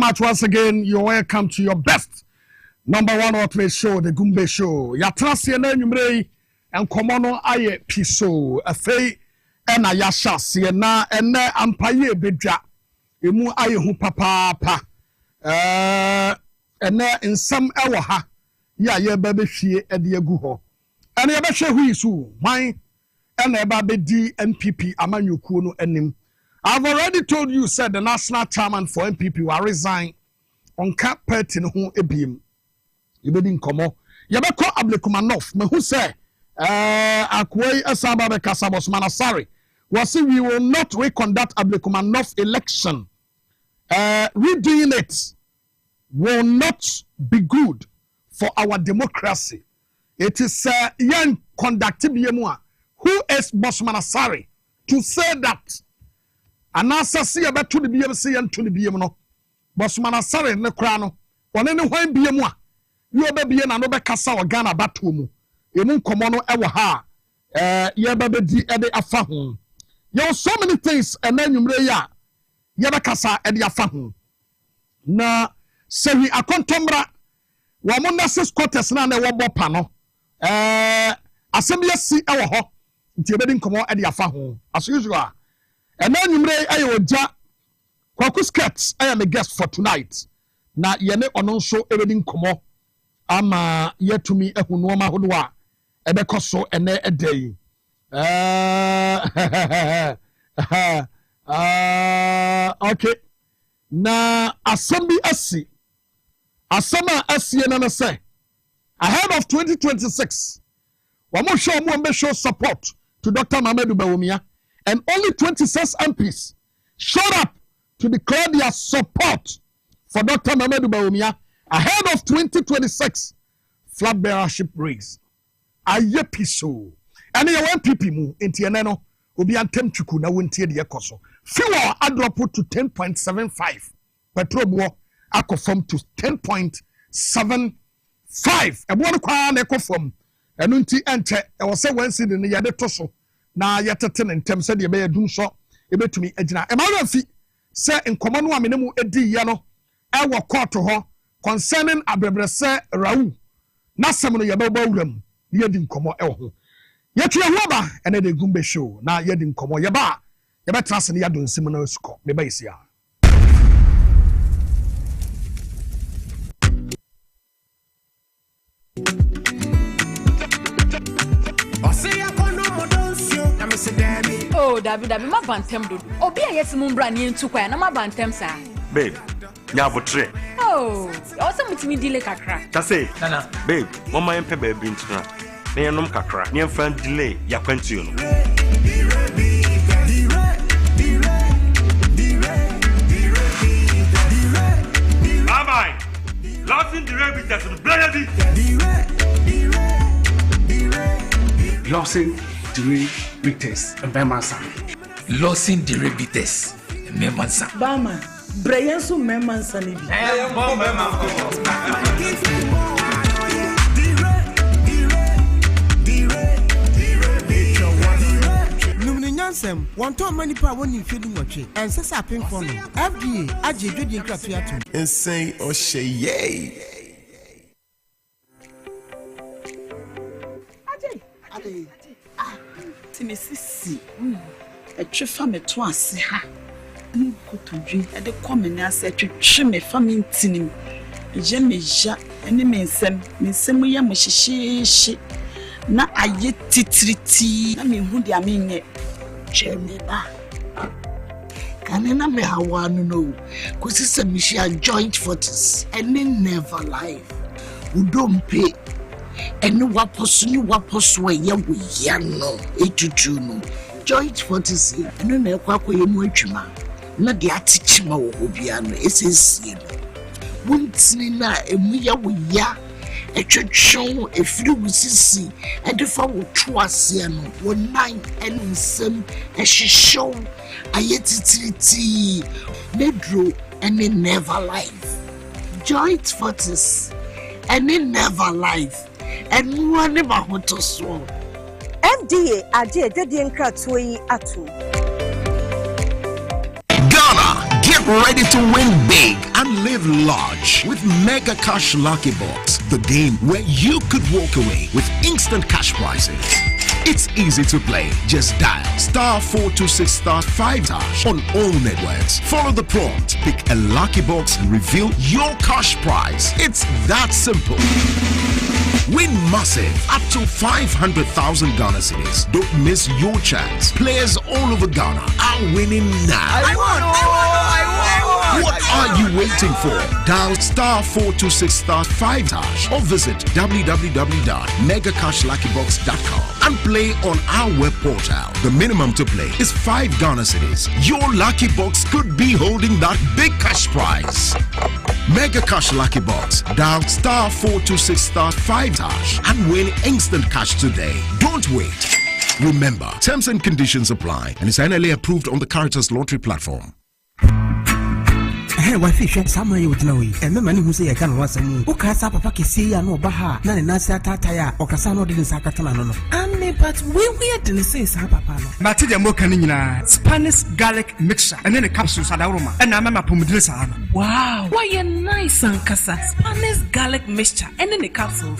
much once again. You're welcome to your best number one ultimate show, the Gumbe Show. Yatrasi ene nyumrei en komono aye piso afei ena yasha siena ene ampaye bedwa emu aye hu papa ene nsam ewo ha ya ye ba behwie ede agu ho ene ye behwe hu isu hwan ena e ba bedi NPP amanyokuo no anim. I've already told you, said the national chairman for NPP will resign on cap party no ho ebiem. You be din komo. You be call Ablekumanov. Me who say akwei asaba be kasa Bosman Asare. Was we will not reconduct Ablekumanov election. Redoing it will not be good for our democracy. It is young conductive yemua. Who is Bosman Asare to say that? Anasa see about to the BMC and to the BM. Bosman Asare ne kra no. One ne hwan BM a. You be na no be kasa o Ghana batomu. Emu komono ewo ha. Ye be di e de afa ho. There so many things and then nwumre ya. Ye be kasa e de afa ho. Na se wi akontomra wo mo na ses quarters na na wo bopa no. Assembly si ewo ho. Nti e be di komo e de afa ho. As usual. And then you may ayoja kwaku skirts I am a guest for tonight. Na yene ono so everything komo ama yetumi ehunu ma hodoa ebekoso ene edey. Okay. Na assembly asi. Asama asi na say ahead of 2026. Wamo show mo show support to Dr. Oheneba Boamah. And only 26 MPs showed up to declare their support for Dr. Oheneba Boamah ahead of 2026 Flagbearer race. Aye piso. And you want people mu inti eneno obi antem twiku na wontie de ekoso. Fuel drop to 10.75. Petrol bo akofom to 10.75. Ebo no kwa na ekofom. Enu nti ente e wo se wansi de ne yade toso. Na yetete ne ntem se de be yadum so ebetumi agina e ma rafi se nkomo no amene mu edi ye no e wo court ho concerning abrebrese rawu na sem no ye be bawuram ye di nkomo e ho yetu ye ho ba ene de Gumbe show na ye di nkomo ye ba ye be trase ne yadon sim na suko me ba isia Oh, David, ma bantem do. Obi ayesi mu mbra ne ntu kwa na ma bantem sa. Babe, nya votre. Oh, o se mutimi delay kakra. Tase, nana. Babe, mama yempe baby ntuna. Na yenom kakra. Ne yemfa delay ya kwantu no. Bye. Losing the rabbit that's the bloody. Losing the bitters and Bemansa. Losing the rebites and Memansa. Bama, Brayansu Memansa. Numiniansem, one time many power when you feeling watching, and says I pink for me. FDA, Aji, Judy, and Craftiatum. And say, oh, she yay. Timisi, a trifam at once. Ha, go to drink at the common as a trim, a famine tinim. Jemmy ja, and the men sem, we am she. Na aye titriti, I mean, who they mean it. Jemmy ba. Canena me how no, cause it's a mission joint fortis, and then never life. Who don't pay. And no wapos way ya we yano, etutuno. Joint fortis, and no ne quack way muchma. Not the atichima obiano, it's a sin. Won't nina a muya we ya. A church show a few sissy, and if I would trust Siano, 1 9 and some as she show a yetiti, Nedro, and in never life. Joint fortis, and in never life, and one never want to swallow. FDA, Aje, Dedian Kratway Atu. Ghana, get Get ready to win big and live large with Mega Cash Lucky Box, the game where you could walk away with instant cash prizes. It's easy to play. Just dial *426*5# on all networks. Follow the prompt, pick a lucky box and reveal your cash prize. It's that simple. Win massive up to 500,000 Ghana cedis. Don't miss your chance. Players all over Ghana are winning now. I won. What are you waiting for? Dial *426*5# or visit www.megacashluckybox.com and play on our web portal. The minimum to play is 5 Ghana cedis. Your lucky box could be holding that big cash prize. Mega Cash Lucky Box. Dial *426*5# and win instant cash today. Don't wait. Remember, terms and conditions apply and is annually approved on the Caritas Lottery platform. Hey, what fish? Somewhere you would know it. And the man who say I can was a move. Who can Papa see no Baha, Nana Nasa Tataya, or Casano didn't Sakatano. But we didn't say Papa. Matija Mokanina, Spanish garlic mixture, and then a capsule Sadaroma, and I'm a Pumudresa. Wow, why a nice Sankasa, Spanish garlic mixture, and then a capsule.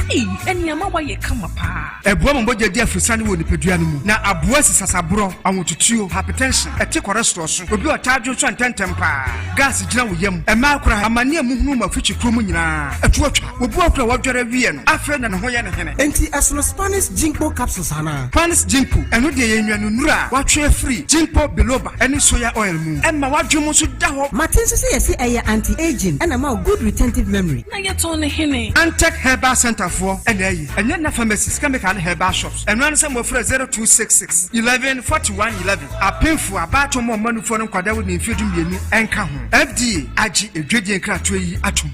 And Yama, why you come apart? A woman bought your dear for Sunny would be Pedianum. Now, a voice is a bro, I want to chew hypertension, a tick or restoration, will be a charge of 10 temper. Gas Yam, a macra, a mania muma, future crumina, a torch, will walk a water Vian, a friend and Hoyan. Enti as no Spanish Jinko capsules, Hana. Spanish Jinko, and with the Nura, watch free, Jinko Biloba, and soya oil moon, and my what you must do. Martin says, I anti-aging and I'm good retentive memory. Now you're only hinny. And take Herba Center for, and then pharmacies can make Herba shops, and run some for 0266 11 41 11. A painful about more money for them, Quada with the infusion and come FD. Aji Edwedian Kratwe Atum.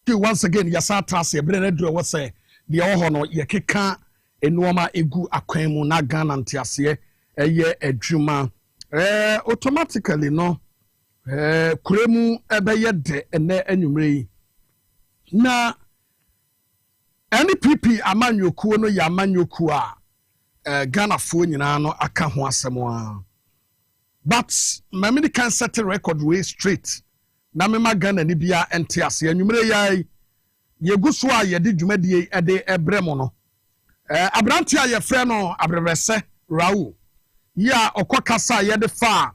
Once again, Yasatasi, Brenedro was say the Ohono Yakeka Enoma Egu Akwemu na Ghana Ntiasie eye edwuma automatically no kuremu ebeye de ene anwumre na NPP amanyokuo no ya amanyokuo a Ghana fo nyina no aka ho asem a but mamidi can set a record way straight na mema Ghana ni bia ente ase anwumre yai yeguso a yedi dwumadie ede ebremo no abranti a yefre no abrerese rawo ya okokasa yede fa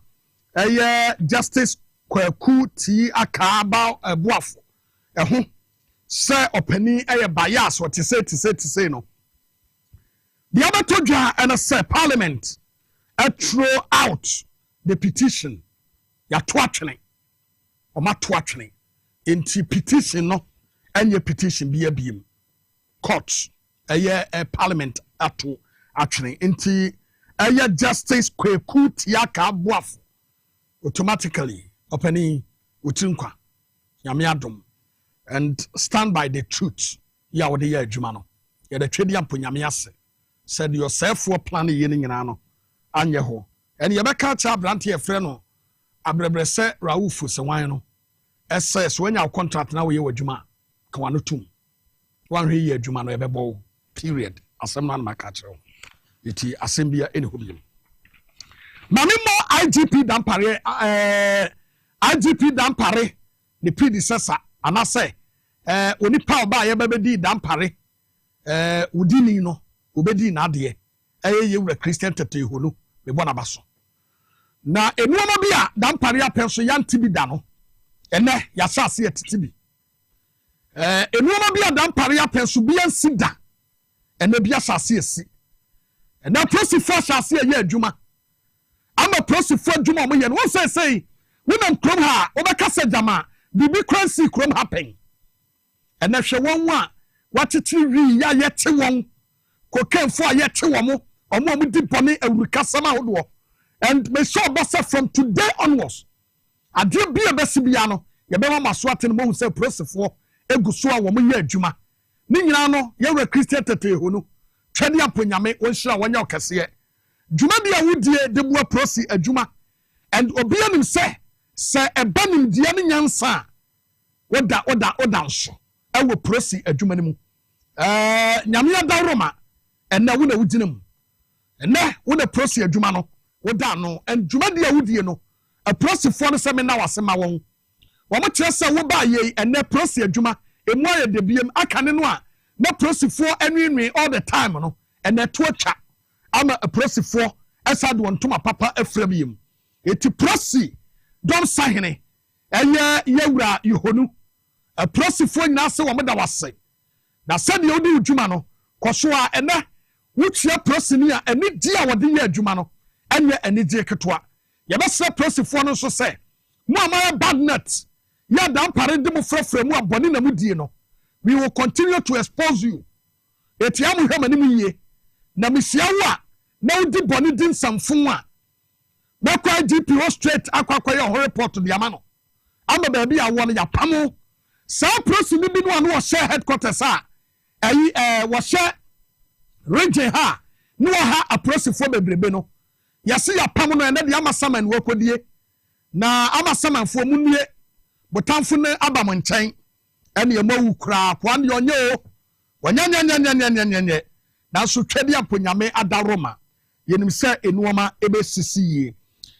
justice kwaku ti aka ba ebuafo eho se opani bias what say no the other todwa and say parliament throw out the petition ya twatwene o ma twatwene enti petition no enye petition bia biem court parliament ato atwene enti justice kwaku ti aka boaf automatically opani utinkwa nyame adom and stand by the truth ya wode ya adwuma no ya da twedi amponyame ase said yourself for plan ye nyina no anye ho and ye beka cha brante efre no abrebrese raufo se wan no ss wanya contract na we ye adwuma ka wano tum wan hwe ye adwuma no ye bebo period asem na maka chero iti asem bia ene hobiem mame mo IGP dampare the predecessor anase oni pa oba ye bebedi dampare udini no obedi na ade ye wura Christian tete ho no me bona baso na enuoma bia dampare apenso yanti bi da no ene ya sase etiti bi enuoma bia dampare apenso bia nsida ene bia sase esi ene prosifo sase ye adwuma ama prosifo adwuma mo ye no say wonam krom ha obekasa jama bibi kransi krom happen ene hwe won a watitiri wi ya yete won kokemfo a yete won omo di bone awurikasama hodo and me sure bossa from today onwards ade bia besibia no ye be ma maso atene mo say prosifo eguso a wo mo ye adwuma ni nyina no ye wura Christian tete ho no twede aponyame wonhira wonya okese dwuma bia wudie de bua prosi adwuma and obianim say ebanim die ne nyansa oda nso ewo prosi adwuma ne mu nyame ada roma ena wo na wudina mu ena wo na prosi adwuma no wo da no adwuma de awudie no a prosi fo no se me na wase ma won wo mo kire se wo ba ye ena prosi adwuma emu aye de biem aka ne no a na prosi fo anwinwi all the time no ena to atwa ama a prosi fo esa de wontoma papa afra biem eti prosi dom sahene eye yewura yehonu a prosi fo nyina se wo mo da wase na said you do adwuma no koso a ena wutia prosi ni a eni di a wode ye adwuma no enye eni di ketwa ye be se prosi fo no so se mo amara bad net ya dan pare de mo frafra mu abone na mu die no we will continue to expose you etia mo hwema ni mu yie na misia wo a na udi bone din samfon a na kwa GPO straight akwa ye ho report de ama no ama ba bia wo no ya pamo sa prosi ni bi no an wo share headquarters a wo share region ha no ha aprosi fo bebrebe no yase ya pam no ene de amasaman wo kodie na amasaman fo munue botamfo ne abam nchen ene ye mawu kura kwa ne onye o wanyanyanyanyanyanyanye na so twede aponyame adaroma yenim se enuoma ebe sisiye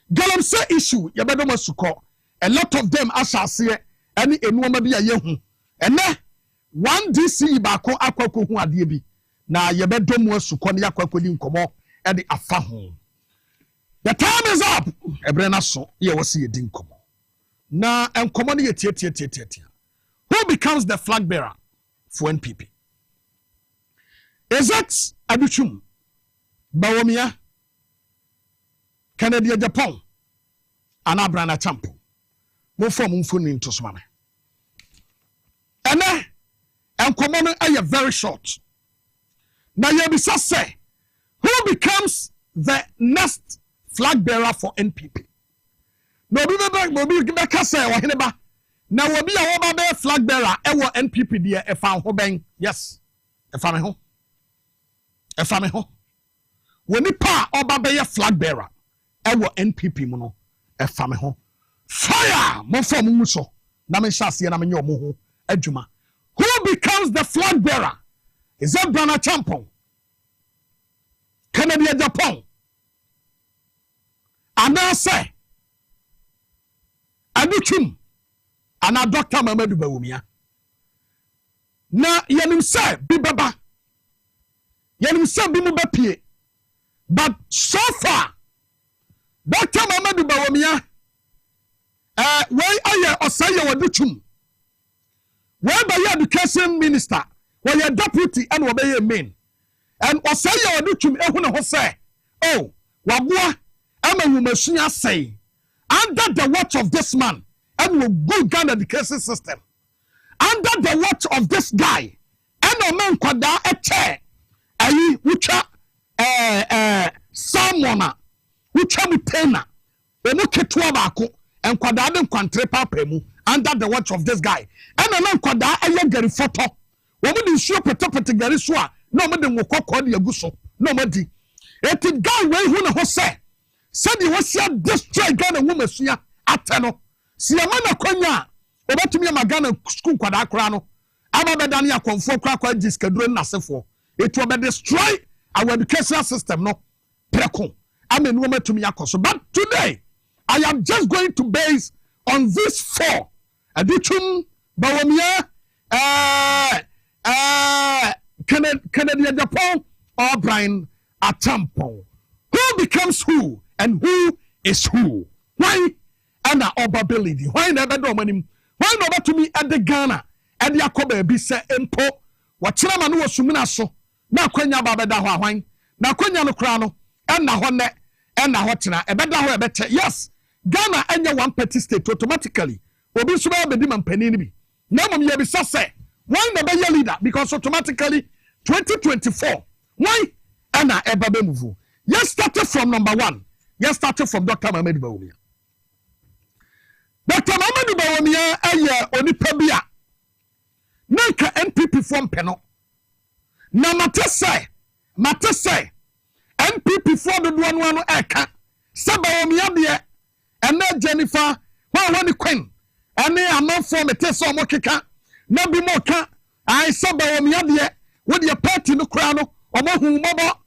galam se issue ye bedo masuko a lot of them asase ene enuoma bi ayehu ene one DC bako akwako hu ade bi na ye bedo mu asuko ne yakwakodi nkomo e de afa ho. The time is up. Ebrena so ye wasi ye din nkomo na nkomo ne ye tie. Who becomes the flag bearer for NPP? Is it Aduchum Bawomia Canada Japan and Abrana Champo? Mo form mfuni into smame ene nkomo no are very short. Now you bisa say who becomes the next flag bearer for NPP? No be beka say Oheneba. Now obi a wo ba be flag bearer e wo NPP de e fa ho ben. Yes. E fa me ho. Woni pa oba be flag bearer e wo NPP mu no e fa me ho. Fire mo form mu so. Na me shase na me nyo mo ho adwuma. Who becomes the flag bearer? Is that Brana Champon? Canada Japan? And I say, Aduchum, and a Dr. Mamadou Bawumia. Na yanim say, Bibaba, yanim say, Bimubapie. But so far, Dr. Mamadou Bawumia, why are you or say you Aduchum? Where by your education minister, where your deputy and obey your main. And Osaya Aduchum ehuna ho say, oh, wabua ama wumasunya say, under the watch of this man, and will go Ghana education system. Under the watch of this guy, and a man kwada eche, ayi wucha samona, wucha mutena, emu ketua bako, and kwada den kwantre papa mu. Under the watch of this guy. And a man kwada aya gari photo. Woman is sure petapete gari swa. No man den woko kwadi aguso. No madi. Eti guy wey hu na ho say. Said you was ya destroy Ghana woman suya ateno. Si amana kwanya. Obatumi amagana school kwada akra no. Aba bedani akonfo kwa jiskaduro na sefo. It will be destroy our educational system no. Preko. Amen woman to me akoso. But today I am just going to base on these four. Aduchum Bawomia Canada Japan or Brian Atampo. Who becomes who and who is who? Why and obability? Why never do money? Why not to me at the Ghana and the Yakobe be say empo? What Chinaman was sumina so na kwenya babeda hwan na kwenya no kra no na hone na hotina ebeda ho ebete. Yes, Ghana enya one party state automatically. Obi so be di mampani ni bi. Na mom ye bi say why na be leader because automatically 2024 why ana eba be move. Yes, started from number 1. Yes, started from Dr. Mamadou Bawumia. Dr. Mamadou Bawumia eye onipa bia. Nanka NPP form peno. Na mate say NPP for the one eka. Bawumia de ene Jennifer wani queen ene amon for me te so mo keka na bi mo ka I saw Bawumia there, with your party no crown, or whom mama.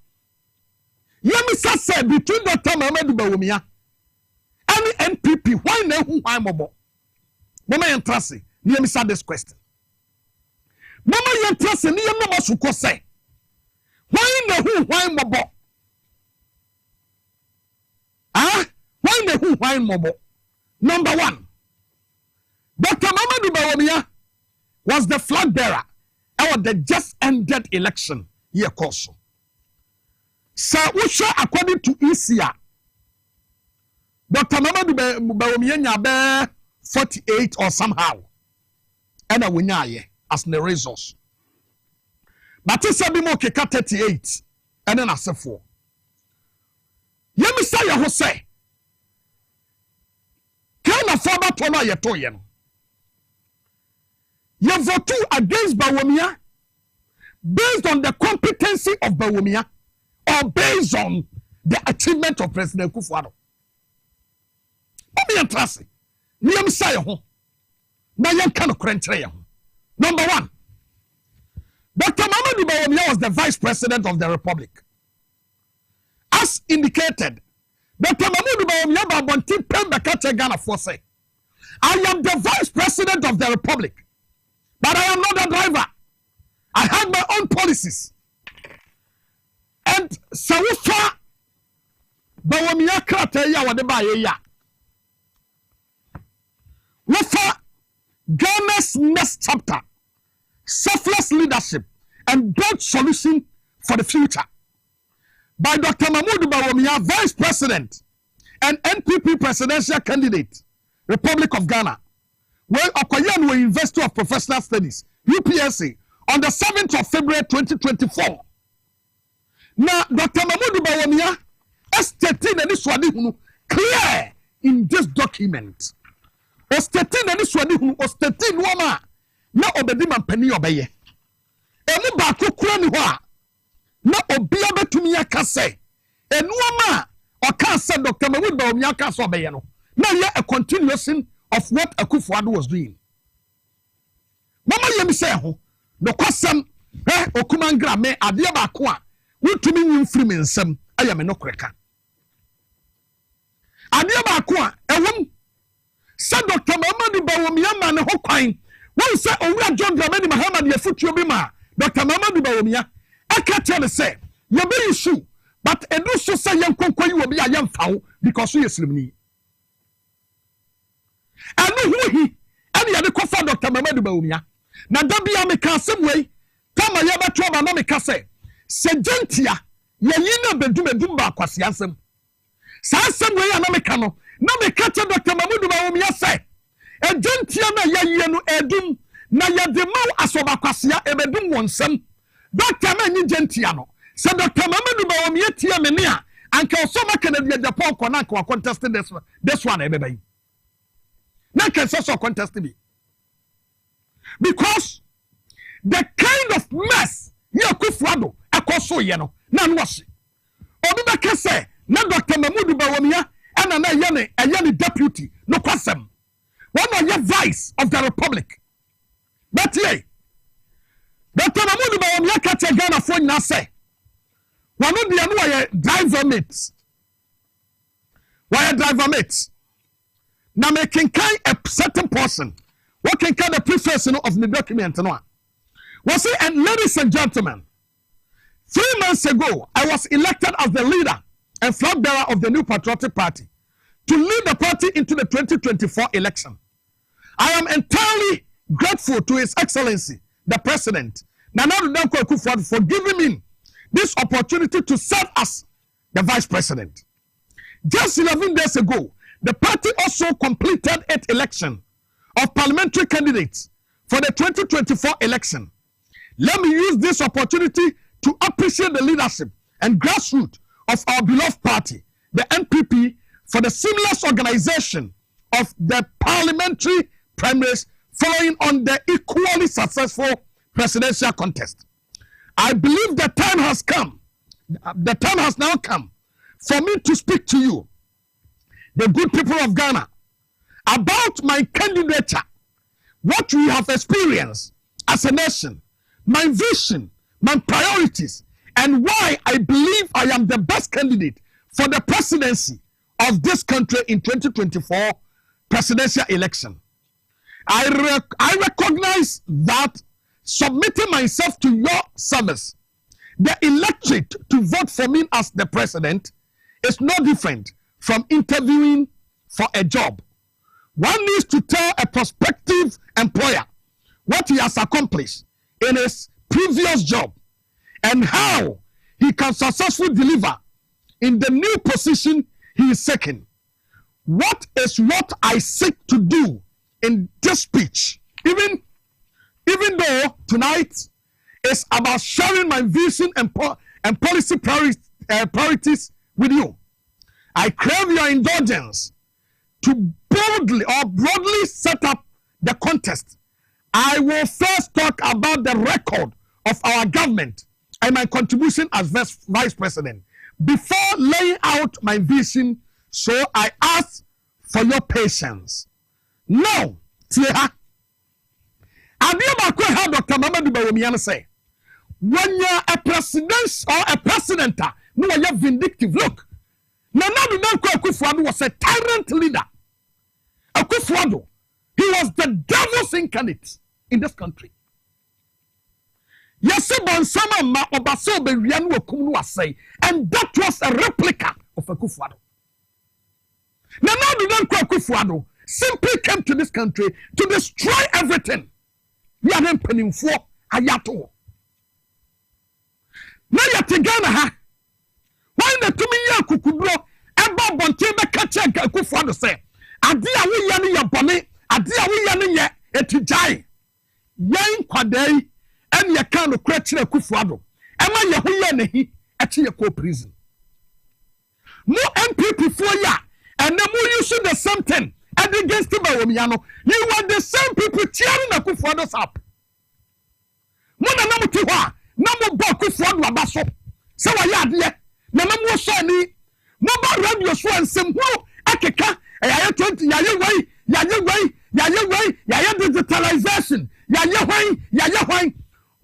Yemisa said between Dr. Mamadu Bawumia and NPP, why no who I'm mobile? Mama and Tracy, Yemisa this question. Mama and Tracy, Yemma Suko say, why no who I'm mobile? Ah, why no who I'm mobile? Number one, Dr. Mamadu Bawumia was the flag bearer of the just ended election year course. So, according to ECA, Dr. Mamadu Bawumia 48 or somehow, and a winner as the resource. But it's a bit more 38, and then I say 4. Yemisaya Jose, can a father to know your toyen? You vote against Bawumia based on the competency of Bawumia or based on the achievement of President Kufuor. Obi entrase. Niyam say ho. Na yan kan krentre ho. Number 1. Dr. Mamadu Bawumia was the Vice President of the Republic. As indicated, Dr. Mamadu Bawumia babonti pembe kache Ghana for say, I am the Vice President of the Republic. But I am not a driver. I have my own policies. And Sawufa Bawumia krate ya wade ba ya. Wafa Ghana's next chapter, selfless leadership and build solution for the future. By Dr. Mamadu Bawumia, Vice President and NPP presidential candidate, Republic of Ghana. Well, Okoyan were University of Professional Studies, UPSC, on the 7th of February 2024. Now, Dr. Mamadu Bawumia is stating that this was clear in this document. O stating that this was stating woman, na obedi man penny obeye. Emu ba kokura ni ho a, na obi abetumi aka say, enu ama o kan say Dr. Mamadu Bawumia aka so obeye no. Na ye a continuation of what Akufo-Addo was doing. Mama yemi say ho, no kwasam, okumangra me ade ba ko a, wutumi nyimfiri me nsam, aya me no kreka. Ade ba ko a, ewom say Dr. Mamadu Bawumia man ho kwan, won say owura John Dramani Muhammad ye futuo bi ma, Dr. Mamadu Bawumia, aka tell say, ye be issue, but edu so say yen konkwa yi obi a yen fawo because we eslimni. Anu huhi ani yade kofa Dr. Mamadu Bawumia na dabia me ka semwe kama ye beto ba no me ka se gentia ye yina bedum ba kwase asem sa semwe ya na me ka no na me ka che Dr. Mamadu Bawumia se gentia na ye ye no edum na ye de maw asoba kwase ya ebedum wonsem Dr. Mani gentia no se Dr. Mamadu Bawumia tia me ne a anka osoma Canada Japan ko na ko contest this one ebebe. Now can so contest me. Because the kind of mess you Akufo-Addo akoso ye no na nwase. Obi be ka say na Dr. Mamadu Bawumia and na yene deputy no kwasem. One of your vice of the Republic. But ye Dr. Mamadu Bawumia ka te Ghana for na say one of the anu driver mates. Why driver mates? Now making kind a certain person. What can kind of preface of the document? Was it, and ladies and gentlemen, 3 months ago, I was elected as the leader and flag bearer of the New Patriotic Party to lead the party into the 2024 election. I am entirely grateful to His Excellency, the President, Nana Danko Akufo-Addo, for giving me this opportunity to serve as the Vice President. Just 11 days ago, the party also completed its election of parliamentary candidates for the 2024 election. Let me use this opportunity to appreciate the leadership and grassroots of our beloved party, the NPP, for the seamless organization of the parliamentary primaries following on the equally successful presidential contest. I believe the time has come, the time has now come for me to speak to you, the good people of Ghana, about my candidature, what we have experienced as a nation, my vision, my priorities, and why I believe I am the best candidate for the presidency of this country in 2024 presidential election. I recognize that submitting myself to your service, the electorate to vote for me as the president, is no different from interviewing for a job. One needs to tell a prospective employer what he has accomplished in his previous job and how he can successfully deliver in the new position he is seeking. What is what I seek to do in this speech, even though tonight is about sharing my vision and policy priorities with you. I crave your indulgence to boldly or broadly set up the contest. I will first talk about the record of our government and my contribution as vice president before laying out my vision, so I ask for your patience. Now, Tia, I be about to have Dr. Mamadou Bawumia say, when you're a president or a president, no, you're vindictive. Look, Nana Akufo-Addo was a tyrant leader. Akufo-Addo, he was the devil's incarnate in this country. And that was a replica of Akufo-Addo. Nana Akufo-Addo simply came to this country to destroy everything. We are then penning for Ayato. Now you are Ghana. Why the 2 million kukubro eba bonte be catch Akufo-Addo say adia we yani ya bone adia we yani ye etijai yan kwadai en ye kan no kra kire Akufo-Addo ema ye ho ye nahi eche ye ko prison no MPP for ya and then you use the same thing against Bawumia. You were the same people cheering Akufo-Addo's up. Mona namu tiwa namu bo Akufo-Addo abaso se wa ya de na namu so ni mo ba radio so ansem ho akeka ya 20 ya ye digitalization ya ye hwan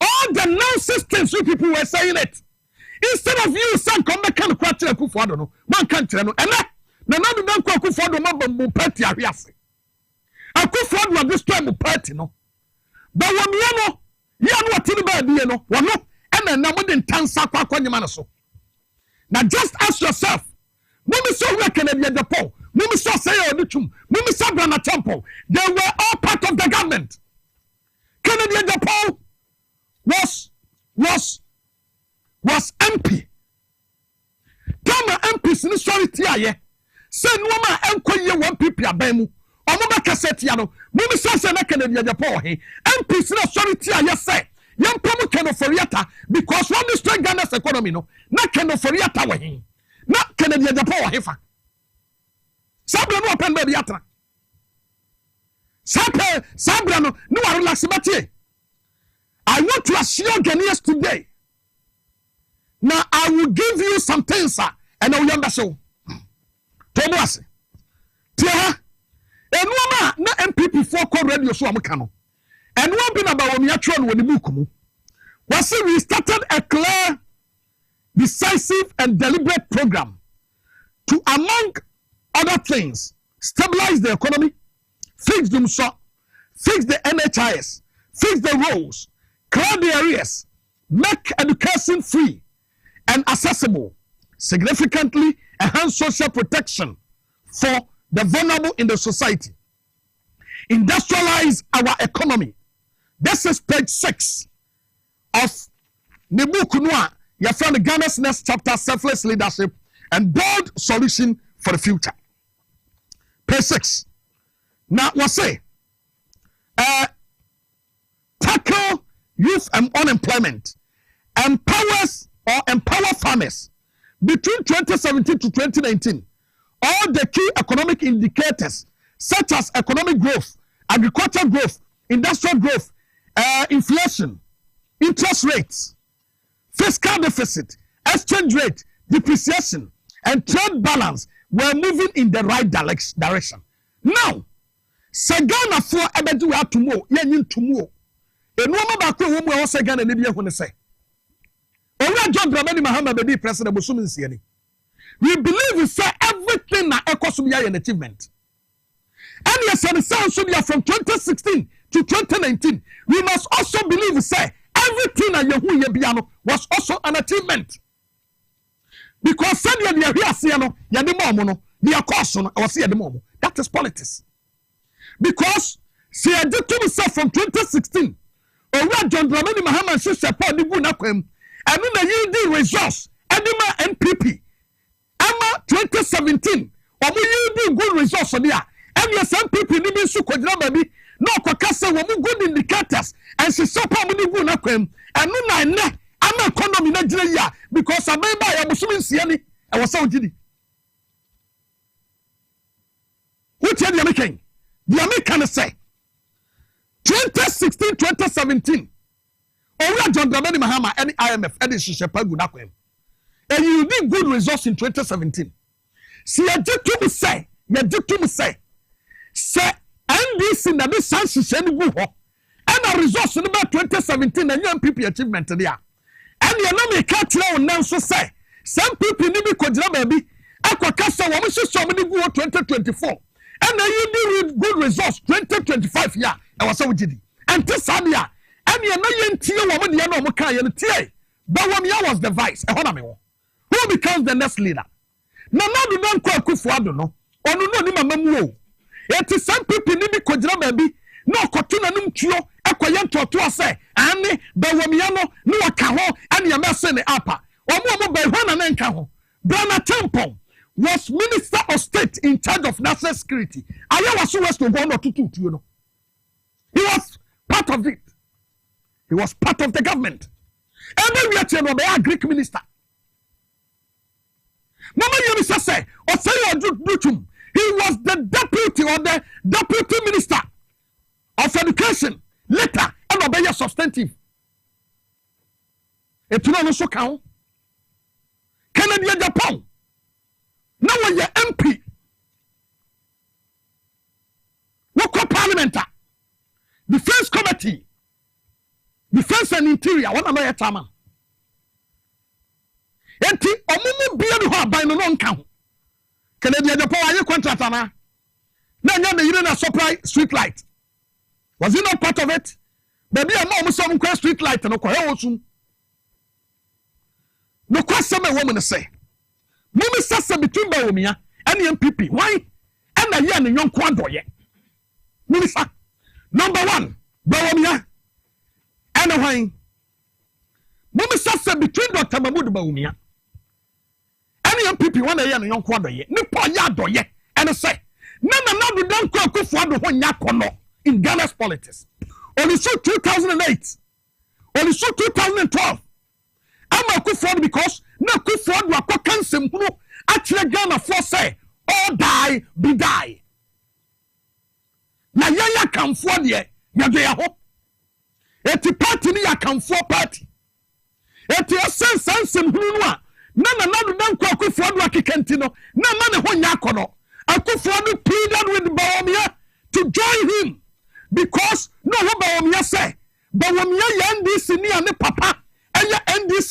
all the nonsense you people were saying it instead of you saying come back and kwatre Akufo-Addo no man kan kire no ena na nanu dan kwa Akufo-Addo mabambo party ahwiase Akufo-Addo destroy mo party no ba wonua no ya no atini ba die no wono ena na mo de ntansa kwa kwanyema no so. Now just ask yourself, Mumi so Canadian Japan, Mumi so say Onichum, Mumi so Brana Temple, they were all part of the government. Canadian Japan was MP. Tama MPs ni sorry tiaye. Say no ma enkoye 1 PP abemu. Omo ba cassette ya no. Mumi so say na Canadian Japan he. MPs ni sorry tiaye say yam promo keno foriata because one destroy Ghana's economy no. Na keno foriata wa he. Na Canadian Japan wa he fa. Sabra no open baby atra. Sabra no wa relax batie. I want to assure Ghanaians today. Now I will give you some things and I will yamba show. Toboase. Tia. Enuma na MPP 4 call radio so amukano. And one thing about when we actually when the book was we started a clear, decisive, and deliberate program to, among other things, stabilize the economy, fix the NHIS, fix the roads, clear the areas, make education free and accessible, significantly enhance social protection for the vulnerable in the society, industrialize our economy. This is page 6 of the book Noir. You found Ghana's next chapter, selfless leadership and bold solution for the future. Page 6. Now, what say? Tackle youth and unemployment. Empower farmers. Between 2017 to 2019, all the key economic indicators, such as economic growth, agricultural growth, industrial growth, inflation, interest rates, fiscal deficit, exchange rate, depreciation, and trade balance were moving in the right direction. Now, Sagana for Ebedu tomorrow, enuoma ba ko wo mu e wo se Ghana ne bi ehun ne se Owura John Dramani Mahama Bennie president bosum nsie ni we believe say everything na ekoso be an achievement and yes and so be from 2016 to 2019 we must also believe say everything na yehu ye bia no was also an achievement because said ye dey here ase no ye de mo no the course no was ye de mo that is politics because see I did to myself from 2016 Owura John Dramani Mahama say support the gu na kwam and na yield resource edema NPP ama 2017 omo yield good resource there and yes NPP ni bi su kodira baby no kwakasa wo mu good indicators and she support mo ni gu na kwam and na ne ama economy na gire ya because abeba ya musumi nsia ni e wo sa ogidi what you making the American say 2016 2017 Owura John Dramani Mahama and IMF and Shishepa Gunakwem. And you did good results in 2017. See, I did to say, say, and this in the sense is any good. And a results in about 2017 and young people achievement there. And you know me catch now now so say, some people need me kodra baby. Aquacasa woman so many good 2024. And then you did good results 2025 yeah. I was so did. And this year. And you know you tie woman you know muka you tie Boamah was the vice who becomes the next leader na do don kwa Akufo-Addo no onu no ni mama mu o eti some people ni bi kodira baby no koto na num tuo ekoye ntoto ase ani Boamah no waka ho ani ya mese ne apa omo ba ho na nka ho Brana Temple was Minister of State in charge of national security aye was west of one or two tuo no he was part of it. He was part of the government. Every year, a Greek minister. Mama Yemisa say, he was the deputy or the deputy minister of education. Later, and obey a substantive. Et tu n'as pas count. Canada, Japan. Now you're MP. What parliament? Defense committee. Defense and Interior, what am I at Tama? Enti, omumu bia no ha ban no nka ho. Canadian Japan are you contractor na? Na nya me yire na supply street light. Was he not part of it? Baby am omu so mkwa street light no kwa he osum. No kwasem a woman say. Mumi sasa between Boamah and the MPP. Why? And na ye ne yonko adoye. Mumi sa. Number 1, Boamah. And why? Mummy says between Dr. Mahmoud Boamah and young people one year and young quarter ye. Nipo yado ye. And I say, no, we don't call Akufo-Addo when yakono in Ghana's politics. Only so 2008. Only so 2012. I'm Akufo-Addo because no Akufo-Addo akwa kansem hunu actually Ghana for say all die be die. Na yaya kamfo de yado ya ho. Eti party ni yakamfo party. Eti sense hunu a na do dan kwa Akufo-Addo akikenti no na ma ne ho nya akono. Akufo-Addo pleaded with Boamah to join him because no ho Boamah say Boamah ya NDC ni ane papa eya NDC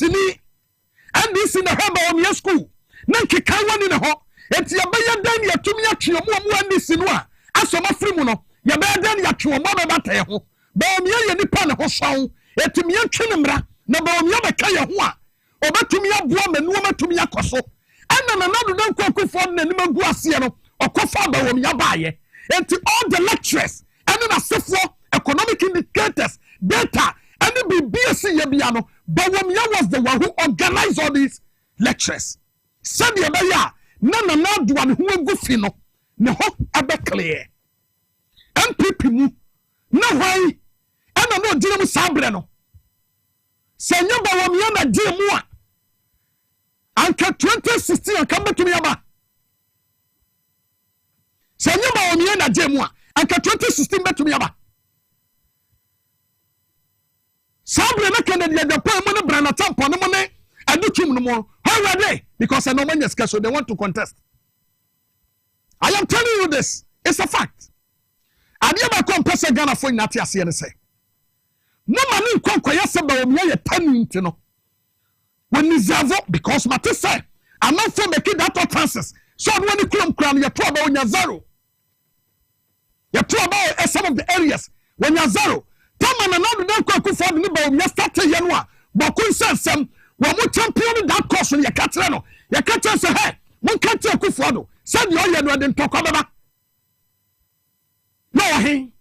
na ha Boamah school na kikan wani ne ho eti ya be ya dan ya tumi atwe mo NDC no a asoma firi mu no ya be dan ya twe mo ba ta ho Boamah ye nipa ne ho saw etumi atwe ne mra na Boamah be ka ye ho a obetumi aboa manu ometumi akoso ana na do dan kwa Akufo-Addo na nim agu ase no okofa Boamah baaye enti all the lectures and na sefo economic indicators data and the BSc ye bia no Boamah was the one who organized all these lectures said ye be ya na do an hu agu fi no ne ho abe clear MPP mu na why ana no dire mu sabre no senya Boamah na dire mu a anka 2016 anka betumi aba senya Boamah na dire mu a anka 2016 betumi aba sabre na Canada Japan mo ne Brana Temple no mo ne adutum no mo how are they because I know many so they want to contest. I am telling you this, it's a fact. Ade ba kom pese Ghana for nyate ase ne say no man kwa yesa Baomia ye tanning no when nizavo because mate say I'm not for making that chances so when the clum crown you talk about your zero you talk about some of the areas when you're zero tama na no don kwa for ni Baomia start yanwa bokun sensem wo mo champion that course you katre no you katre say hey mon katre akufo do said you ye no den tokwa baba no he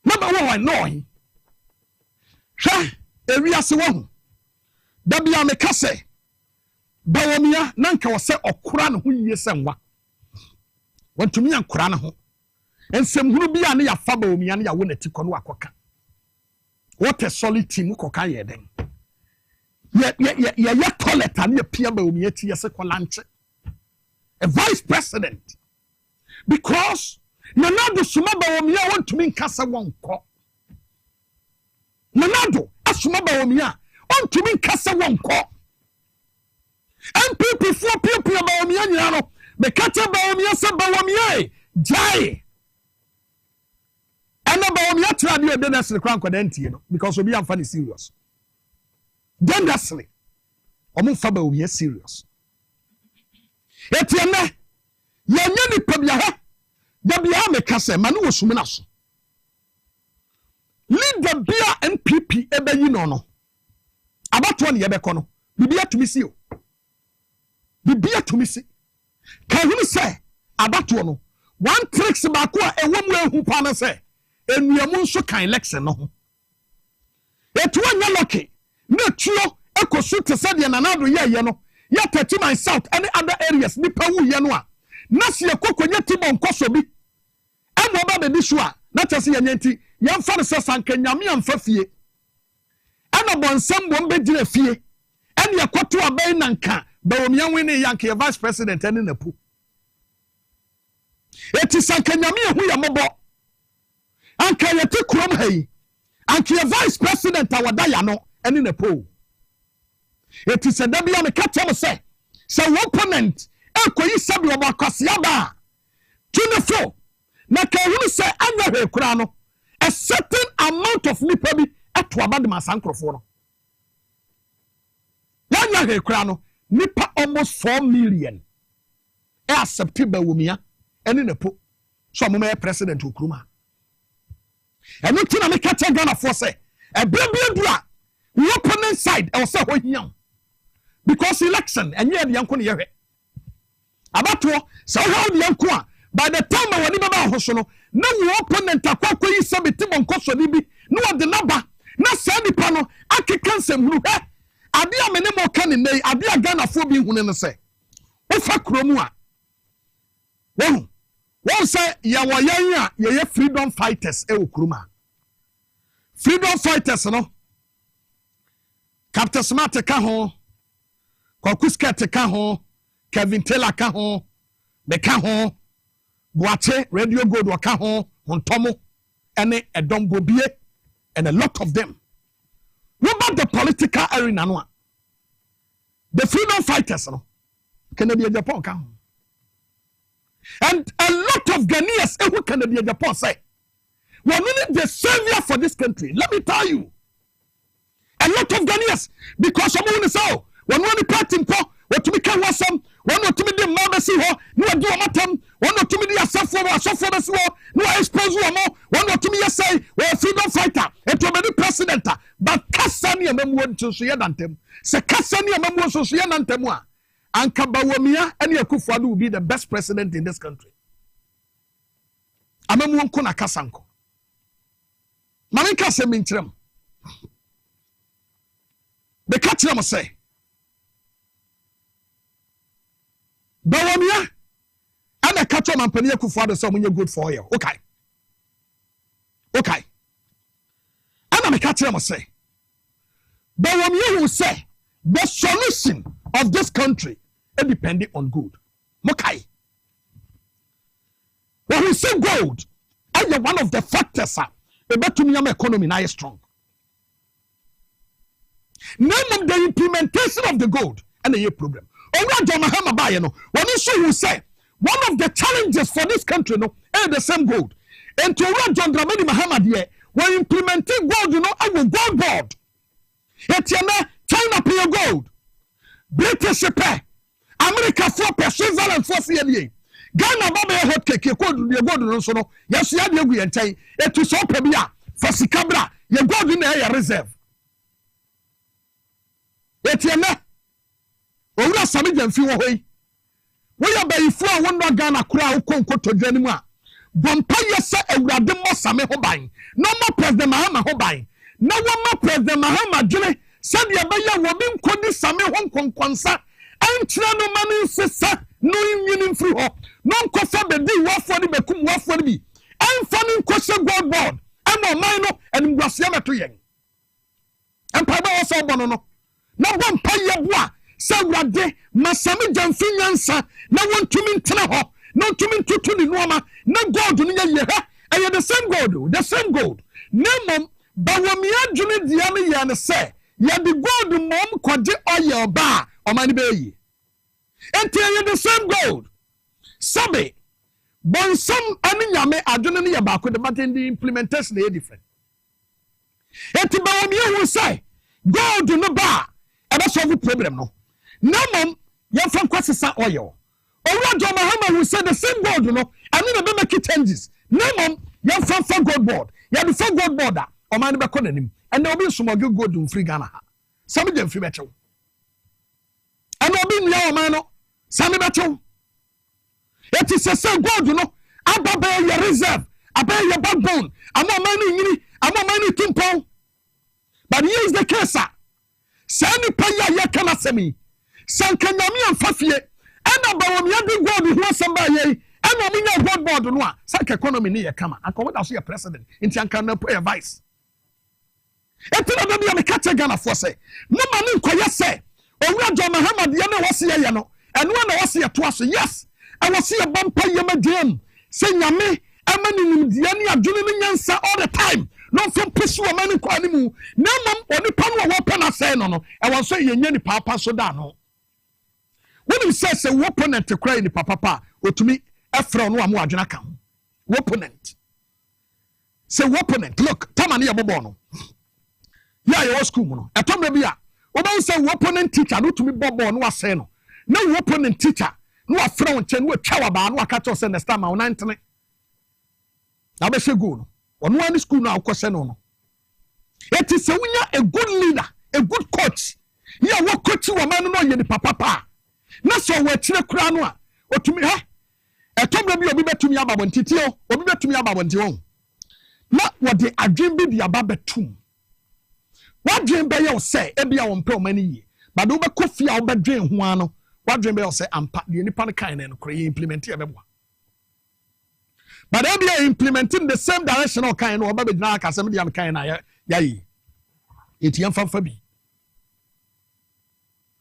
number 1 no he sha ewiase wo da bia me kase Baomia nanka wo se okura ne ho yiye senwa wantumi ankura ne ho ensem huru bia ne ya fa Baomia ne ya wo nati kono akoka what a solid team koka ye den ya toilet and ya pia Baomia ti ya se kolanche a vice president because Nanado suma Baomia want to mean kasa wonko Nanado asuma Baomia want to mean kasa wonko MPP for people Baomia nyano me kata Baomia se Baomia jai and Baomia try you den asle kwan kwadantie no because obi am fa serious den asle omo fa Baomia serious etienne ya nyani pabia ha da bia me kase manu osumina so leader bia NPP ebeyi no abato ne yebeko no bibia to misi o bibia to misi kan hu say abato no one tricks ba ko a ewo mu ehu pa na say enuamu nso kan election no ho etu anya lucky na tuo ekosu te say de nanado ye no ya tati my south and other areas ni pa wu ye no a na se ekokonya tibon koso bi amo ba be bi so a na tese ye nyanti yamfa ne sanka nyame amfa fie ana bonsam bom be gire fie ene yakoto abai nanka Baomia wini yanke ya vice president ene na pu eti sanka nyame hu ya mobo anka yete krom hai anka ya vice president awada ya no ene na pu eti se da bia me kacha mo se opponent ekoyi sabi obakwase aba 24 na ka hu se anya hwe kura no a certain amount of nipa bi ato abade masankrofo no anya hwe kura no nipa almost 4 million accepted Baomia ene na po so mo me president okruma eno tina me kacha Ghana for say e brebie dura opponent side e say ho hiam because election enye de yanko ne yehwe abato so how de yanko a by the time woni baba ho so no na wo opponent akwakwa yi se betimo nkoso ni bi no de naba na sa nipa no akeka nsem huru he ade amene mo ka ne nei ade Ghana fo bi hunu ne se ofa kromu a won say ya woyan a ye freedom fighters e okruma freedom fighters no Captain Smart ka ho Kwakusket ka ho Kevin Taylor ka ho be ka ho Boache Radio Gold wa ka ho Hontomo ene Edombo bie and a lot of them. What about the political arena no? The freedom fighters no Canadian Japan ka ho. And a lot of Ghanaians who Canadian Japan say we need the savior for this country. Let me tell you. A lot of Ghanaians because someone is so when one party po what to be can wasam one not to be the mabesi ho no do matam one not to be the asafo no expose mo one not to be say we freedom fighter and to be the president but kasani amemu so so yedantem se kasani amemu so so yedantem a anka Baomia and Akufo-Addo will be the best president in this country amemu nko na kasanko maminka se mintrem the catch them say Baomia and the catch man Penny Akufo-Addo so when you good for you. Okay. And I'm a catch them say Baomia will say the solution of this country is depending on gold. Okay. When we say gold, and one of the factors about to me economy now is strong. Name of the implementation of the gold and the problem. When you say one of the challenges for this country no is the same gold. And to John Dramani Muhammad here, when implementing gold, our gold board. Etienne, China pay gold. British pay. America for pay. Switzerland for CNA. Ghana baba hot cake. You gold no so no. Yes, you have your entire. It is so pebia for Sicabra. You gold in the reserve. Etienne. Owura sami jamfi wo hoyi. We are by fu a wonno Ghana kura ukonko to dwanimu a. Bompa yesa awurade mo sami ho ban. No more president Mahama ho ban. No more president Mahama dwene said ya baya wo bi nkodi sami ho nkonkonsa. Enkyira no mani sesa no nyini mfiri ho. No nkofa bedi wafo ni bekum wafo ni bi. Emfa ni nkose gold board. Ema man no enimguase ameto yen. Empa ba wo so bono no. Na bompa ye boa Sawrade masami jamfi nyansa na wontumi ntena ho na wontumi tutu ni noama na gold no ye ha eye the same gold nemom bawami adwene dia me ye ne se ye the gold mom kwaje oil ba o mani be yi enti ye the same gold sabe bonsam ani nyame adwene ne ye ba ko de but the implementation is different enti bawami hu say gold no ba ebe solve problem no Namam, you're from Kwasisa oil. Or John Mahama who said the same gold, I mean, a make changes. Namam, you're from gold board. You're the four gold border, or man baconim, and there'll be some more good in free Ghana. Some of them free metal. And there'll be no man, some metal. It is a same gold, I buy your reserve, I buy your backbone, I'm not money timpo. But here's the case, sir. Sani paya yakana semi. Sankanyami amfafie ena bawom yadi gold ho samba ye ena ominya gold board no a sanka economy ne ye kama akomo da so ye president nti anka na pay vice etina do be me kache Ghana for say no mani nkoye say owura John Muhammad ye na wose ye no eno na wose ye to aso yes I wose ye bompa ye madem say nyame amani nimdia ne adwene ne nyansa all the time no from pursue mani kwani mu na mam oni panu wo pe na say no e won so ye nya ni papa so da no. When you say opponent to cry in the papa, or to me, Efra no amu adwena ka ho. Opponent. Say opponent. Look, tamani abobono. Yeah, your school no. Etom be a. Oba say opponent teacher no to me bobo no asay no. No opponent teacher no afra won chen no atwa ba no aka to say next time na ntene. Na be say go no. Ono ani school no akose no no. It is a a good leader, a good coach. Yeah, what coach you man no ye the papa. Na so we kire kura no a otumi ha etomra bi obi betumi ababonti o obi betumi ababonti won na wode adwen bi dia babetum wadwen be ye say e bia won pe o mani yi but wo be kofia wo bedwen ho ano wadwen be ye say ampa de nipa ne kan no kore implement e beboa but e bia implementing the same direction o kan no oba be dina aka sem dia kan na ya yi etiam fa bi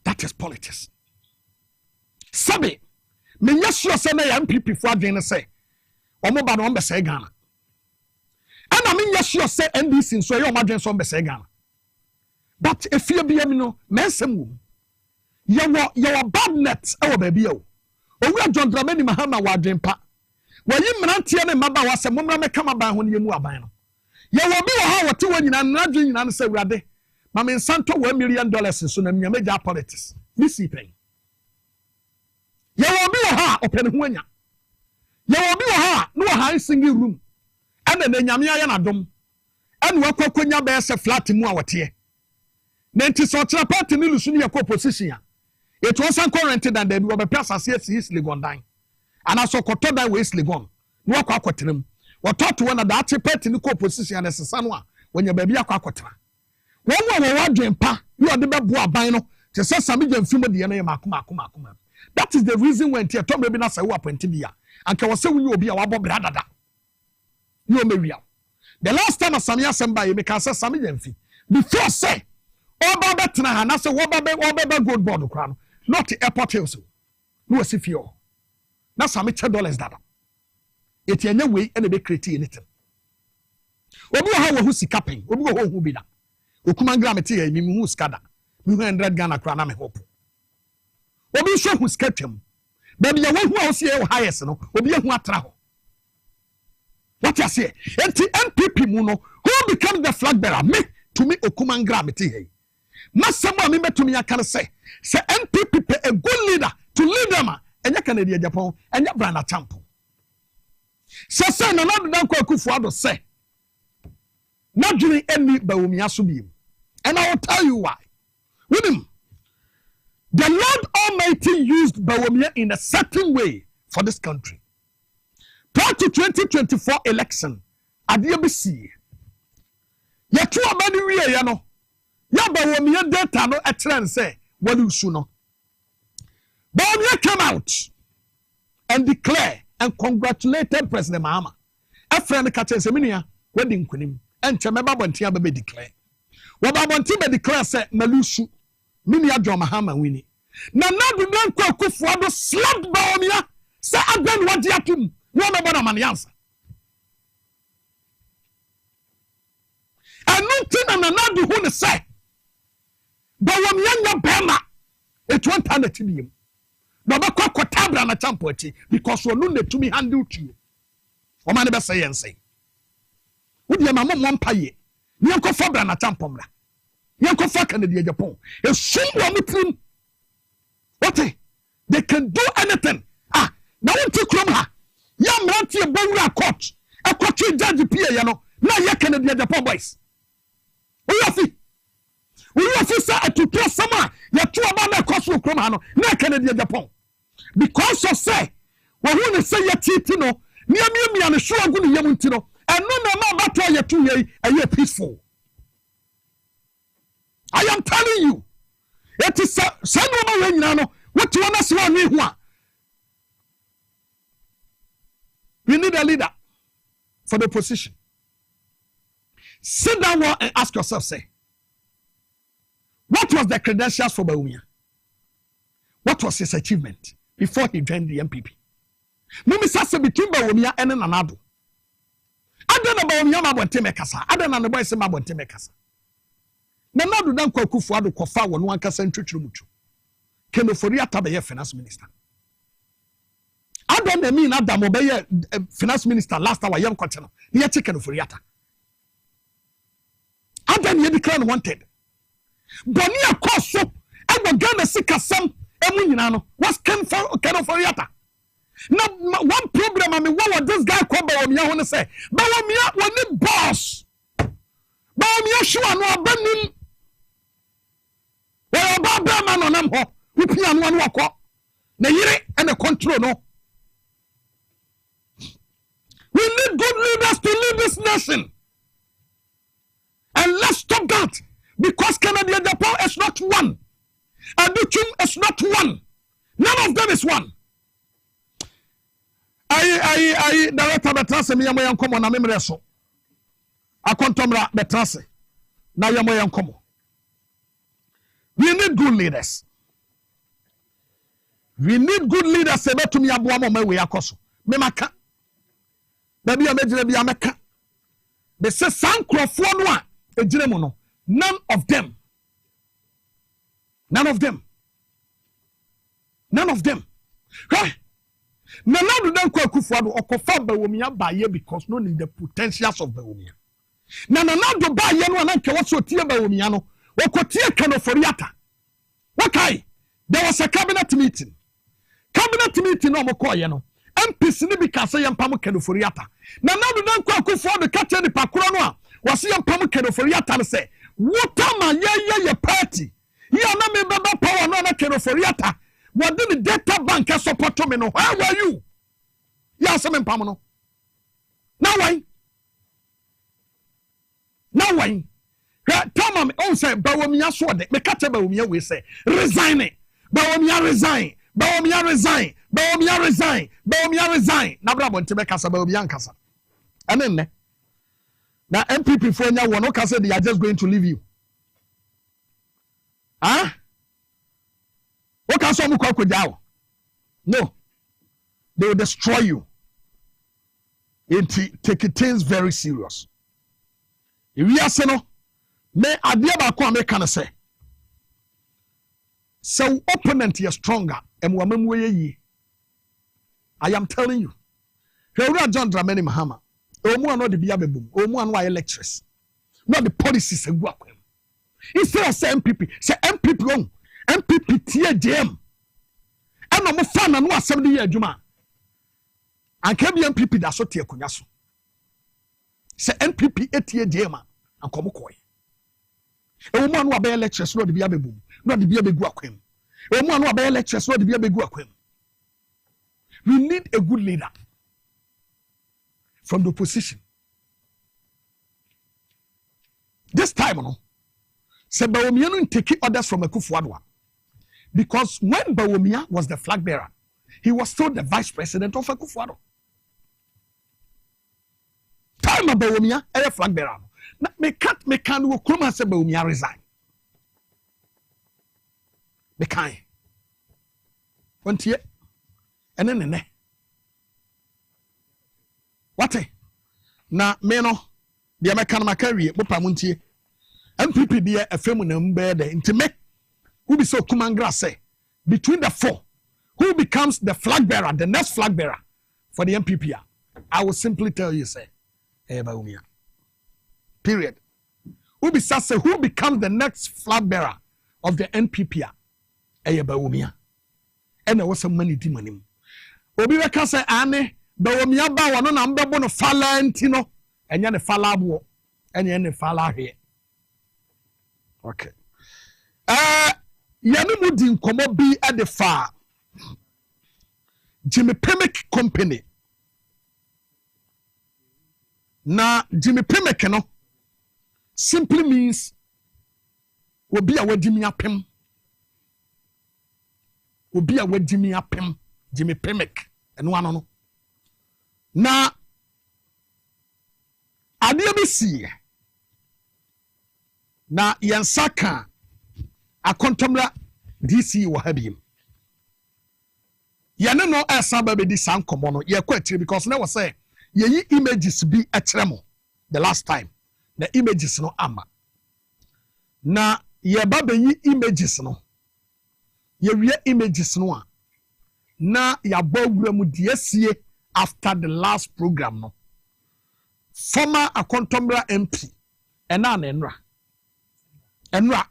that is politics. Sabe, me nyasua se na ya MPP fo adwen se omo ba no on be se Ghana ana me nyasua se NDC so ye omo adwen so on be se Ghana but efie bia mi no mensem wo ye bad net e wo ba bia o owura John Dramani Mahama wa adwen pa wayi mrantie ne maba wa se momra meka maba ho ne mu aban no ye wo bi wo ha wote wo nyina na adwen nyina ne se urade ma me nsanto $1 million so na miameja politics misi pen ye will be ha open ho anya ye will be ha no ha single room and na nyame aye na dom and wakokonya be se flat mu a wote na nti so tra party ni lusu ni ye opposition it was current than the be pass as is legon dan ana so koto dan we is legon no akwa akotrem wototo wona da ati party ni opposition na sesa no a wonya ba bi akwa akotra won wo wadwen pa yo de be bo aban no te se sami jamfimo de na ye makoma that is the reason when Tia Tom Rebina say appoint bia and can say when you be a wabo bradada you me real the last time Samia Semba you make say Sami Jamfi before say oba betna ha na say oba gold board kra not the airport hills no asifio na Sami $10 dada it enya we and be create anything obi ha wo hu sika pen obi wo hu bi da okuma gram te ya mi hu skada mi 100 Ghana kra na me hope obi so hu sketwam baby ya wo hu a wo se highest no obi hu atra ho what you say enti MPP mu no who become the flag bearer? Me to me okumangra meti hey. Masamo me to me akana say NPP a good leader to lead them enya Canada Japan enya brana champo. Say no do dan kwa Akufo-Addo say. Not during any Bawumia Subim. And I will tell you why. With him, the Lord Almighty used Bawumia in a certain way for this country. Prior to 2024 election, at the ABC, ya two abadi we ya no. Ya Bawumia data no a trend say, what do you know? Bawumia came out and declared and congratulated President Mahama. A friend catches Seminia, wedding queen. And Chameba Bontia be declare. Wababonti be declare say Malusu, Minia John Mahama winnie. Na do not kwa Akufo-Addo slapped Bawumia, say again what yatum, no about man answer. And nothing and another who say Bawumia nya bema, it won't turn it to him. Baba kwa tabra na champochi, because we no to me handle to you. O man be say and say. Wodi ya mama mpaye nyanko fa bra na tampomra nyanko fa Canada Japan e sumwa mutrim what they can do anything na wonti krom ha ya mranti e bawura court e court judge pie ye no na ye Canada Japan boys oyafi sa atutu sama ya tu aba na koso krom ha no na Canada Japan because of say wo hu ne say ye titi no miamia ne so agu ne yam ntino. And no battle you 2 years a year peaceful. I am telling you, it is what you want to see. We need a leader for the position. Sit down and ask yourself, say, what was the credentials for Bawumia? What was his achievement before he joined the MPP? Mumi sasa between Bawumia and Nanado. Adana Bawumia mabonte mekasa. Adana ne boy se mabonte mekasa. Na Nanado dan kwa Akufo-Addo kofa wonu ankasa ntwetwere mutu. Kenofori atabe finance minister. Adana mi na Adam obeye finance minister last hour yam kwete no. Ye che Kenofori ata. Adana ye declare wanted. Boni akoso ego Ghana sikasam emu nyina no. Was Kenofori ata. Now, one problem, what was this guy called Bawumia want to say? Bawumia was boss. Bawumia sure no abanim. Well, about man on them ho. We pian one walk up. Na yire and the control no. We need good leaders to lead this nation. And let's stop that. Because Canada Japan is not one. Aduchum is not one. None of them is one. I director betrase me yamoya nkomo na memre so akontomra betrase na yamoya nkomo. We need good leaders. We need good leaders sebetumi aboa mo ma we akoso me maka baby amejire bia meka be se sankrofo no a ejire mu no none of them right. Na do dan kwa Akufo-Addo okofa Bawumia baye because no need the potentials of Bawumia. Na do baye no na nke woso tie Bawumia no wokotie Kenofori ata. Okay, there was a cabinet meeting. No mo call ye no. MPs ni bi ka say yempam Kenofori ata. Na do dan kwa Akufo-Addo ka tie ni pakoro no a wase yempam Kenofori ata no say what am ye party. Ya na me baba power no na Kenofori ata. What did the data bank support to me? No, where were you? Yes, I'm in Pamano. Now why? Tell me, oh, say, Bawumia sword, me catch Bawumia, we say, resign it. Bawumia resign. Now, Brabant to make us about Biancasa. And then, now, MPP for now, one okay, they are just going to leave you. Huh? No, they will destroy you. Take things very serious. If we are saying, may Adiaba kwa me can say, so opponent is stronger. I am telling you. John Dramani Mahama. Omu ano de biya bebum. Omu ano aye lectures. not the policies egu akwem instead of say MPP on MPP tie JM and mo fa na no asem de ye adwuma anka bi MPP da so tie akonya so say MPP etie JM anko mo koy e wo mo anu abey lectures no de bia bebu no de bia begu akwem e wo mo anu abey lectures no de bia begu akwem. We need a good leader from the opposition. This time, say Bawumia no take orders from Akufo-Addo, because when Bawumia was the flag bearer, he was still the vice president of Akufo-Addo. Time of Bawumia, a flag bearer. Me can't Kruma say Bawumia resign. Me can't. One tier. And then what? Na me no the American makari mo pamuntie MPP dia afemu na mbede intime who be so kumangra say between the four who becomes the flag bearer, the next flag bearer for the MPP. I will simply tell you say Bawumia. Period. Who becomes the next flag bearer of the NPP? Bawumia. And there was some money demon. Obi weka say ane Bawumia ba wano na mbebo no fala ntino enya ne fala abo enya ne fala hwe. Okay. Yanu mu di nkomo bi at the far Jimmy Pemek Company. Na Jimmy Pemek no simply means obi a wadimi apem. Obi a wadimi apem. Jimmy Pemek eno ano no. Na ade bi si na yansaka akontomla DC wo habiem. Yane no asaba be di sankomo no ye kwatire because na was say ye images bi atremo the last time the images no ama na ye baba yi images no ye wie images no a na ya bawura mu de asie after the last program no former akontomra MP ena na enra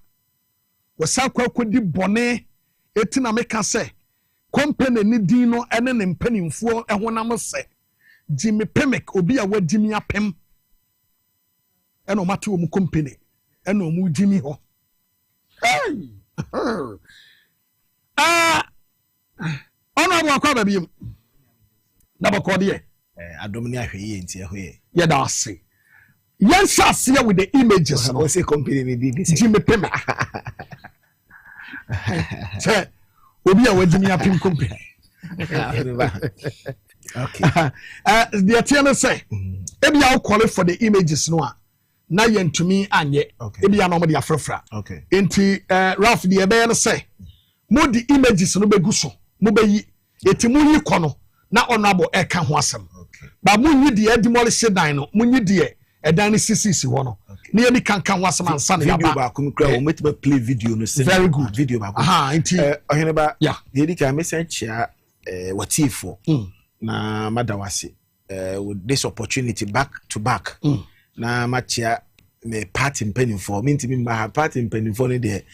wasa kwakodi bone etina meka say company ni din no ene ne mpanimfo ehonam se Jimmy Pemek obi a wadimi apem ene o mate o mu company ene o mu Jimmy ho ona bo akwa babiem na bokode ye adomni ahwe nti ehwe ye da ase yen sase with the images no say company ni bi Jimmy Pemek say obi a wadimi apem company okay the attorney say ebi a call for the images no a na yentumi anye ebi a no mo de afrafra okay enti Ralph the ebe no say mo the images no begu so mo bayi etimu yi kono na honorable eka ho asem ba mo nyi de demolish dan no mo nyi de edan ni sisi ho no na yemi kan ho asem ansa na video ba ko kra o metima play video no say very good video ba ko enti Oheneba yeah dey ka message ya watifo na madawase with this opportunity back to back na machia me party penny for me ntimi ma party penny for the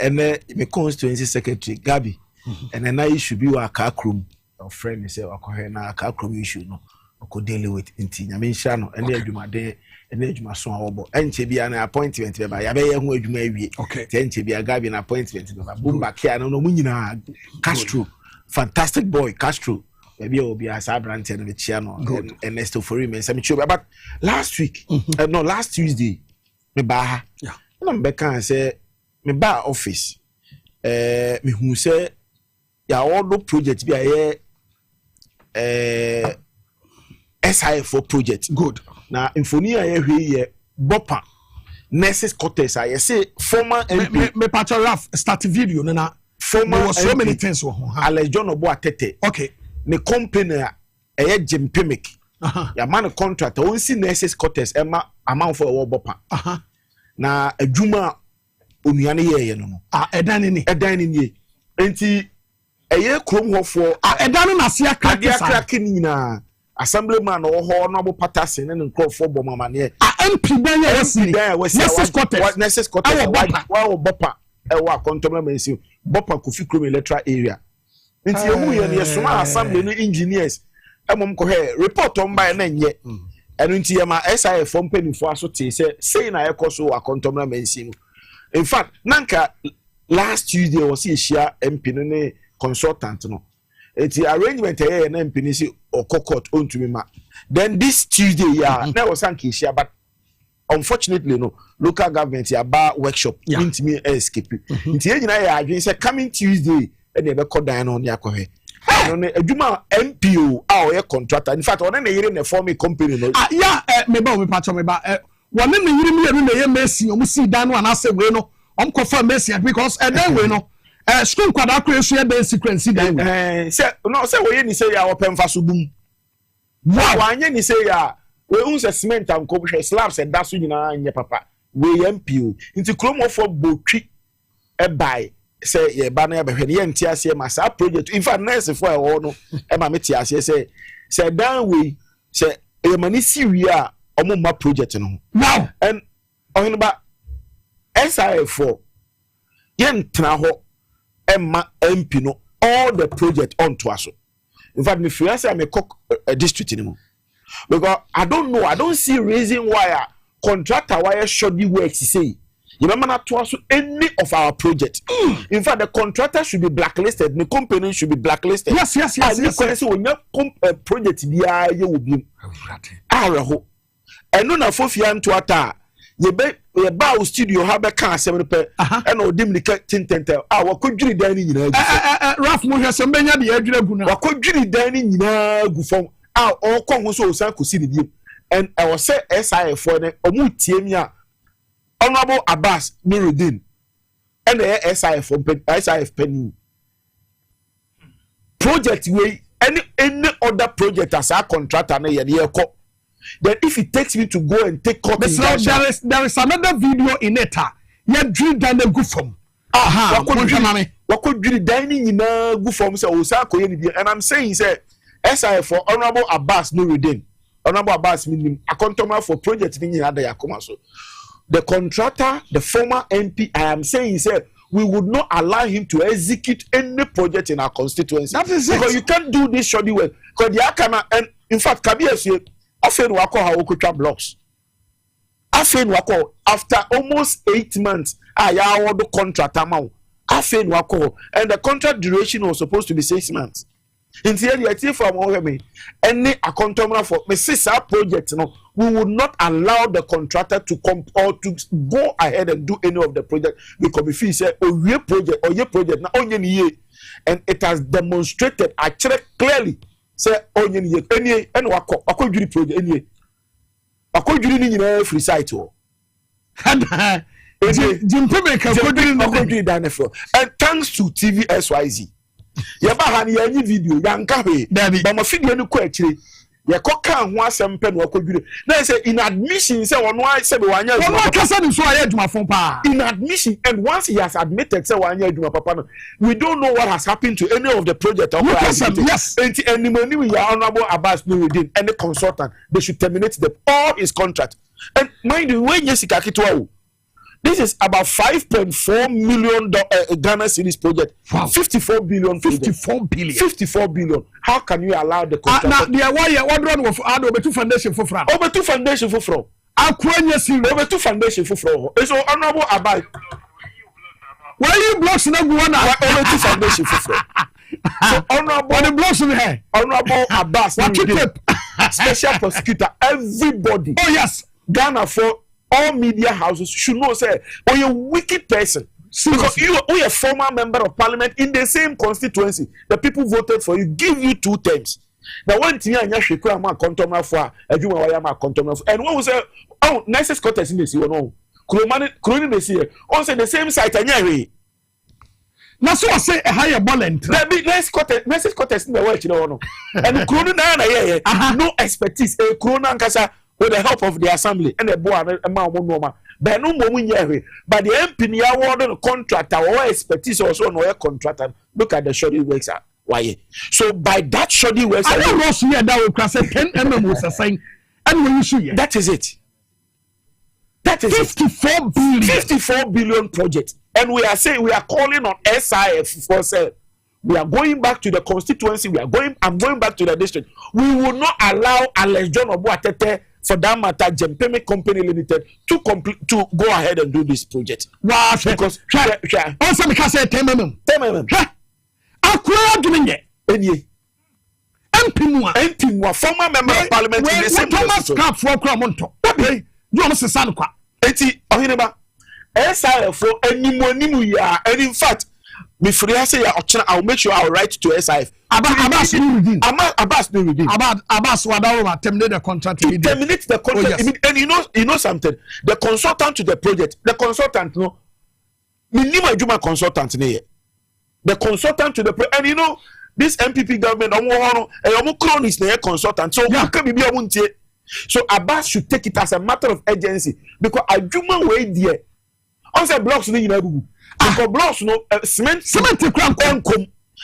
me constituency secretary Gabi and then I should be wa kakrum of friend say akohe na kakrum issue no ko deal with nti nya me hia no ene adwuma de ene adwuma so awobo enche bia na appointment be ba ya be ye ho adwuma awie enche bia Gabi na appointment be ba bumba kia no munyina Castro fantastic boy Castro maybe will be as Abraham and the channel and Ernesto for him and some sure but last week no last Tuesday me ba yeah na me can say me ba office me hu say ya all project be SIF project good na infoni a ye bopa nurses quarters I say former me patch Ralph start video na former there was so many things Alex John Obo Atete okay the company Jim Pemek ya man contractor won see nurses quarters ema amount for wo bopa na adwuma onuane ye no edan ni enti eye krom hofo edan na se crack ni na assemblyman or honorable Patterson and crop for Bomamane. MP there was Nessus Cottage, while Bopper, a contour mention, Bopper Kofi Krum electoral area. Into your small assembly engineers, among Cohe, report on by name yet. And into Yama SIF from penny for us to say, I also a contour mention. In fact, Nanka last Tuesday was a share MP consultant. No. It's the arrangement here and MP or court on to me. Then this Tuesday, there was some case, but unfortunately, no local government bar workshop into me escape. It's the coming Tuesday and they call down on Yakohe. A Juma MPO, our contractor. In fact, on any year in a forming company. Maybe we patch on me back. One in the year, Messi, you see down one. I say, we know, confirm Messi because and then we know. School quadra share the sequence. Say no, say we say our pen for subum. Wow, when you say we use a cement and cover slabs and that's in your papa. We MPO into Chromo for Botri a buy. Say ye banner be here NTS massa project. In fact, nurse for a no Emma Metias say down we say a mani Syria or project no. Now and on about SIF4 yen traho Emma MP no all the project on to us. In fact, me feel say I'm a district anymore. Because I don't know, I don't see reason why a contractor why should be works say. You remember not to us any of our projects. In fact, the contractor should be blacklisted, the company should be blacklisted. Yes. When your project you will be and no na fofia to ata ye ba o studio ha be kan asem pe e na odim nika tintentel wa kodwiri dan ni nyina Raf mo hwese mbenya de adwira gu na wa kodwiri dan ni nyina gu fom o ko ho so o san kosi ni and I was say SIF for ne omu tie mi a Honorable Abbas Nuruddin and the SIF penny project way any other project as a contractor na ye dey ko. Then if it takes me to go and take copy, there is another video in it. You dream down the good form. What could you dining in a good form? And I'm saying, say, SI for Honorable Abbas Nuruddin, Honorable Abbas meaning a contractor for project in other Yakomaso. The contractor, the former MP, I am saying, say, we would not allow him to execute any project in our constituency. That is because you can't do this shoddy way. Because the Akama, and in fact, Kabir said, Afen wako ha okutra blocks. Afen wako after almost 8 months, ya award contract amount. Afen wako and the contract duration was supposed to be 6 months. In the end, from any accountable for the CISA project, no, we would not allow the contractor to come or to go ahead and do any of the project because if he said, oh, your project, now only year, and it has demonstrated actually clearly. Say onye ni eni ene wako akodwiri project eni akodwiri ni nyina free site o jimpeme ka akodwiri dan for and thanks to TV SYZ ye ba ha ni yanyi video yanka hwe ba ma video ni ko akire ye koka ho asem pe no akodwiri na say in admission say wono say be wanya adwuma kasa ni so aye adwuma fon pa in admission and once he has admitted say wanya adwuma papa no we don't know what has happened to any of the project or yes any money we are Honorable Abbas Nuruddin any consultant they should terminate all his contract and mind you when Jessica Kitwa this is about 5.4 million Ghana cedis project. Wow. 54 billion. 54 billion. 54 billion. How can you allow the contract? Now, what run of over 2 foundation for fraud? Over 2 foundation for fraud. Over 2 foundation for fraud. So Honorable Abbas. Why you blocks not one over 2 foundation for fraud? So Honorable the blocks in here. Honorable Abbas. Special prosecutor. Everybody. Oh yes. Ghana for all media houses should know say oh you a wicked person because you are a former member of parliament in the same constituency the people voted for you give you 2 terms now one thing anya hwekura ma contomer for adwuma waya ma contomer for and when we say oh nicest contest in the see no kroni dey see on say the same site anya hwe na so say a higher balance there be nicest contest in the world you know and kroni na no expertise e kroni ankasa with the help of the assembly and the board but no moment but the MP awarded a contractor or expertise also no contractor look at the shoddy works why. So by that shoddy way, I don't know here that we cross 10 mm was saying, and when you see that is it. That is 54 billion. 54 billion project. And we are saying we are calling on SIF for sale. We are going back to the constituency. I'm going back to the district. We will not allow Alex John Obuatete, for that matter, Jempeme Company Limited, to go ahead and do this project. Wow, because also because 10 mm. 10 mm. Akwa doing it. MP former member of parliament in the same Thomas Cap for Cramonto. You almost a son. Eti Oheneba SIF for any ya, and in fact, before I say I'll make sure I'll write to SIF. Abbas no redeem. Abbas Wadawa terminate the contract. Terminate the contract. Oh, yes. And you know something. The consultant to the project, no. Minimum Juma consultant ne. The consultant to the project, and you know this MPP government, cronies ne consultant. So you can be a so Abbas should take it as a matter of urgency because a Juma way there. On the blocks no because blocks no cement come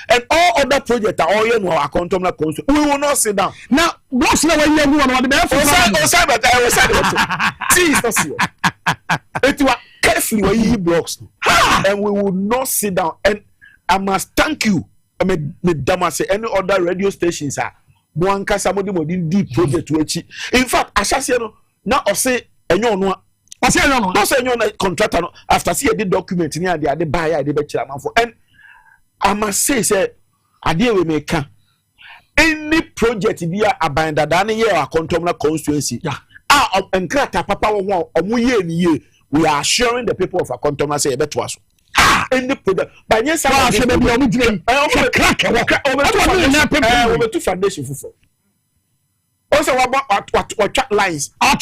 and all other projects are all you know are control. We will not sit down. Now blocks no way you want to be see it's not serious. It was carefully where you blocks and we will not sit down. And I must thank you. I mean, say any other radio stations are one somebody more deep project to achieve. In fact, I shall say now I say and you know. I say no. Not say you're contractor after see the document near the buyer the better for and I must say I deal we make any project via a binder than a control constituency. Yeah. And papa we are assuring the people of a control say better was. Any project by yes I over two foundation for. Also, what lines? How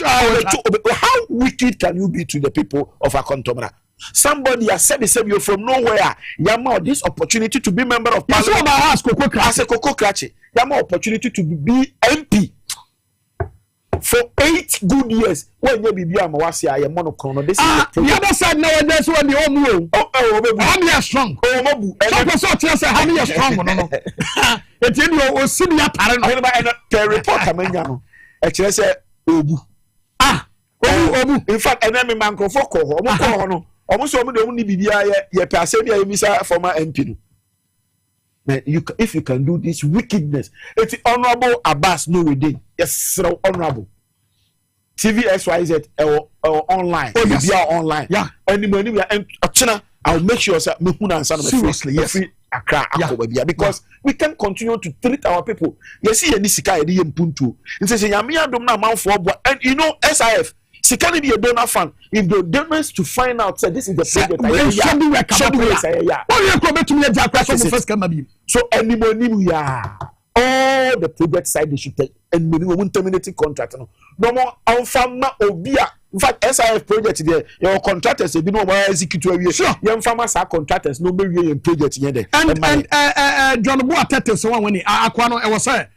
wicked can you be to the people of Akontomra? Somebody has said you from nowhere. Yama this opportunity to be member of parliament. As a Coco Cratchy. Yama opportunity to be MP for 8 good years. When you be Amawasi, I am monochrono. This is the other side nowadays when the home. How many are strong? Oh, how many are strong? No. It's in your senior parent. The report Ameniano. Actually, say Obu. Obu. In fact, an enemy man for almost only be your person, former MP. Man, if you can do this wickedness, it's honorable Abbas no within. Yes, so honorable. TV XYZ or online. Oh, yes. Online. Yeah. Anybody and China, I'll make sure that seriously, yes. Because we can continue to treat our people. You see, this guy puntu. It says, "Yamia don't know for and you know SIF. She can't be a donor fund. If the donors to find out, say this is the project. So anybody we are all the project side they should take and maybe we won't terminate contract. No more farmer obia. In fact, SIF project there, your contractors they don't execute. Sure, young farmers are contractors. No maybe project here. And John Boatete so when he aquano I was here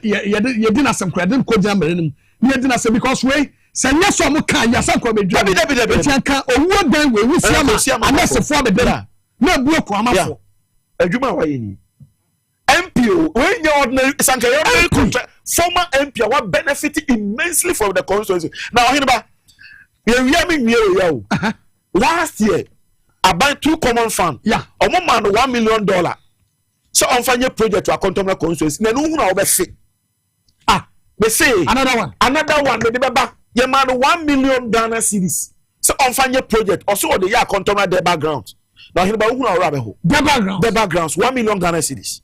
you didn't some credit code jam you didn't say because we send yes some can yes some come be can owo dan we see am unless for the dinner no block amafo adwuma wa yini MPO when you ordinary contract former MP what benefit immensely from the constituency now Oheneba last year I buy 2 common fund omo man $1 million so on fanya project to a contemporary constituency na no hu na obese they say another one they baba you man $1 million Ghana cedis so on fanya project also the year contemporary their background now Oheneba hu na rabeho their backgrounds $1 million Ghana cedis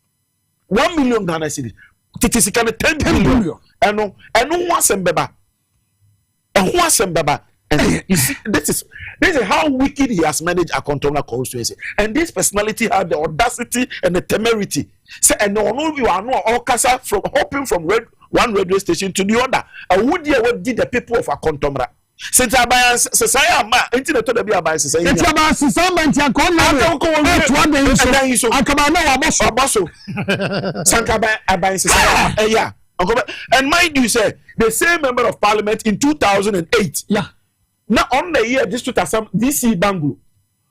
1 million Ghana cedis titisi kan 10 billion eno wasem beba and you see this is how wicked he has managed a controller constituency and this personality had the audacity and the temerity say and no you are no all kasa from hopping from one radio station to the other and would you what did the people of a contomra since I society ma internet to be about society it's about society and come yeah and mind you say the same member of parliament in 2008 yeah now on the year this 2000 DC Banglo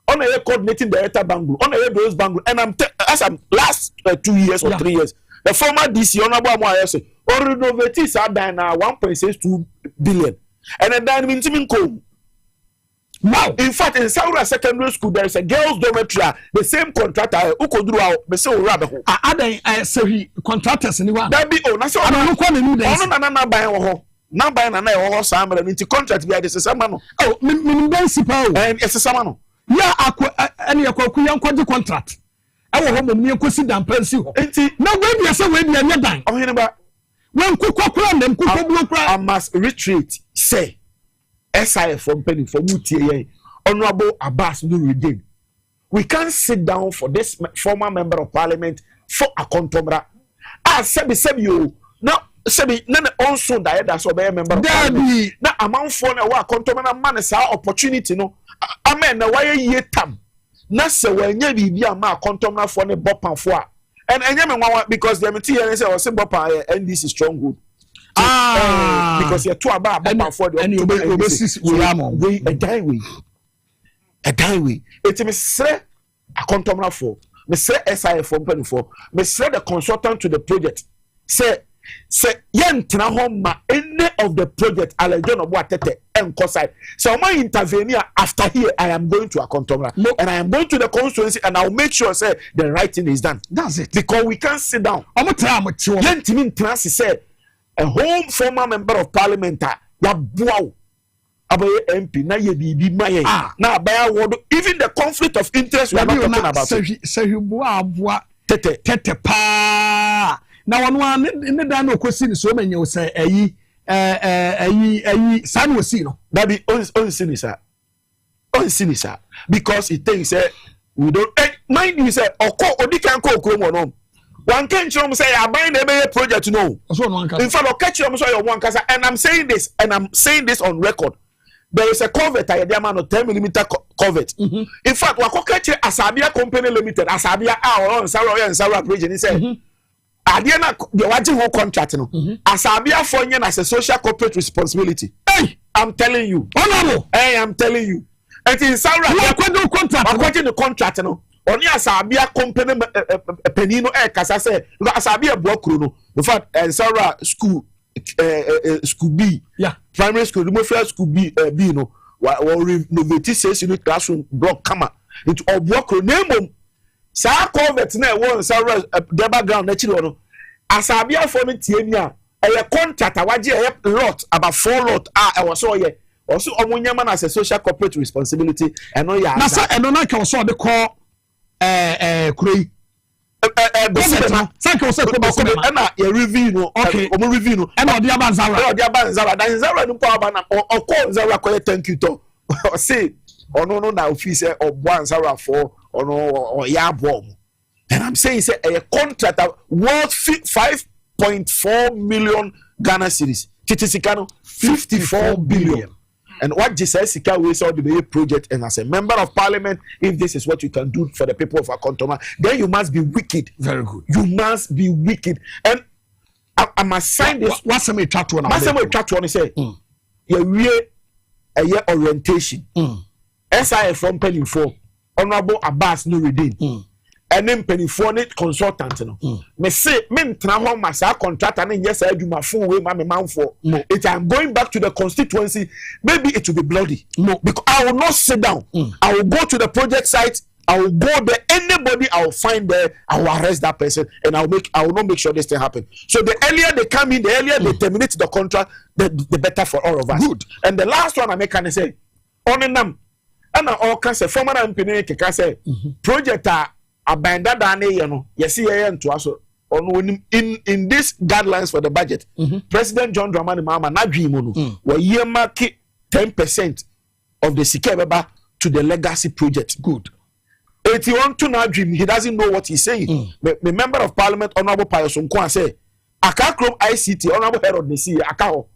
On a coordinating director Bangalore, on a those Bangalore, and as I'm last 2 years or 3 years, the former DC Oheneba Boamah Bennie or renovated now 1.62 billion, and then that means wow. In fact, in Saura Secondary School, there is a girls' dormitory. The same contractor who could do our Mr. Rabbit. I say contractors anyone. That be oh, that's all. I don't know. No, buy now buying an hour summer and into contract via this summer. Oh, municipal and it's a summer. Yeah, any a contract. Our home near Kusi and Pencil. No, maybe I say, maybe I'm not dying. When Cook them, I must retreat, say. SIF from Penny for Mutier, Honorable Abbas Nuruddin. We can't sit down for this former member of parliament for a contomra. Sebi you now Sebi none also died as a member of parliament. Now amount for a contomra man is our opportunity. No, amen. Now why ye tam? Nasa when ye be a ma contomra for the bopan for and because the material is our symbol and this is strong good. Because you're too about for the a diary. It is say a contomra for me say SIF from Penny for me say the consultant to the project say yen home any of the project allegations of what and coside. So my intervener after here I am going to a contomra and I am going to the constituency and I'll make sure say the writing is done. That's it. Because we can't sit down. I'm yen say a home former member of parliament wow about MP na ye bibi maye na baya word even the conflict of interest we are not talking about tete pa na one in the dan okosi so many you say ayi san wosi no that be on sinisa because it thinks we don't mind you say odi kan ko okromo no one can't say I buy the project no. In fact, I'll catch you one casa, and I'm saying this on record. There is a culvert I demand of 10 millimeter culvert. In fact, we catch Asabia Company Limited, Asabia our own Sarah and Sarah region. He said, Adiana, the watching whole contract. Asabia for you as a social corporate responsibility. Hey, I'm telling you. Hey, I'm telling you. And in Sarah, I'm watching the contract. Only Asabia company penino kasa say Asabia block no. In fact, Sarah school B, primary school, the first school B no. Renovate says you classroom block kama. It all block name. Sa convert na one Sarah the background na chiro no. Asabia for me tiemia. A contract waje a lot about 4 lot I was so here. Also omunyama na as a social corporate responsibility and no ya. Na say eno na ka so dey call Kurei. Thank you, sir. And a review, no, okay, review, and the Abanzara, then Zara, no power, or call Zara, thank you to say, or no, now, officer or one Zara for or no, or Yabom. And I'm saying, say, a contract worth 5.4 million Ghana cedis. Kitisikano, 54 billion. And what Jessica we saw the project, and as a member of parliament, if this is what you can do for the people of Akontoma, then you must be wicked. Very good. You must be wicked. And I must sign this. What's some chat one? What's some chat one? Say, you a year orientation. SIF from Penny 4, Honorable Abbas Nuruddin. And then Penny 4 consultant. Me say, men travel masa contractor and yes, I do my full way, my man for. If I'm going back to the constituency, maybe it will be bloody. No, because I will not sit down. I will go to the project site. I will go there. Anybody I will find there, I will arrest that person, and I will not make sure this thing happen. So the earlier they come in, the earlier they terminate the contract, the better for all of us. Good. And the last one I make can say, on them, and all can say, former MP can say, project abandoned yes to us in these guidelines for the budget. President John Dramani Mahama na dream we year mark 10% of the Sikebeba to the legacy project. Good. 81 to now dream, he doesn't know what he's saying. The member of parliament Honorable Payoson Kwan say Akakrom ICT Honorable Herod Nesi Akao.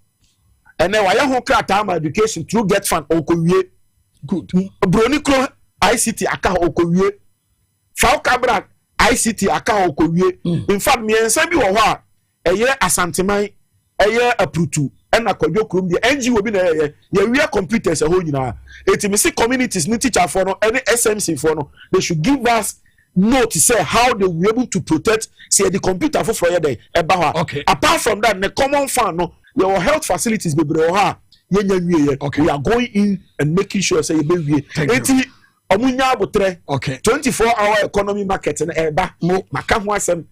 And then why you time education through get fund okowie. Good. Bronikro ICT Akao okowie. Falcabra ICT account okowie. In fact, me ensa bi wo ho a eye asanteman eye aprutu na kwadwo krom de NGO bi na ye we computers ho nyina eti me see communities ni teacher for no any SMC for no they should give us note to say how they will be able to protect say the computer for ye dey eba ho. Okay. Apart from that, the common fund no your health facilities be bre ho ha ye nya wie. We are going in and making sure say ye be wie. Eti omunya abotre. Okay. 24-hour economy market na eba mo maka ho asem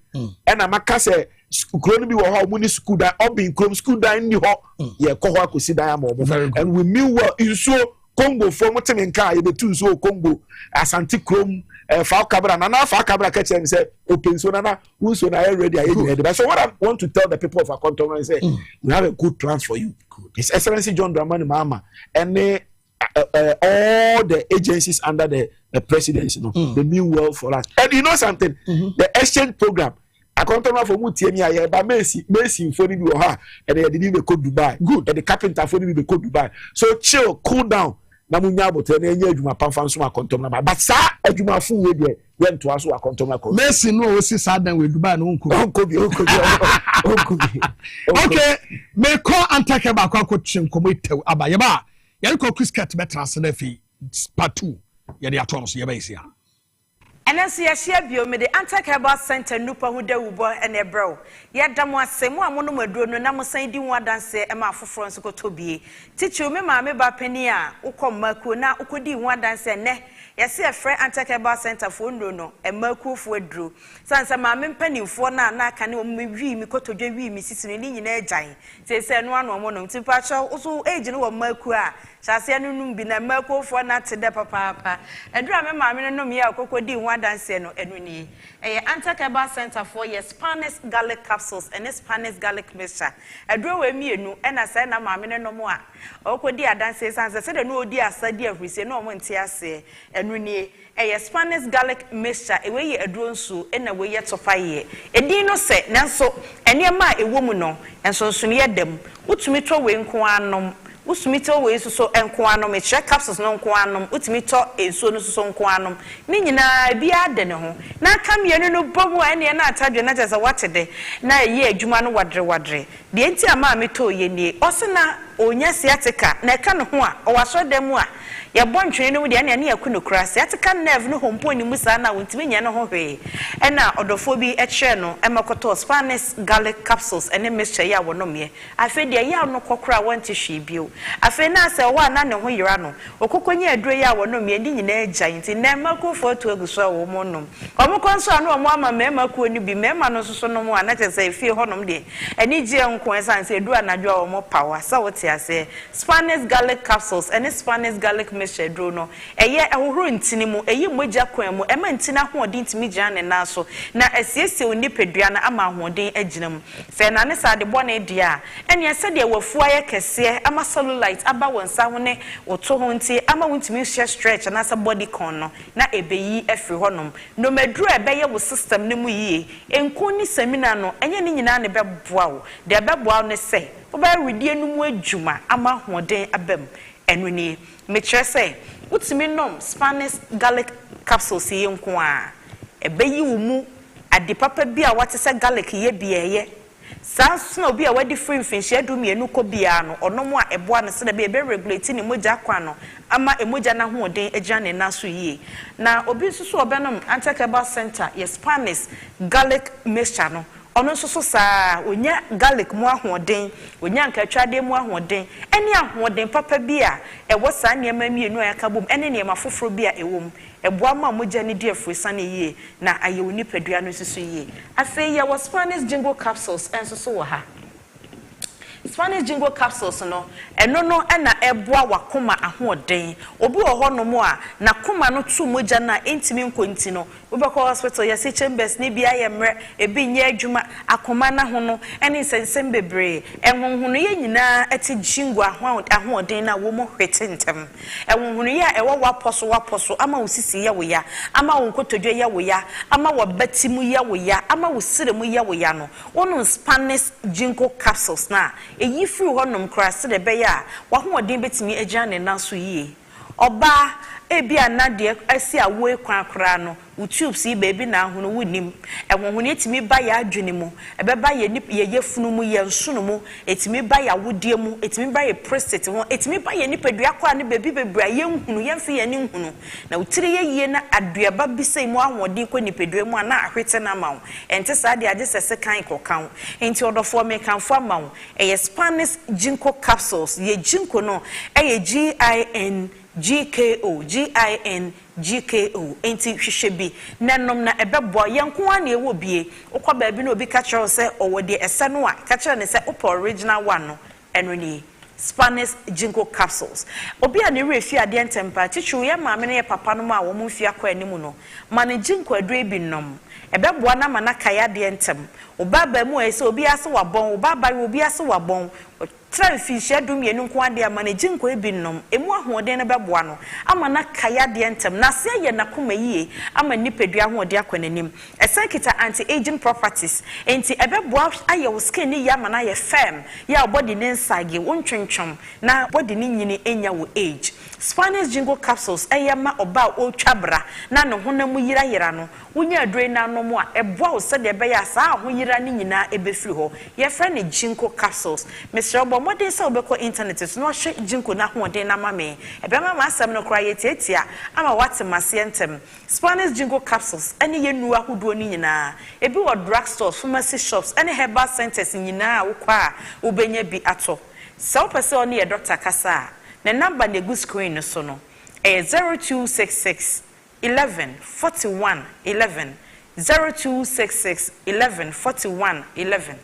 na maka say school bi wo ha omuni school da obi krom school da ni ho ye ko ho akosi da am omo. And we mean well inso Congo for motemenka ye betu so Congo Asante Chrome fa kabra na fa kabra ka chem say open so na so na ready aye. So what I want to tell the people of our country is say we have a good plans for you. His Excellency John Dramani Mahama and all the agencies under the presidency they mean well for us. And you know something, the exchange program I come to for Mutiemi aye ba Messi for ni ha and they didn't go Dubai. Good. And the carpenter for ni go Dubai. So chill, cool down. Na munya abote na enye adwuma pamfa so akontom na but sa adwuma fu we de yen to aso akontom na ko Messi no o si sa dan we Dubai no onkobi okay me ko antake ba kwa ko chinkomo tew aba ye ba ye ko cricket betra se na fi part 2 ye de ato no so ye ba isia Enenso ya share bio me the Anti-Herbal Center nupa hu da wubo ene bro. Ya damo asemu amono maduro no na mosan di hu adanse e ma afoforo nso ko tobie. Tichi me ma me ba pani a ukom maku na ukodi hu adanse ne. Ya se frɛ Anti-Herbal Center fo ndo no e maku fo aduro. Sansa ma me mpanimfo na aka ne me wi mi kotodwe wi mi sisi ni nyina agyan. Se no ano mo no tipa cho so age no wo maku a Shase no num bi na maku fo na te de papa. Adura me ma me no me akokodi hu adanse no enu ni. Anti-Herbal Center for your Spanish garlic capsules and Spanish garlic mixture. Adura we mienu e na say na ma me no mo a. Okodi adanse sansa se de no odi asade ahurisi no mo ntia ase. Enu ni Spanish garlic mixture e we ye aduro nsu e na we ye tofa ye. Edi no se nanso enema ewo mu no enso nso ne dem. Utumi to we nko anom. Usumito we so enko anom e check capsules no nko anom utimi to enso no so nko anom ni nyina bia de ne ho na aka mienu no bomu ene na atadwe na jeza watede na ye adwuma no wadre de enti ama me to ye nie osena onya siatica na eka no ho a o waso dem a ye bontwe no de ene na yakunu kura siatica nerve no hompo ni musa na wontimi nya no ho hwe ena odofo bi e kire no emakoto Spanish garlic capsules ene mixture ya wonomye afede ya no kokora wanti hwe bio afe na se wa na ne ho yira no okokonye aduro ya wonomye ndi nyina agyan nti na makofo to aguso wo mo nom omokonso anu omo ama mema ko ni bi mema no soso no mo anache se fie honom de eni je nko esanse edu anadwo wo mo power sa wote ase Spanish garlic capsules ene Spanish garlic mixture duro no eye ehoro ntini mu eyi moja kwan mu ema ntina ho odin timi gyan ne na so na asiesie onipadua na ama ho odin agina mu fe na ne sa de bone dia ene ese de wafua ye kese ama cellulite aba wonsa ho ne woto ho nti ama wontimi share stretch na sa body con no na ebeyi efri honom no maduru ebeye wo system ne mu yie enko ni seminar no enye ni nyina ne beboa wo de beboa ne se wo ba redie no mu adwuma ama hoden abam enu ni me kire se utimi nom Spanish garlic capsules ye nko a ebeyi wo mu ade papa bi a wate se garlic ye bieye Sans no be a wadi free finch edu mienu ko bia no onomo a eboa ne se na be regulate ni moja kwa no ama emoja na ho den agya ne na so yie na obi susu obenom Anti-Herbal Center ye Spanish garlic mixture no ono susu sa onya garlic mu ahoden onya nkatwade mu ahoden ene ahoden papa bia ewo sa niema mienu ayakabom ene niema foforo bia ewom eboa ma moja ne dia frusane yie na ayewuni padua no susu yie afi ye was Spanish jingle capsules enso so wo ha Spanish jingle capsules no eno no na eboa wakoma ahoden obi wo ho no mo a na koma no tu moja na entimi nkonti no obekọ hospital ya se chambers ne bia ye mre ebi nya adwuma akoma na ho no ene sensem bebre enhonhono ye nyina ati jingle ahoden na wo mo hwetentem enhonhono ye ewo waposo ama usisi ye wo ya ama wo nkotodwe ye wo ya ama wo batimu ye wo ya ama wo siremu ye wo ya no wono Spanish jingle capsules na eyi free honom krase de be ya wa hoden betimi agya ne na so yie oba ebi anade asi awo ekwan kra no utube si baby na hono wonim ehonhone etimi ba ya adwene mu ebeba ye yefunu mu ye nsono mu etimi ba ya wodie mu etimi ba ye prostate ho etimi ba ye nipadua kwa ne baby bebra ye nhunu ye mfe ye ne nhunu na utire ye yie na aduaba bisai mu ahodi kwa nipadua mu ana ahwete na mawo ente sa de ade sese kan kokan enti odofo me kanfo amawo Spanish ginkgo capsules ye ginkgo no GINGKO enti hwehwe bi nanom na ebebo yenko an ewo bie okwa baabi na obi ka kire se owode ese no a ka kire ne se opo original one no eno ni Spanish ginkgo capsules obi a ne refi ade ntempa chichu ye maame ne papa no ma wo mu fi akwa animu no mane ginkgo adre bi nom ebebo na mana kaya de ntem obaba mu ese obi ase wabon obaba obi ase wabon Tranfish adum ye nko ade amane ginkgo ebinom emu ahoden na beboa no ama na kaya de entem na se ye nakoma yie ama nipadua ahoden akwanenim esekita anti-aging properties enti ebeboa aye wo skin ni ya ama na ye firm ya body ne nsage wontwentwom na body ni nyini enya wo age Spanish ginkgo capsules ayama oba o twabra na no honamu yira no wonya adre na no mo a eboa wo se de be ya sa ho yira ni nyina ebefiri ho ye friend ginkgo capsules Mr. Modern so be ko internet is no hwe ginkgo na hoden na mame ebe mama asem no kra yetetia ama wate masientem Spanish ginkgo capsules ene ye nu ahodo ni nyina ebi wo drug stores pharmacy shops ene herbal centers nyina wo kwa obenya bi ato so pese oni ye doctor kasa na number na go screen no so no 0266 11 41 11 0266 11 41 11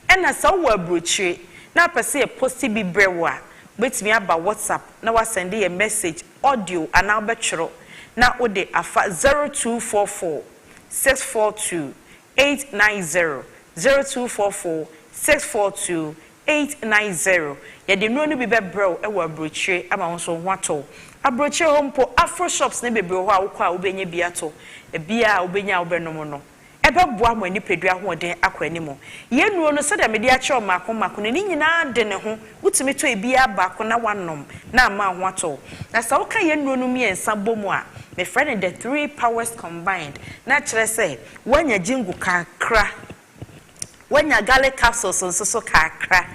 ena so wo abrochire na pese e posti bi brewa betimi aba WhatsApp na wa send a message audio ana obetwero na ode afa 0244 642 890 0244 642 890 ye de no bi bebrew e wa brochire ama won so ho ato abrochire hompo afro shops na bebre ho a wo kwa obenya bi ato e bia obenya obenom no ebeboa mo nipadua hoden akwanimo ye nuo no se de me de a kire mako ne nyina de ne ho wutumi to ebia baako na wanom na ama ho ato na sa wo ka ye nuo no miensa bomu a me friend the three powers combined na kire se wanya ginkgo kakra wanya garlic capsules so kakra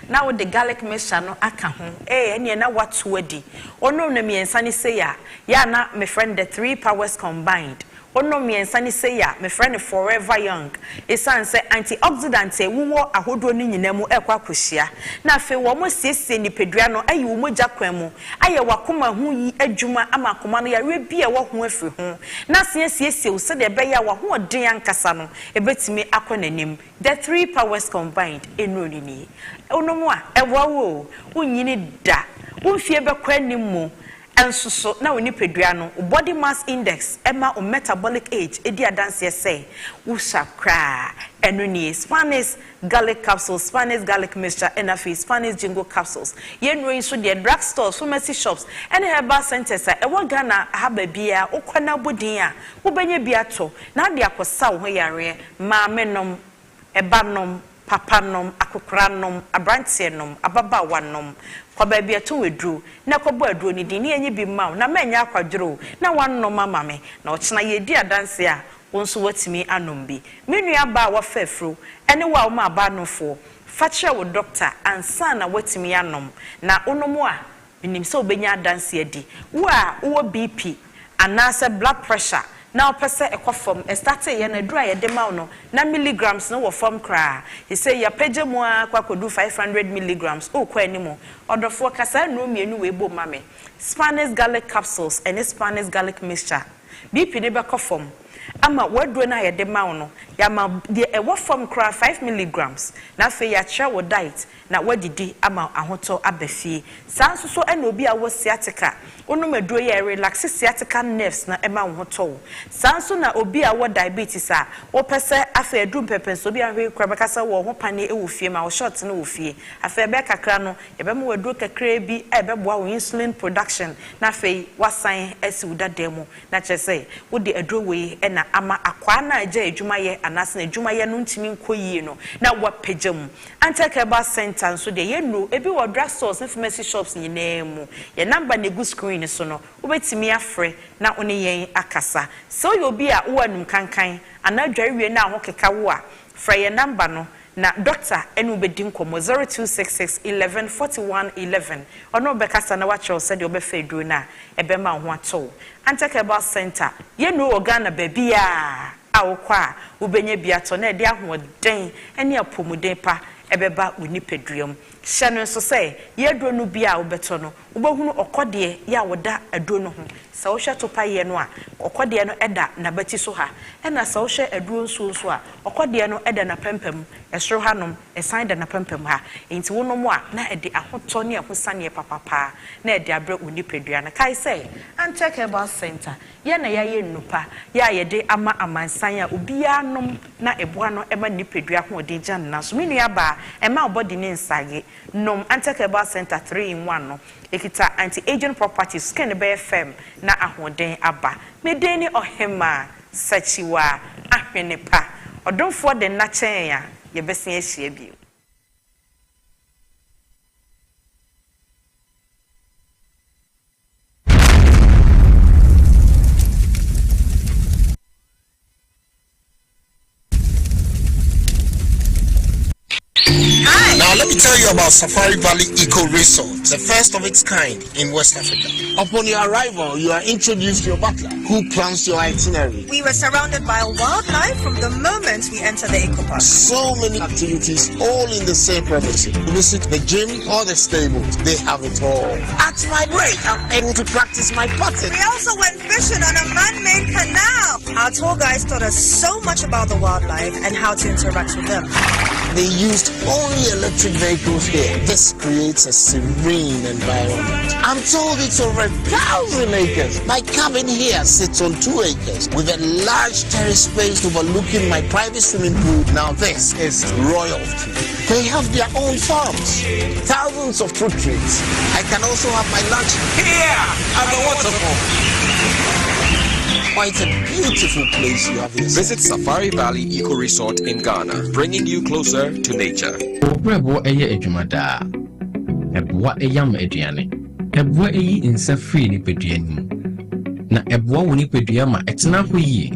na wo the garlic mixture no aka ho ene na wato adi ono na miensa ni se ya na me friend the three powers combined ono miensa ni say ya me friend forever young esan say antioxidant e wuwo ahodo ni nyina mu ekwa kohyia na afi wo mo siesie ni pedua no ayi wo mogya kwan mu aye wakoma hu yi adwuma ama akoma no ya rebia wo ho afiri ho na siesie wo se de be ya wo ho den ankasa no ebetimi akonanim the three powers combined enoni ni ono mu a ewa wo unyini da wonfie be kwanim mu ensuso na woni pedua no body mass index ema o metabolic age edi adanse say wo sakra enoni Spanish garlic capsules Spanish garlic mixture and afi Spanish ginkgo capsules yenro so the drug stores pharmacy shops and herbal centers e wo Ghana haba bia okwana bodin a wo benya bia to na de akosa wo yare maamenom ebanom papanom akokranom abrantienom ababawanom kwa baby ato wedru na kobo adru ni din enye bi maw na manya akwadworo na wanno mama me na ochena yedi adanse a wonso watimi anom bi menu aba wa fafru ene wa ma aba nofo fa kire wo doctor ansa na watimi anom na onomo a minim se obenya adanse adi wo BP anase blood pressure na opese ekofom start ye na dura ye de maw no na milligrams no wo form kra he say ya page mu akwa kodu 500 milligrams o kwa animo odofo kasa no mienu we bo mame Spanish garlic capsules and Spanish garlic mixture BP ne be kofom ama waduro na ye de maw no ya ma de e wo form kra 5 milligrams na fe ya kire wo diet na wadidi ama ahoto abafie sanso so ena obi a wo sciatica ono maduro ye relax sciatica nerves na ema wo to sanso na obi a wo diabetes a wo pese afa adum pepenso obi a hwe kra bekasa wo ho pane e wo fie ma wo short na wo fie afa be kakra no ye be mo waduro kakra bi e be boa wo insulin production na fe wasan esi udademu na chese wo de aduro we na ama akwa na agya adwuma ye anase na adwuma ye no ntimi nkoyie no na wapagam Antakeba Center so de yenu ebi wo drugstores and pharmacy shops nyina mu ye number na gu screen so no wobetimi afre na one yen akasa so you obi a wo anum kankan anadware na ho keka wo a fra ye number no na doctor enu bedi nkomo 0266 11 41 11 ono bekasa na wacho said obefa eduro na ebema ho ato Antakeba Center yenu organa babia awokwa ubenya biato na ede ahoden ene apomuden pa ebeba unipeduam hyano so say yeduro no bia obeto no ubehunu okode ya woda aduro no ho sa wo hwe to paye no a okode no eda na bati so ha ena sa wo hwe aduro nso a okode no eda na pempem esoro hanom esan da na pempem ha enti wono mo a na ede ahoto ne ahosane papapa na ede abra unipedua na kai say Antakeba Center ye na ya ye nupa ya ye de ama amansan a obia nom na eboa no ema nipedua ho de gyan na so menu aba ema obodi ne nsage nom Antakeba Center 3-in-1 no ekita anti-aging properties skin be FM na ahoden aba medeni ohema sachiwa ahwene pa odonfo de na chen ya ye besia hia bio. Hi. Now let me tell you about Safari Valley Eco Resort, the first of its kind in West Africa. Upon your arrival, you are introduced to your butler, who plans your itinerary. We were surrounded by wildlife from the moment we entered the eco park. So many activities, all in the same premises. Visit the gym or the stables, they have it all. At my break, I'm able to practice my putting. We also went fishing on a man-made canal. Our tour guides taught us so much about the wildlife and how to interact with them. They used only electric vehicles here. This creates a serene environment. I'm told it's over 1,000 acres. My cabin here sits on 2 acres with a large terrace space overlooking my private swimming pool. Now this is royalty. They have their own farms, thousands of fruit trees. I can also have my lunch here at the waterfall. Quite a beautiful place you have here. Visit Safari Valley Eco Resort in Ghana, bringing you closer to nature. Obrebo eye edwumada. Ebwa eyam eduane. Ebwa eyi insa free ni peduanim. Na ebwa woni pedua ma etena ho yi.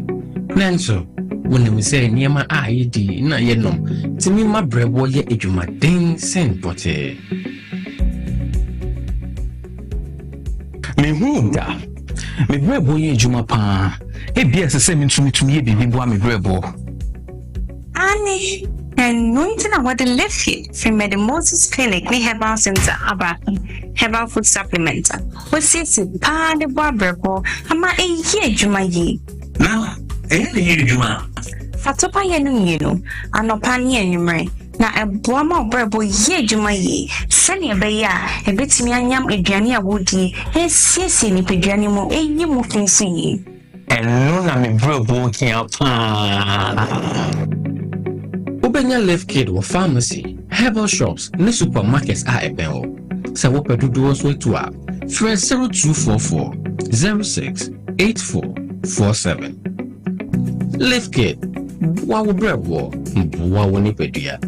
Nanso, wonim se niema a yedi na yenom. Timi ma brebo ye edwumaden sen pote. Mehunda. Me brebo ye juma pa e bia se me ntumi ye bibi bo me brebo ani and nointing na what live here from the Moses Clinic ne herbal center aba herbal food supplement we see pa de bo brebo ama e ye juma ye na e ye juma fatopa ye no yino anopa ne enwumre na eboa ma obrebo ye djuma yi sene be ya ebetimi anyam aduane a wodi esiesie ni peduane mo eyi mo finsi yi eno na me brebo kia pa Ubenya Left Kid or pharmacy, herbal shops, ne supermarkets a ebeo. Sa wo pedudo so etu a. Fresh 0244 06 8447. Left Kid, wa wo brebo, wa wo ni pedua.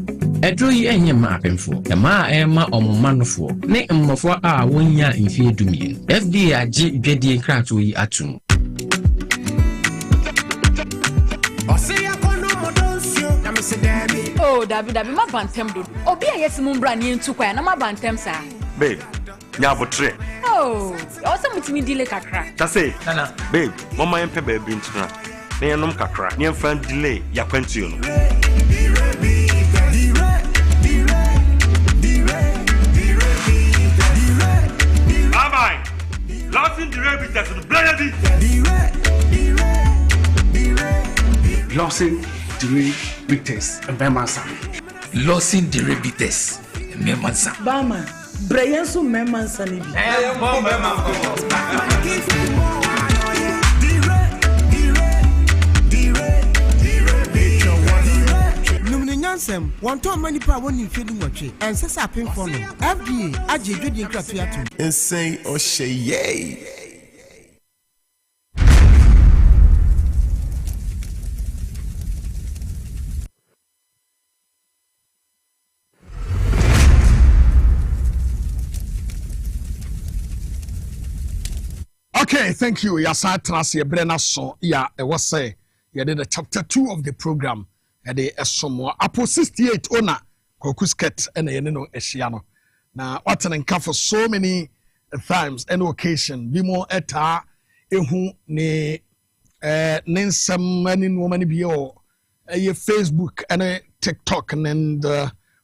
Edro yi enye ma apemfo e ma ema omomanofo ne mmofo a wonya mfie dumie FDA age dwedie nkrato yi atum Oh David ma bantem do obi a yesimu mbra ne ntu kwa na ma bantem sa babe nya botre oh also mutimi delay kakra ta say nana babe mama yempe baby ntuna na yenom kakra ne yemfan delay yakwantuo no Losing the rebiters to the bloody. Losing the rebiters and Bemansa. Losing the rebiters and Bemansa. Bama, Brian so Bemansa ni bi. Numnyansem, one to many power when you feeling watching, and says I pay for no. FDA, Aji, Judy, and Craftiatum. And say, oh, say, yay. Okay, thank you. Yasa Trasi Brena so ya was say you did the chapter 2 of the program and the esomo apo 68 owner Kokusket and no Eshiano. Now what an encounter for so many times and occasion be more eta ehu ne ninsam many woman be your Facebook and TikTok and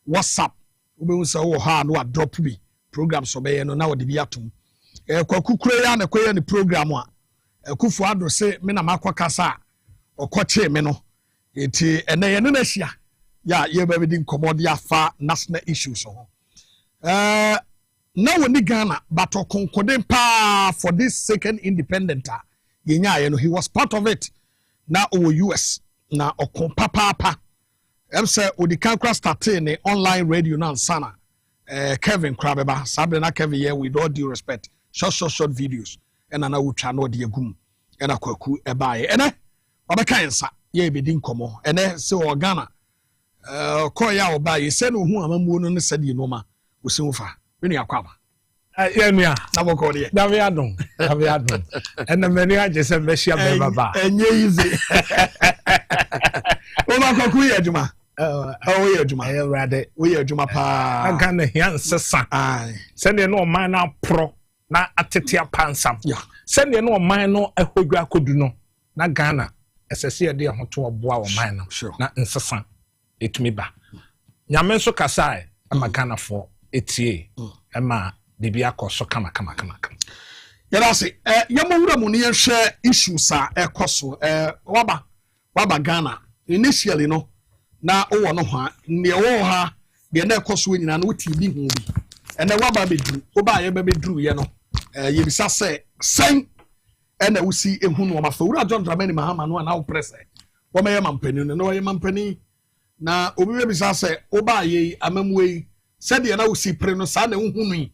WhatsApp we say oh ha no drop me program so be no now the biatum kwakukure ya na kweye ni program a kufu ado se me na makwakasa okoche me no eti ene ye na hia ya ye ba bi nkomode afa national issues ho now woni Ghana but okonkode pa for this second independent yenya ye no he was part of it na o US na okon papa em say odikan kra start ni online radio na sana Kevin Krabeba sabe na Kevin here with all due respect short videos and na utwa no de agum and akwaku ebae ene obeka ensa ye be din komo ene se o Ghana koya obae se no hu amamuo no ne sade no ma osinfa wenu akwaba yenua na boko de dawe adon ene meni age se mehia be baba enye easy o ma kwaku ye aduma we aduma rade we aduma pa Ghana hian sesa se ne no man na pro na atetea pansam se ne no man no ahodwa akodu no na Ghana esese de hoto oboa wo man no na nsesa etumi ba nyame so kasae ama Ghana for etie ema bibia koso kama yadase yamowura mu ne yehwe issues a ekoso waba Ghana initially no na owo no ha ne wo ha de na ekoso nyina na wuti bi hu bi ene waba bedru oba ye be bedru ye no ye bisa se sen ene wusi ehu no ma fa wura John Dramani Mahama no na wo presse wo me ye mampani no ye mampani na obi be bisa se oba ye amamwe se de na wusi pre no sa na hu nu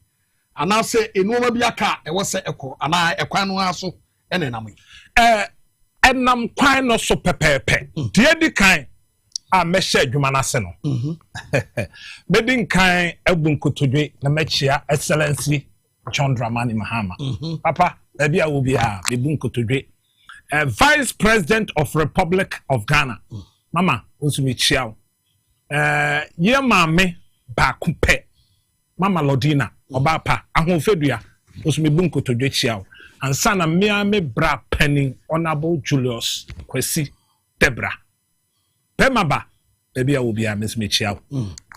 ana se enuoma bi aka e wo se eko ana ekwan no aso ene nam enam kwan no so pepepe de di kan a mesha adwuma na se no bedin kan abunkotodwe na mechia excellency John Dramani Mahama papa bia wo bia bebunkotodwe vice president of Republic of Ghana mama osumi chiao ye mame ba kupe mama Lodina obapa ahonfedua osumi bunkotodwe chiao ansa na me bra penny honorable Julius Kwesi Debra Pemaba ebi a obi a mesme chiao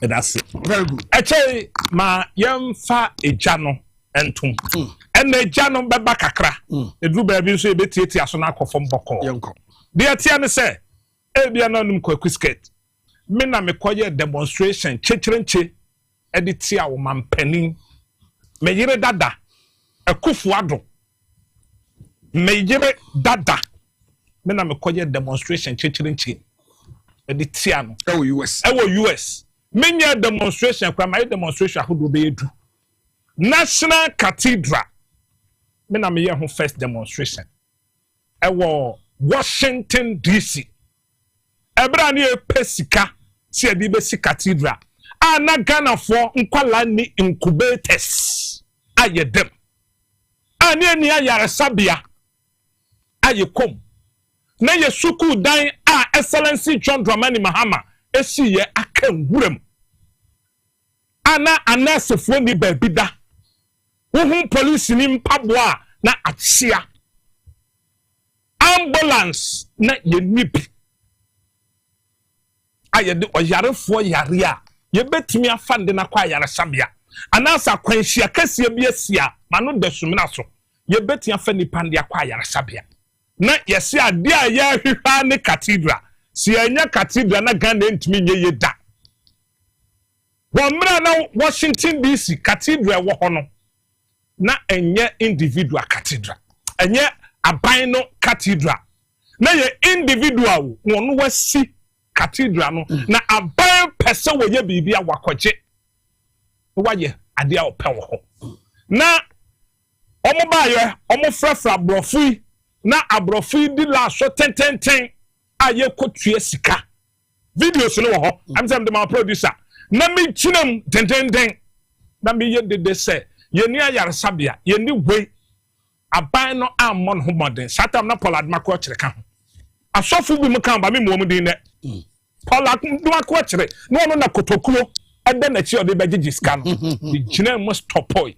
that's very good eche ma yemfa eja no entum ene eja no beba kakra edru ba bi so ebetieti aso na akofom boko yenko de atia ne se ebi anonum kwaku skirt me na mekoye demonstration checherenche editi a wo mampanin meyire dada akufu ado meyire dada me na mekoye demonstration checherenche editiano US menya demonstration kwa my demonstration ahodo be edu National Cathedral me na me ho first demonstration Washington DC ebra ne pesika se edi be si cathedral na Ghana for nkwala ni incubators ayedem ani ayaresabia ayekom na ye suku dan excellency John Dramani Mahama esi ye akan wuram ana anasefo ni babida wo police ni mpaboa na achia ambulance na ye nipi ayede oyarefo yare a ye betimi afande na kwa yare sabia anasa kwanhia kase bi asia mano dasumina so ye beti afani pande akwa yare sabia na yesi ade a ya hwehwa ne cathedral si anya cathedral na Ghana ntimi nye yeda womra na Washington DC cathedral wo hono na enye individual cathedral enye aban no cathedral na ye individual wonu wasi cathedral no na aban pese wo ye bibia wakoje waye ade a opɛ wo ho na omo baye omo frafra brofu na abrofi di la so tenten aye kotue sika videos no ho am say my producer na me chinam tenten na me ye de say ye ni ayaresabia ye ni we aban no ammon ho modern satam na Paul Admako kyerɛ ka ho asɔfo bi mu kan ba me mo din ne Paul Admako kyerɛ no na kotokuo ɛda na chi ɔde bɛgye ska no di gyina mu stopoi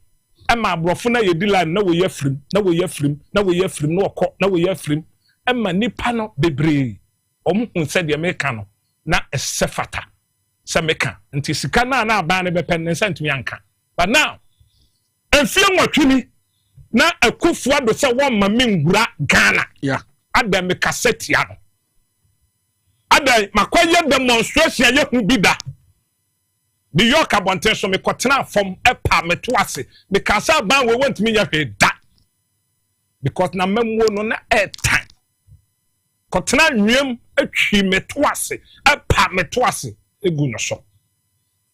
ɛma abrɔfo na yɛdi line na wɔyɛ frim na wɔyɛ frim na wɔyɛ frim na wɔkɔ na wɔyɛ frim ɛma nipa no bebree ɔmo hu sɛ deɛ meka no na ɛsɛ fata sɛ meka nti sika na aban ne bɛpɛ ne nsa ntumi anka but now efie nwatwini na akufua do sɛ wɔn ma mengura Ghana ada me cassette ya no ada makoye demonstration ye hu bi da New York abonten so me kotena fom epa me to ase me kasa ban we want me ya hwe da because na memwo no na time kotena nwiem atwi me to ase epa me to ase egu no so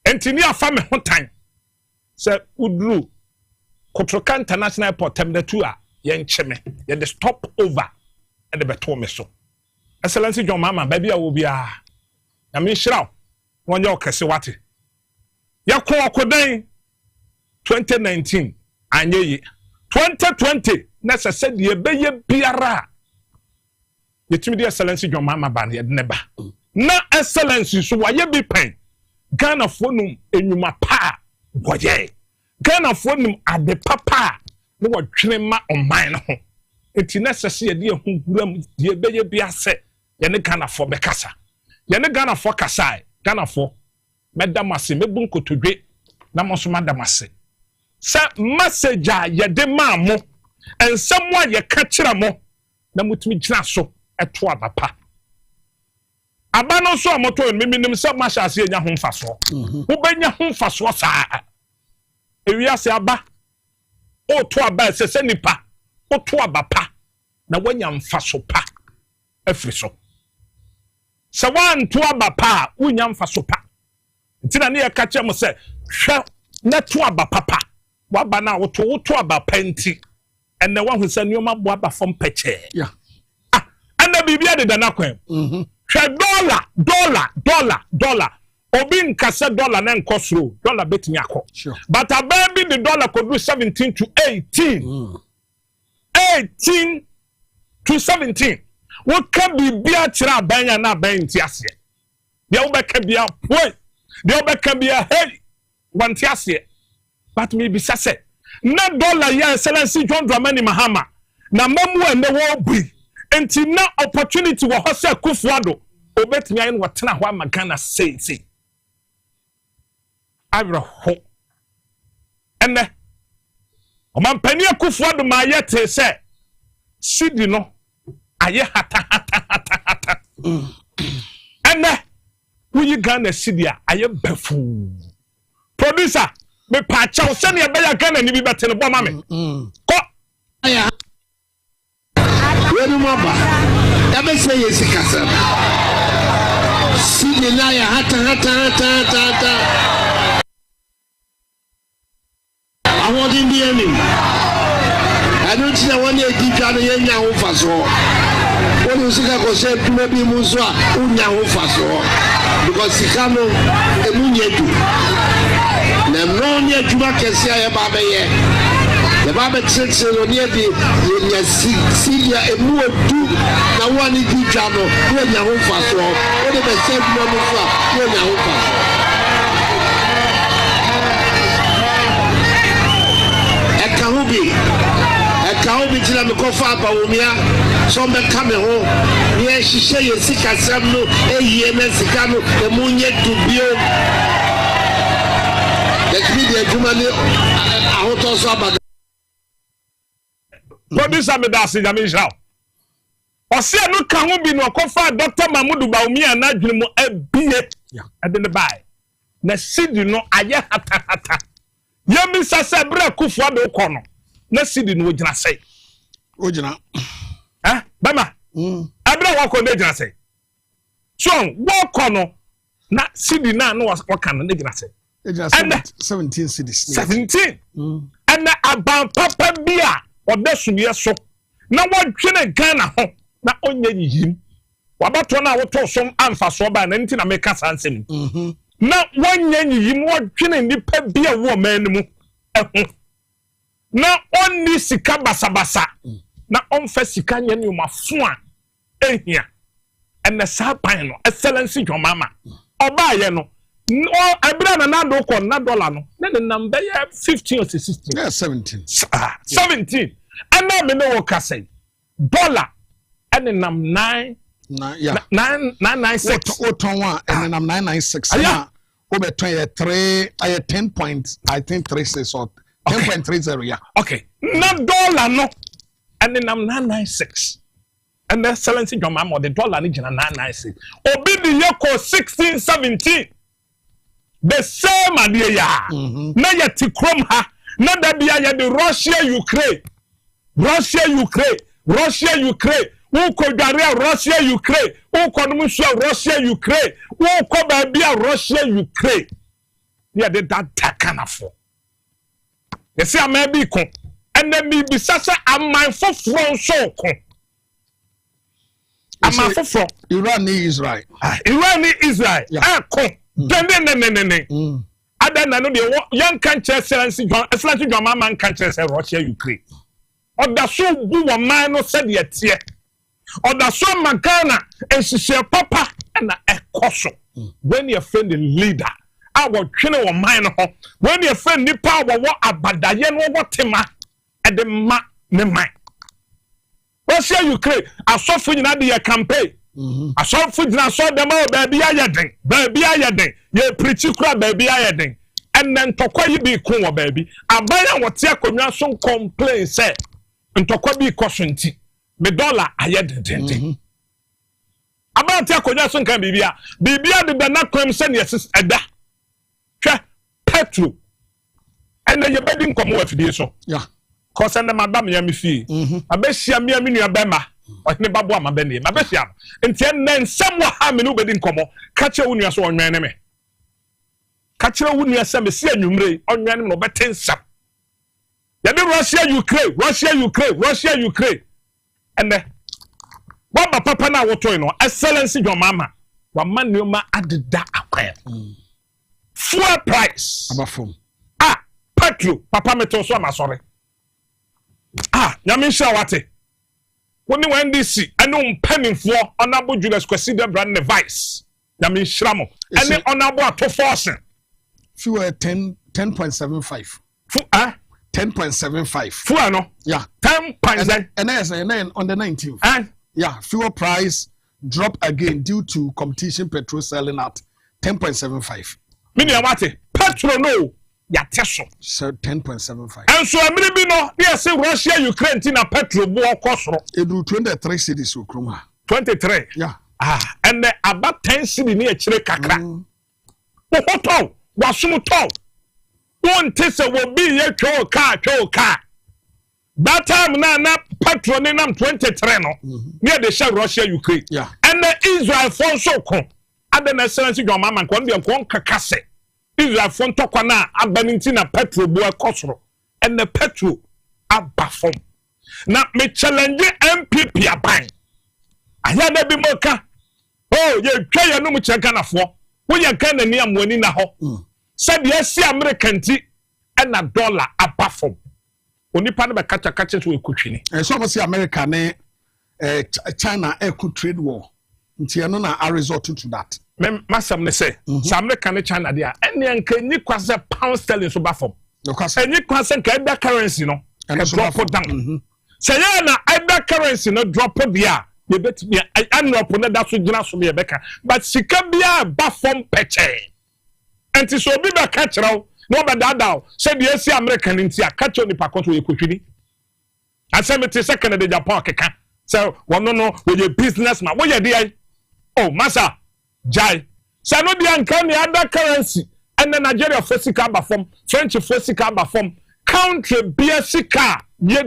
entini afa me ho tan se udru Contractor International Airport terminal 2 a yen cheme ye the stop over and the beto me so Excellency John Mama baby a wo bia na me hiraw wonye okese wate yakọ okodan 2019 anyeyi 2020 na sese de beye biara yetimi de Excellency John Mama ban ye de neba na Excellency so waye bi pen Ghana fonum enwuma pa boye Ghana fonum ade papa no wadwene ma oman no ho enti na sese ye de hu guram de beye bia se ye ne Ghana fo be kasa ye ne Ghana fo kasa Ghana fo medamase mebun kotodwe na mo so madamase se message a ye de ma mo ensem a ye ka kira mo na mutumi gina so eto abapa abano so amoto meminim se mashase enya ho mfaso wo benya ho mfaso saa ewiase aba o to aba se nipa o to abapa na wanya mfaso pa afiri so se wan to abapa wonya mfaso pa ntina ne yakache mo se hwe na to aba papa waba na wo to aba penti enne wa hu se nioma bo aba fom peche enne bibia de dana kwen hwe dollar obi nkase dollar na nkosro dollar betimi akọ but ababi the dollar could do 17 to 18 18 to 17 wo ka bibia kira abanya na abenti ase de wo be ka bia point de obeka bia hey wanti ase but me bi sase na dollar ya Excellency John Dramani Mahama na mamu ene wo bi enti na opportunity wo hose kufuado obetimi ayi no watena ho amagana sei abro ho ene o man pani kufuado ma yete se sidi no aye hata ene we Ghana Sidia aye befu producer me pa chaw se ne be ya Ghana ni bi betene bo ma me ko aya we no maba ya be say yesikasa Sidi na ya hata awodi ndi eni anu ti na woni editwa no yenya ho faso woni usika ko se tuma bi mu so a unya ho faso because sikano emunyedu na mnonya juma kesi aye babeye the baba tse no ne bi yenya silia emuodu na wani ditwa no unya ho faso woni be se tuma mu so a unya ho faso Ekahubi tina mikofa apa umia so meka me ho ne hihye ye sikasam no eyiye na sika no emunye dubio lekbi de adwuma ne ahoto so abada producer me da se jame israel ose no ka ho bi no kofa Dr. Mahmoud Baumia na adwene mo abie ade ne bai na sidi no aye hata yemi sase bra kufu ado kono na sidi no ogina sei ogina bama abra wa kono ogina sei so wo kono na sidi na no waka no ogina sei ogina 17 cities 17 and aban papa bia odesuye so na wodwene Ghana ho na onye yiyim wabato na woto som amfa so ba na nti na meka sansem na wonye yiyim wodwene nipa bia wo man mu na onni sika basabasa na onfa sika nya ne umafo a ehia ene sa pan no excellency dwomama oba ye no ebra na do ko na dollar no na the number 15 or 16 yeah 17 17 ana me no ka say dollar ene nam 9 996 otonwa ene nam 996 na obeton ye 3 10 point I think 36 or 10.30 yeah okay na dollar no ene nam 996 and the excellency dwomama the dollar ni gina 996 obi di yeko 16 17 the same idea ya na yeti krom ha na da bia ya the Russia Ukraine who ko dare Russia Ukraine who ko no so Russia Ukraine who ko ba bia Russia Ukraine ya de that takanafo ye say amabi ko enemy bi sasa amman foforo so ko amman foforo Iran Israel ko Ada na no de yan kan excellency John man kan Russia Ukraine. Oda so bu wo man no said ye tie. Oda so magana ehihye papa na ekoso. When you friend the leader, I will twene wo man ho. When you friend nipa wo abadaye no wo tema e de ma ne man. Russia Ukraine asofu nyina de campaign. Asofu nyina so dem o baby ayeden ye preach kura baby ayeden enen tokwa yi bi kun wo baby abaya wote akonwa so complain say ntokwa bi kosonti me dollar ayeden abaya te akonwa so kan bibia de na kwam se ne yes eda hwe petrol ene ye bedin komo afidie so yeah cause ene madam ya me fie abehia me nua bema Oheneba Boamah Bennie mabehia enti ene nsem wo ha me no bedin komo ka che wo nua so onwen ne me Kachira wuni asem si anwumre onwan no betensam ya de Russia Ukraine ene baba papa na wotoy no excellency dwomama wa manoma adeda akwan fuel price abafom petrol papa meto so amasore nyame hia wate woni NDC ene mpanimfo onabo Julius Kwesi de brand vice nyame hia mo ene onabo ato force fuel 10.75 10.75 fuel no yeah 10.7 and then on the 19th and yeah fuel price drop again due to competition petrol selling at 10.75 mini amate petrol no ya teso so 10.75 and so amini bi no yes Russia Ukraine tina petrol bo okosoro edu 23 cities okroma 23 yeah and about 10 cities ni akire kakra hotel wasumuto won tese wo bi ye twa car that time na petrol ni nam 23 no near the share Russia Ukraine yeah and the Israel fon so ko adena excellency dwomama ko ndem ko kakase Israel fon tokwa na abaninti na petrol bo ekosoro and the petrol abafom na me challenge MPP aban aya da bi moka ye twa ye no mu chekanafo wo ye kan na ni amwani na ho said yes American ti na dollar abafom onipa ne be kacha so ekotwini so mo see America ne China eku trade war nti no na a resort to that masam ne say America ne China dia ene anka ni kwase pound sterling so bafom eni kwase nka eda currency no drop down say na eda currency no drop dia ye betimi anrop na da so gina so be beka but sika bia bafom peche enti so bi be ka kiraw no be dadaw say the AC American nti akacho ni pakonto ye kotwini asemete second de Japan keka so wono no we businessman we dey oh masa jai say no dey anka ni other currency and Nigeria physical bafom French physical bafom country biasika ye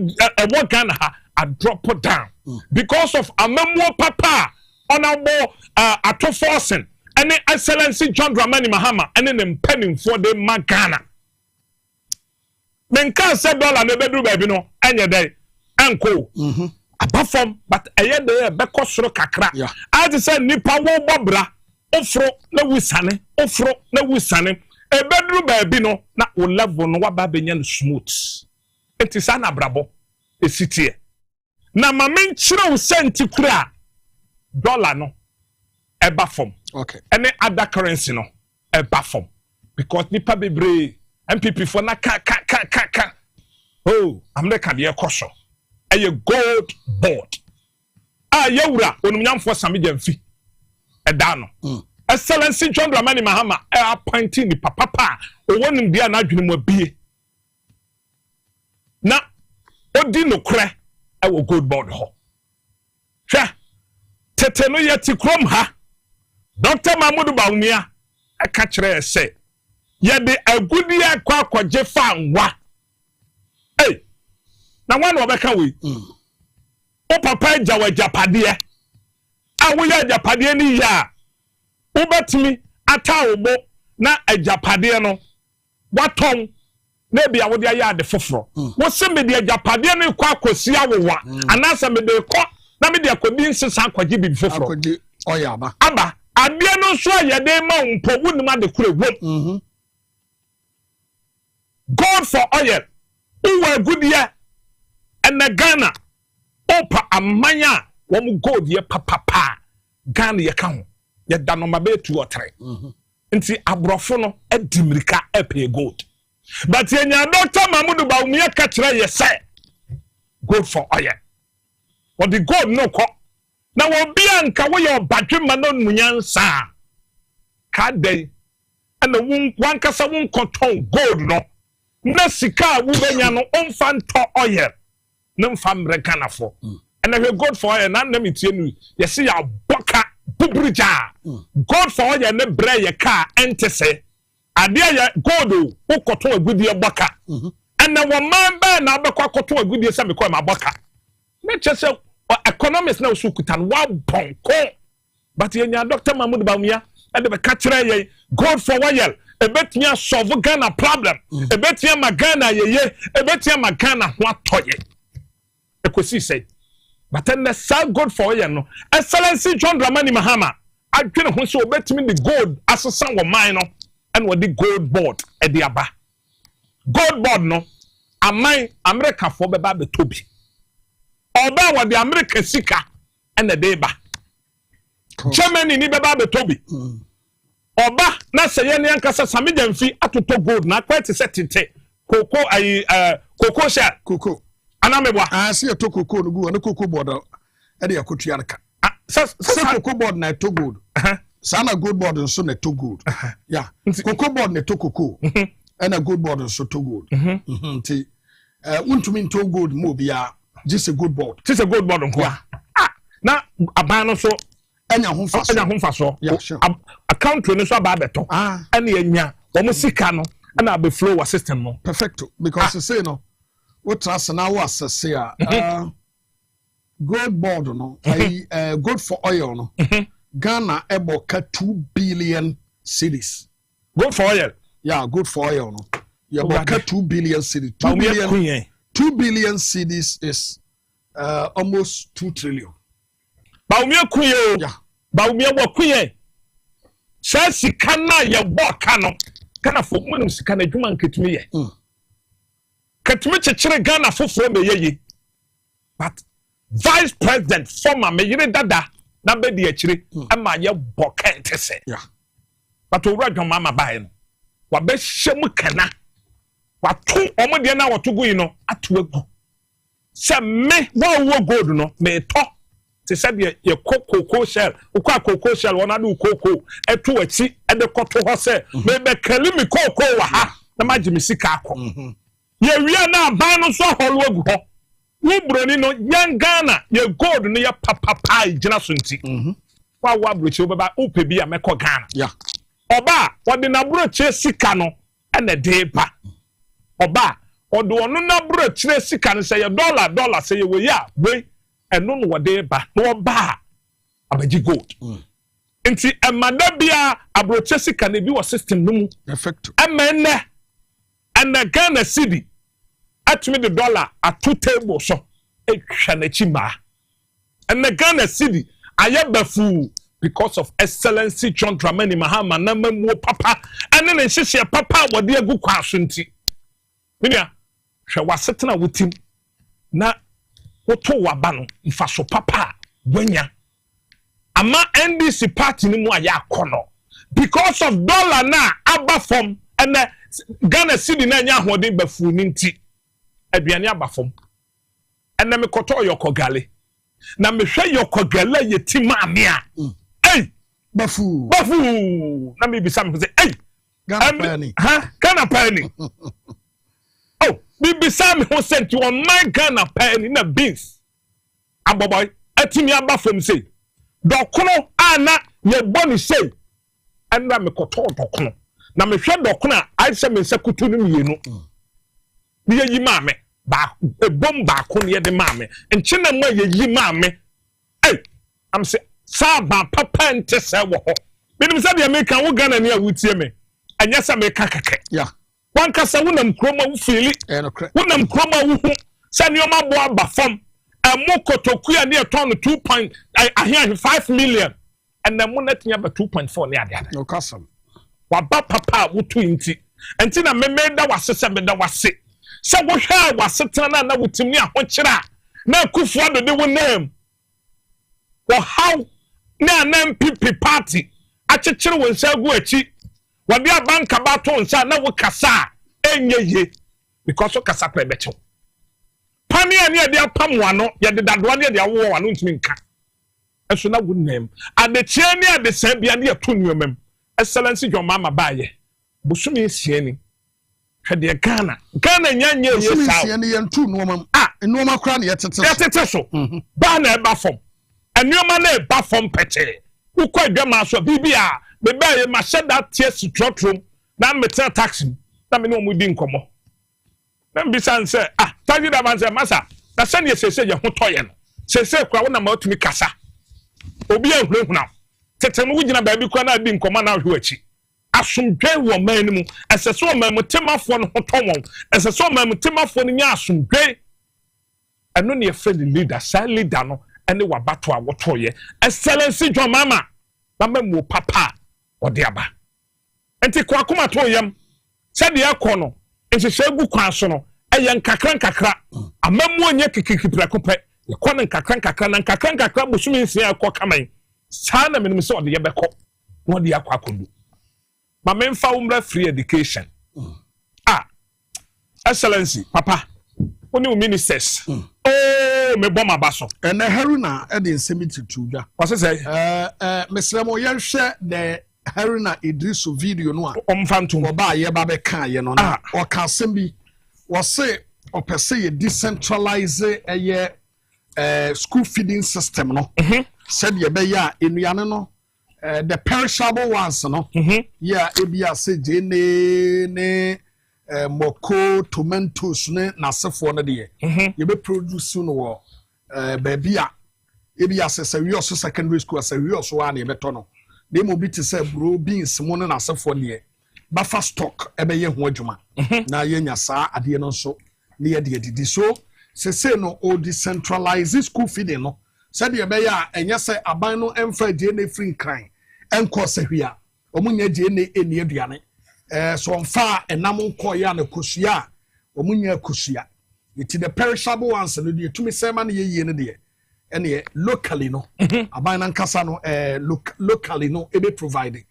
what Ghana a drop down because of amemo papa onabo ato forcing and excellency John Dramani Mahama and then penning for the Magana. Men can say dollar ne bedru baby no anya day anko apart from but aye dey be kosoro kakra as say nipa wo bobra ofro na wisane e bedru baby no na o level no wa ba benya no smooth enti sa na brabo esitie na ma menkyerɛ wo senti kura dollar no eba form okay any other currency no eba form because nipa bebre MPP for na ka oh America de ekoso eye gold board yewura onumnyamfo same jamfi eda no excellency John Dramani Mahama appointing ni papa owonim dia na adwene mu abie na odi no kre wo gold board ho hwe tete no yeti krom ha Dr. Mahmoud Bawumia aka kire se ye de agudi akwaje fa nwa na wan obeka we o papa jawa japade awo ya japade ni ya o betimi ata obo na ajapade no waton na bia wo de ya de foforo wo se me de ajapade no kwa akosi awowa anasa me de ko na me de akodi nsesa akwaje bi foforo akodi oyaba aba ade no so ya de ma mpo wonima de kure wom God for oil uwe goodie ene Ghana opa amanya wom gold ye papa Ghana ye ka ho ye da no mabe 2 or 3 nti abrofo no edimirika epe gold but yenya Dr. Mahmoud Bawumia ka kire ye say gold for oil what the gold no ko na wo bia nka wo ye obadwema no munyansa ka dai ana wan kasa won koton gold no na sika wo benya no onfa nto oil na mfa mrekana fo and if God for oil na me tie nu ye se ya boka bubrija God for oil na bre ye car entese ade ya gold wo koton agudie boka and wo man ba na abekwa koton agudie se me ko ma boka me chese economics na so kutan wa bonko but yenya Dr. Mahmoud Bawumia and the catcher ye God for oil ebetia solve Ghana problem ebetia magana ye ebetia magana ho atoye ekosi say but then the side God for oil no excellency John Dramani Mahama adwene ho so obetimi the gold asesa wo man no and what the gold board e de aba gold board no amai America for beba betobi oba what the America sika and the deba Germany ni beba betobi oba na seye ne ankasa same jamfi atoto gold na kwete setete koko koko sha koko anamebwa se to koko no gu na koko board e de akotua nka se koko board na to gold sana gold board nso na to gold ya koko board na to koko na gold board nso to gold nti untumi nto gold mo bia just a gold board nko na aban no so anya ho faso yeah sure account no so aba beto ene anya wo mo sika no na abe flow wa system no perfecto because say no what trust na wo assess gold board no gold for oil no Ghana ebo ka 2 billion cedis gold for oil yeah gold for oil no yeah about 2 billion cedis 2 billion cedis is almost 2 trillion Bawumia kuye ya Bawumia wo kuye sha sika na ye boka no Ghana fo munum sika na adwuma nketumi ye ketumi chechire Ghana foforo me yeye but vice president former me yire dada na be de akire ama ye boka entese ya but owura dwoma ma bae no wa be hyem kana wa to omode na wo to go yi no ato agu se me wo gold no me to te said ye cocoa shell ukwa cocoa shell wona do cocoa eto achi e de koto ho se me be kalimi cocoa wa ha na magimi sika akọ ye wi na ban no so holo agu ho wo broni no yan Ghana ye gold no ye papa igina so nti wa brochi obeba upe bi a meko Ghana ya oba wode na brochi sika no ene de ba oba odo onu na brochi sika no se ye dollar se ye we ya we eno no wode ba no ba abaji gold nti emada bia abroche sika na bi wo system no mu perfect emene and Ghana cedi atumi the dollar at 2 table so ehwa na chima and Ghana cedi ayabafu because of excellency John Dramani Mahama na mamu papa and then nhihye papa wode agu kwaso nti minia hwe wasetena wutim na woto waba no mfa so papa wanya ama NDC party ni mu aya akono because of dollar na aba from and Ghana city na nya hoden bafu ni nti aduane aba from and me koto yokogale na me hwe yokogale yetima me a hey bafu na me bisa me say hey Ghana penny oh bisa me who sent you on my Ghana penny na beans aboboy atimi aba from say dokono ana ye boni say anda me koto dokono na me hwe dokono a aise me se kutu no mienu ni yi maame ba bom ba ko ne de maame enche na mo ye yi maame eh am say sa ba papa ente se wo ho binim se de me kan wo Ghana ne a wutie me anya se me kakake yeah wan kasa wonam kroma wo fili wonam kroma wo hu se ne o ma bo aba fam mokotokuya ne ton 2.5 million and na monetinya ba 2.4 ne ade no custom wa ba papa wutu inti enti na memeda wasese meda wase se wo hwa wasetana na wutimi ahokyera na kufu ado de wo name wo how na MPP party achechire wo nsa gu achi wode abanka ba to nsa na wo kasa enyeye because wo kasa pra becho pani ani de apam wano ye de dadoa ne de awo wano ntimi nka eso na good name adechie ne ade sabia ne ato nuomam excellency John Mama baye busumi esie ni hwede Ghana nyanye ye saw busumi esie ne ye ntu nuomam nuoma kra ne yetete so ba na eba fom anuoma na eba fom pete ukọ adwama so bibia be baye ma sheda tie sitrotrom na metal taxi na me no mu di nkomo na mbisa nse tagi da man say masa na send ye sese ye ho toye no sese kwa wona ma otumi kasa obi ahurehuna tete no wugina ba bi kwa na di nkoma na ahwe achi asomdwe wo man mu esese o man mutemafo no ho towon esese o man mutemafo no nya asomdwe eno ne friend leader sa leader no ene wabato a wotoye excellency John Mama na mamu papa ode aba enti kwa kuma toyem sade yakono nhyehyɛ gu kwan so no ɛyɛ nkakra amamu onye kikikipra kopɛ yɛkɔ ne nkakra na nkakra busumi nsia ɛkɔ kaman saa na menim sɛ ɔde yɛbɛkɔ na ɔde yakɔ akodu ma memfa umra free education excellency papa woni wo ministers me bɔ ma ba so ɛnɛ Haruna ɛde nsɛmi tutu dwa wɔse sɛ mesrɛ mo yɛhwɛ the Haruna Idrisu video no a omfantum oba ye ba be kan ye no na o ka asem bi wo se opese ye decentralize school feeding system no said ye be ya enuane no the perishable ones no yeah ebia se jene ne moko tomatoes ne nasefo no de ye be produce no wo baby a ebia se we also secondary school se we also an ye beto no they mo bi te say bro beans mo na asefo ne bafa stock ebe ye ho adwuma na ye nya saa ade no so ne ye de didi so se no o decentralize school feeding no said ye be ya enye say aban no emfa die na free kran enko sehwia omunya die na eni aduane so mfa enam nko ya na kosua omunya kosua it the perishable ones no de tumi say man ye ne de ene locally no aban na nkasa no locally no ebe providing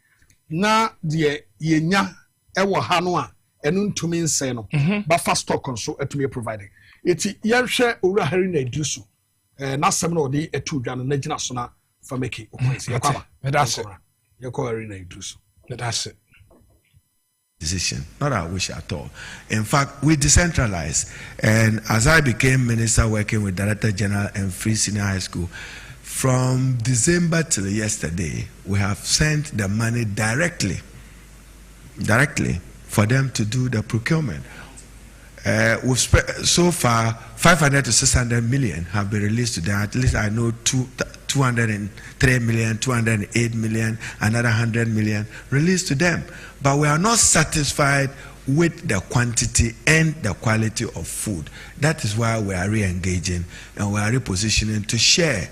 na de yenya ewo ha no a enu ntumi nse no buffer stock nso etumi providing eti yehwe owura hari na edusu na asem na odi etu dwa no na gina so na fameki okwesi yakwa yakwa hari na edusu that's it decision, not our wish at all. In fact, we decentralized, and as I became minister working with Director General and Free Senior High School, from December till yesterday, we have sent the money directly for them to do the procurement. We've so far 500 to 600 million have been released to them. At least I know 203 million, 208 million, another 100 million released to them. But we are not satisfied with the quantity and the quality of food. That is why we are re-engaging and we are repositioning to share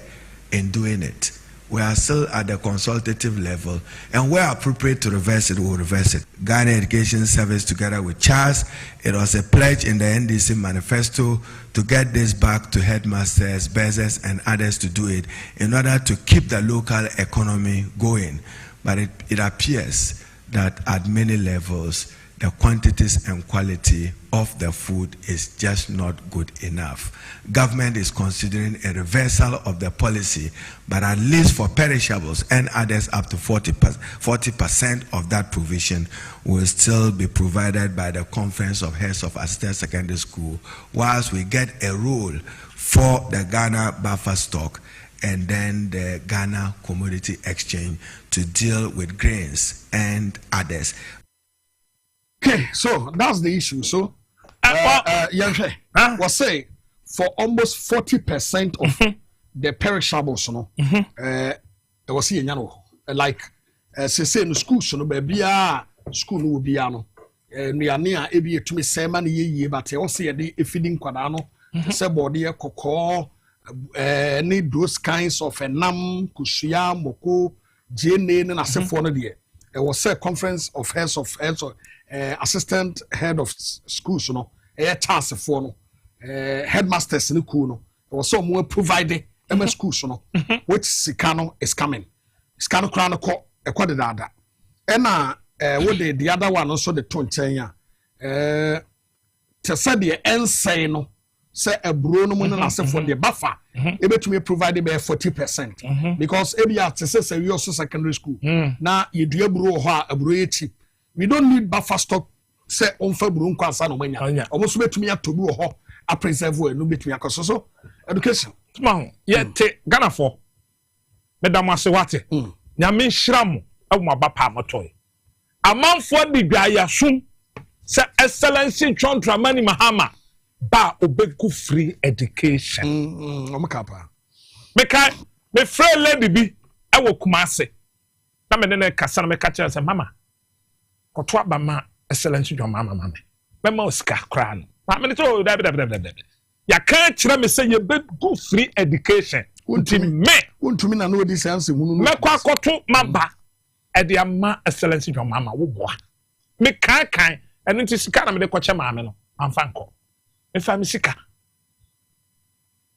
in doing it. we are still at the consultative level, and where appropriate to reverse it, we'll reverse it. Ghana Education Service, together with CHAS, it was a pledge in the NDC manifesto to get this back to headmasters, bursars, and others to do it in order to keep the local economy going. But it appears that at many levels, the quantities and quality of the food is just not good enough. Government is considering a reversal of the policy, but at least for perishables and others up to 40% of that provision will still be provided by the Conference of Heads of Assistant Secondary School, whilst we get a rule for the Ghana buffer stock and then the Ghana Commodity Exchange to deal with grains and others. Okay, so that's the issue. So, was say for almost 40% of the perishables, was here, like say no schools, no baby, school will be ano. Near ebi to me say man ye, but also a feeding quadano, say body a cocoa, need those kinds of a nam, kushia, moko, jane, and a say for the It was a conference of heads of assistant head of schools, a chance for headmasters in the school. It was some more provided schools, which Sikano is coming. Sikano Chronicle, a quadada. And what the other one also the 20 to say the insane, say a Bruno Munasa for the buffer, able to be provided by 40%. Because every artist say we also secondary school. Now you do a bro cheap. We don't need buffer stock, say on February, almost bet me to do a preserve no bit me a so education. Yet, Ghana for Madame Masewate, Yamin Shram, of my papa Matoy. A month for the Gaya soon, Sir Excellency John Dramani Mahama, ba obeku free education. Omakapa. Meka, me free lady be, I will kumase. Na me nene kasa na me kache say mama. Kotwa ba ma Excellency John Mama mama. Mema osika kra no. Ma me to da. Ya kan kire me say ye be go free education. Untimi na no this answer hunu. Me kwa koto maba. E de ama Excellency John Mama wo boa. Me kan eno ti sika na me de kwache maame no. Amfa nko. Me fa me sika.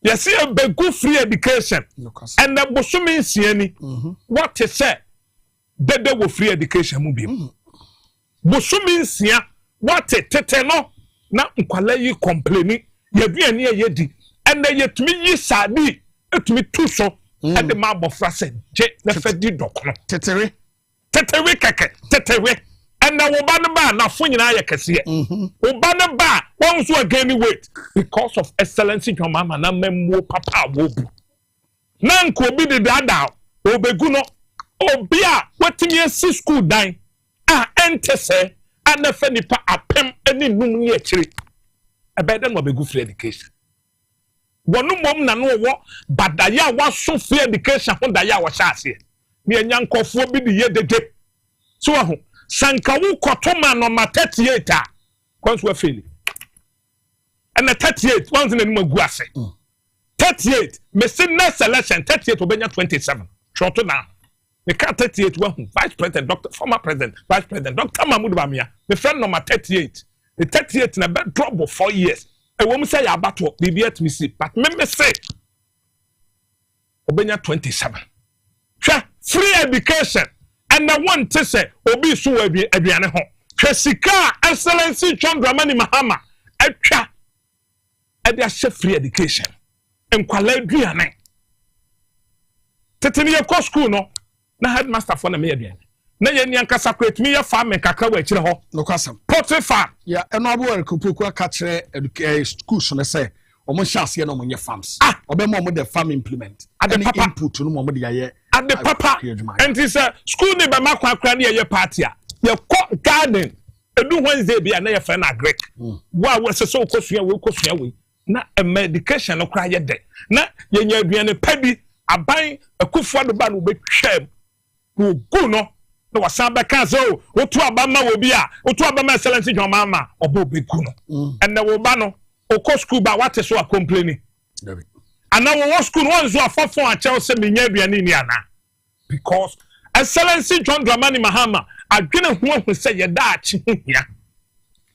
You see a be go free education. And the bosumi nsiani. What is say? Dede wo free education mu bi. Bosumi nsia what tete no na nkwala yi complaining ye duane ye di and ye tumi yi sadi etumi tu so e de ma bofra se je na fa di dokono tetewe keke and na wo ba no ba na fo nyina ye kese wo ba no ba won so again weight because of Excellency John Mama na memmo papa wo bu na nko bi de dada obegu no obi a watimi esi school dan a ente se ana fa nipa apem ani num ni akiri ebeden no obegu free education wonu mom na no wo badaya wa so free education ho daya wa shaase me anyankofo bi de ye dede so ho sanka wo kotoma no ma 38 a kwanso afeli and 38 once in the magu ase 38 me say next election 38 obenya 27 short now me can't 38 one vice president Dr. former president vice president Dr. Mahmoud Bamia me friend number 38 the 38 na bed drop for 4 years e wo me say ya battle be yet me see but me say obenya 27 free education and the one to say obi so aduane ho sika Excellency John Dramani Mahama atwa e dey free education enkwala aduane teteni ye ko school no na headmaster for na me aduane na ye ni anka separate me ye farm kakra wa akire ho no kwasam potifa ya eno abo erkupuku aka kire school so na say omo hyase ye no monye farms obema omo the farm implement ade papa input no omo de ye ade papa and this school ni be makwa akra na ye party a ye ko garden edu Wednesday bia na ye fa na agrek wa se so kosua we na medication no kra ye de na ye nya aduane padi aban akufo do ba no betwam no go no na wasan be kan so otu abama wo bi a otu abama Excellency John Mama obo beku no and na wo ba no okọ school ba what so a complaining and na wo school one so afofo a che o se menya aduane ni ana because Excellency John Dramani Mahama adwene ho ho say ye da achi hia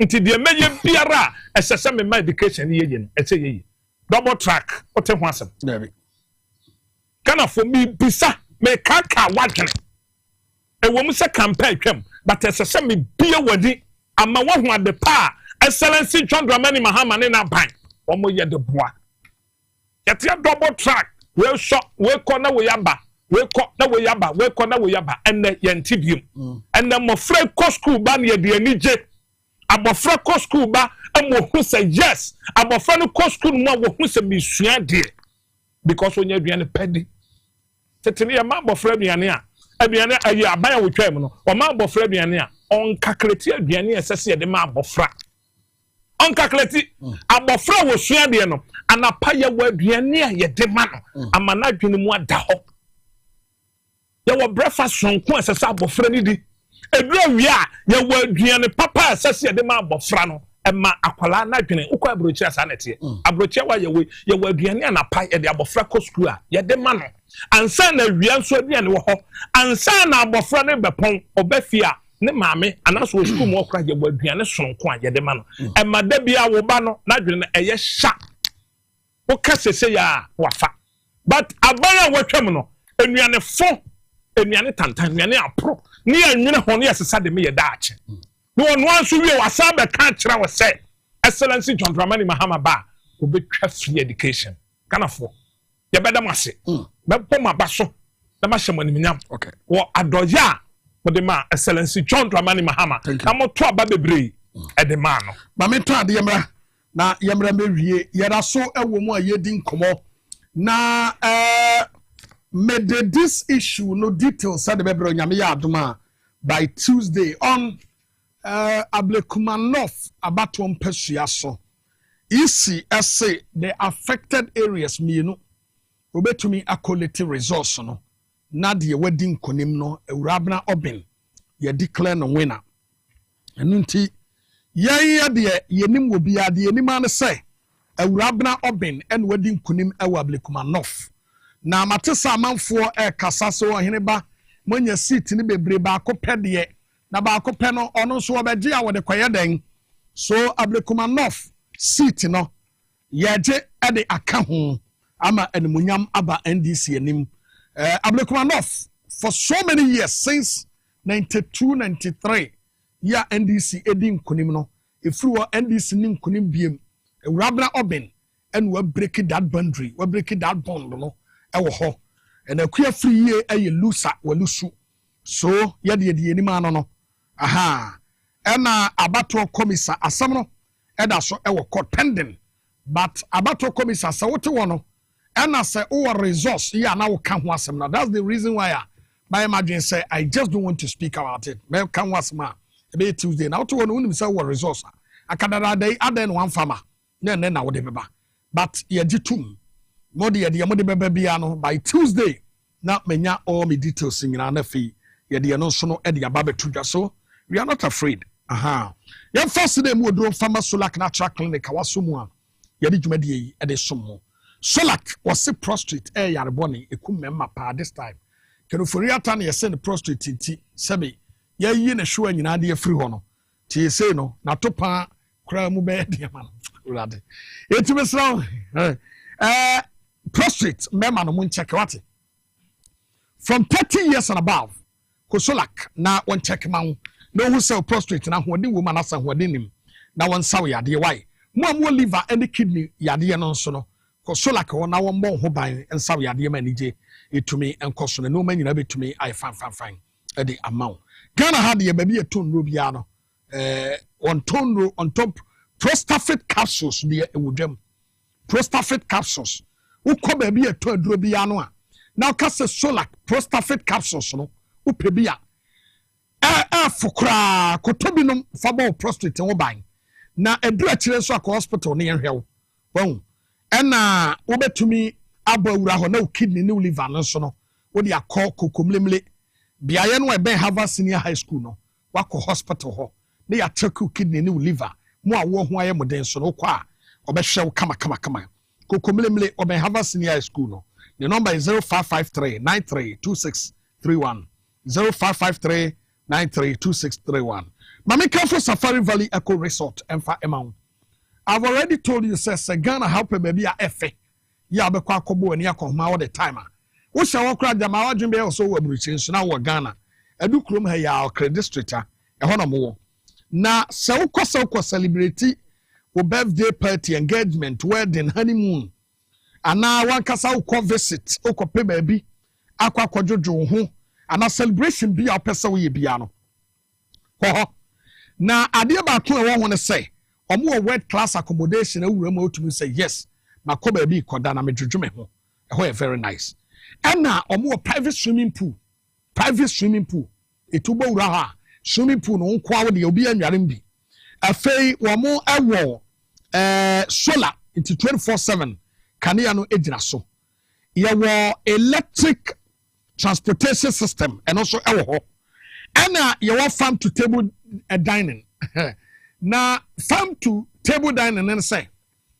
nti de meye biara esese me medication ye no ese ye double track ote ho asem kana for me bisa me kaka wadwene e wo mu se campaign twam but esese me bia wadi ama wo ho ade pa Excellency John Dramani Mahama ne na ban omo ye de boa yete double track we shot we corner we yaba we ko na we yaba we ko na we yaba enne ye ntibium enne mo frɛ ko school ba na ye de anije abofra ko school ba amo hu say yes abofra no ko school mo wo hu say misua de because onya aduane pedi tetene ya ma abofra aduane a aduane ayi aban wo twam no o ma abofra aduane a on kakreti aduane esese de ma abofra on kakreti abofra wo sua de no anapa ye wo aduane a ye de ma no amana adwene mu ada ho ye wo breakfast sonko esese abofra ni di edura wi a ye wo aduane papa esese de ma abofra no ema akwala na adwene ukwa abrochi asa nete abrochi wa ye wo aduane anapa ye de abofra ko school a ye de ma no ansa na wi anso aduane wo ho ansa na abofra ne bepon obafia ne maame anaso school mo okra ye wo aduane sonko a ye de ma no ema da bia wo ba no na adwene eye sha wo kasese ya wafa but abaya wo twam no enuane fo enuane tantan enuane apro ni anwene ho ne yesesa de me ye daache no ono anso wie wasa be ka kira wo say Excellency John Dramani Mahama ba obetwa free education kana fo ye beda mase be poma baso na ma hye moniminyam okay wo adoya wo de ma Excellency John Dramani Mahama amoto aba bebre e de ma no ma me to ade yemra na yemra mewie yera so ewo mu a yedi nkomo na made this issue no details said bebre nyame ya adoma by Tuesday on Ablekumanov abatom pesua so isi ese the affected areas mienu obetumi akolete resource no na de wedding konim no Ewurabna Obin ye declare no winner enu nti ye de yenim obi ade yenim an say Ewurabna Obin en wedding konim ewa Ablekumanov na matesa amanfo kasa so Oheneba monya seat ni bebre ba akopede na ba akopɛ no ono so obeje a wode kwaye den so Ablekumanov seat no yeje ede aka ho ama animunyam aba NDC anim Ablekumanov for so many years since 92-93 ya NDC edin kunim no efru wo NDC nim kunim biem Ewurabna Obin and we break that boundary we break that bond no ewo ho and akua free ye aye lusa we lusu so ye de ni ma no aha ena abato commissar asam no eda so ewo court pending but abato commissar say wote wono ena say o resource ya na wo ka ho asam na that's the reason why my imagine say I just don't want to speak about it me kan wasma e be Tuesday na wote wono unim say wo resource akadara day aden one farmer na wo de beba but ye gitum mo de ye mo de beba bia no by Tuesday na menya all me details nyina na fi ye de no so no e de aba betudwa so we are not afraid aha ye first day mo do farmer Solak natural clinic awasomu a ye de dwumade yi e de somo Solak was prostrate e yare boni ekum memma pa this time kenu foriata na ye send prostrate nti sebe ye yi na hwa nyina de afiri ho no ti say no na topa kra mu be de ma urade etime sraw prostrate memma no mun check what from 30 years and above Solak na one check man no who sell prostrate na hode woman asa hode nim na won saw yade why mo liver and kidney yade no so no Solak won na won bon ho ban en saw yade ma nije etumi enkoso no ma nyina betumi ai fan e de amount Ghana had ye baby ton ro bia no on ton ro on top prostafate capsules de ewudwam prostafate capsules ukọ baby eto aduro bia no a now kase Solak prostafate capsules no upebia fukra kotobinom fabo prostate wo ban na edura kire so akọ hospital ne yenhwew bon ena wobetumi abawura ho na kidney ne liver no so no wo de akọ kokomlemle biaye no ebe Harvard Senior High School no wakọ hospital ho ne ya check kidney ne liver mo awo ho aye moden so no kwa obehwew kama kokomlemle obe Harvard Senior High School no the number is 05539326 2631 0553 932631. Mami Kafo Safari Valley Eco Resort Emfa Emau. I've already told you, says Ghana help a baby a F. Ya be kwa kobo and yakoma all the timer. We shall walk around the Mawajimbe also were British now Ghana. Edu krum he ya credit street a honomo. Na se ukwa celebrity wo birthday party engagement wedding honeymoon. Ana wan kasa ukwa visit ukwa pe baby akwa kojojo ho ana celebration bi a pesa we bia no. Ho na ade ba to e won say omo world class accommodation awura ma otumi say yes makọ baby koda na medwodwo me ho e ho very nice. Ana omo private swimming pool etubo wura ha swimming pool no nko awo de obi anware mbi afei womo ewo solar into 24/7 kanea no ejina so yewo electric transportation system and also ewo ho ana yewo farm to table dining na farm to table dining and say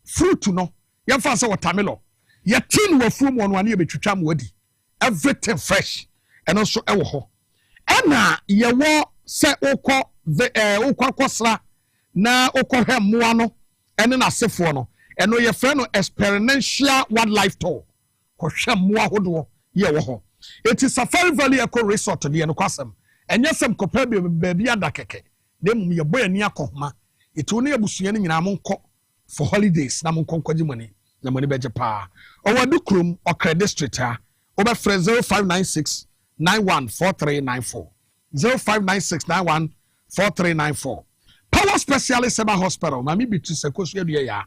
fruit no yefa say watermelon ye tin wa fruit mo no ane betwitwa mo wadi everything fresh and also ewo ho ana yewo se ukọ kosra na ukọ hemmoa no ene na sefo no eno ye frɛ no experiential wildlife tour ko hwemmoa hodo ye wo ho it is Safari Valley Eco Resort de no kwasem enye sem kopa baabi ada keke de mum ye boy ani akoma etu ne abusua ne nyina mo nkɔ for holidays na mo nkɔnkɔgye money na money beje pa owadu krom okra district ha oba frɛ 0596 914394 0596914394 Power Specialist Seba Hospital mami bitu sekosu edua ya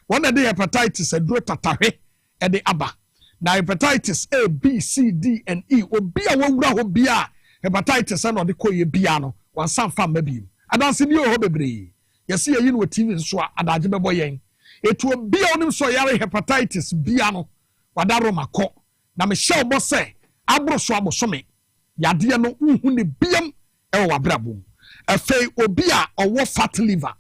one day hepatitis edro tatahwe ede aba na hepatitis A B C D and E obi a wowura ho bia hepatitis na ode koye bia no wan sanfa mabiem adanse ni ho bebre yesi yi no TV so adaje bebo yen etu obi a onim so yare hepatitis bia no wadaro makọ na me hye obo se abro so abosome yade no unhu ne biam e wa brabom afei obi a owo fat liver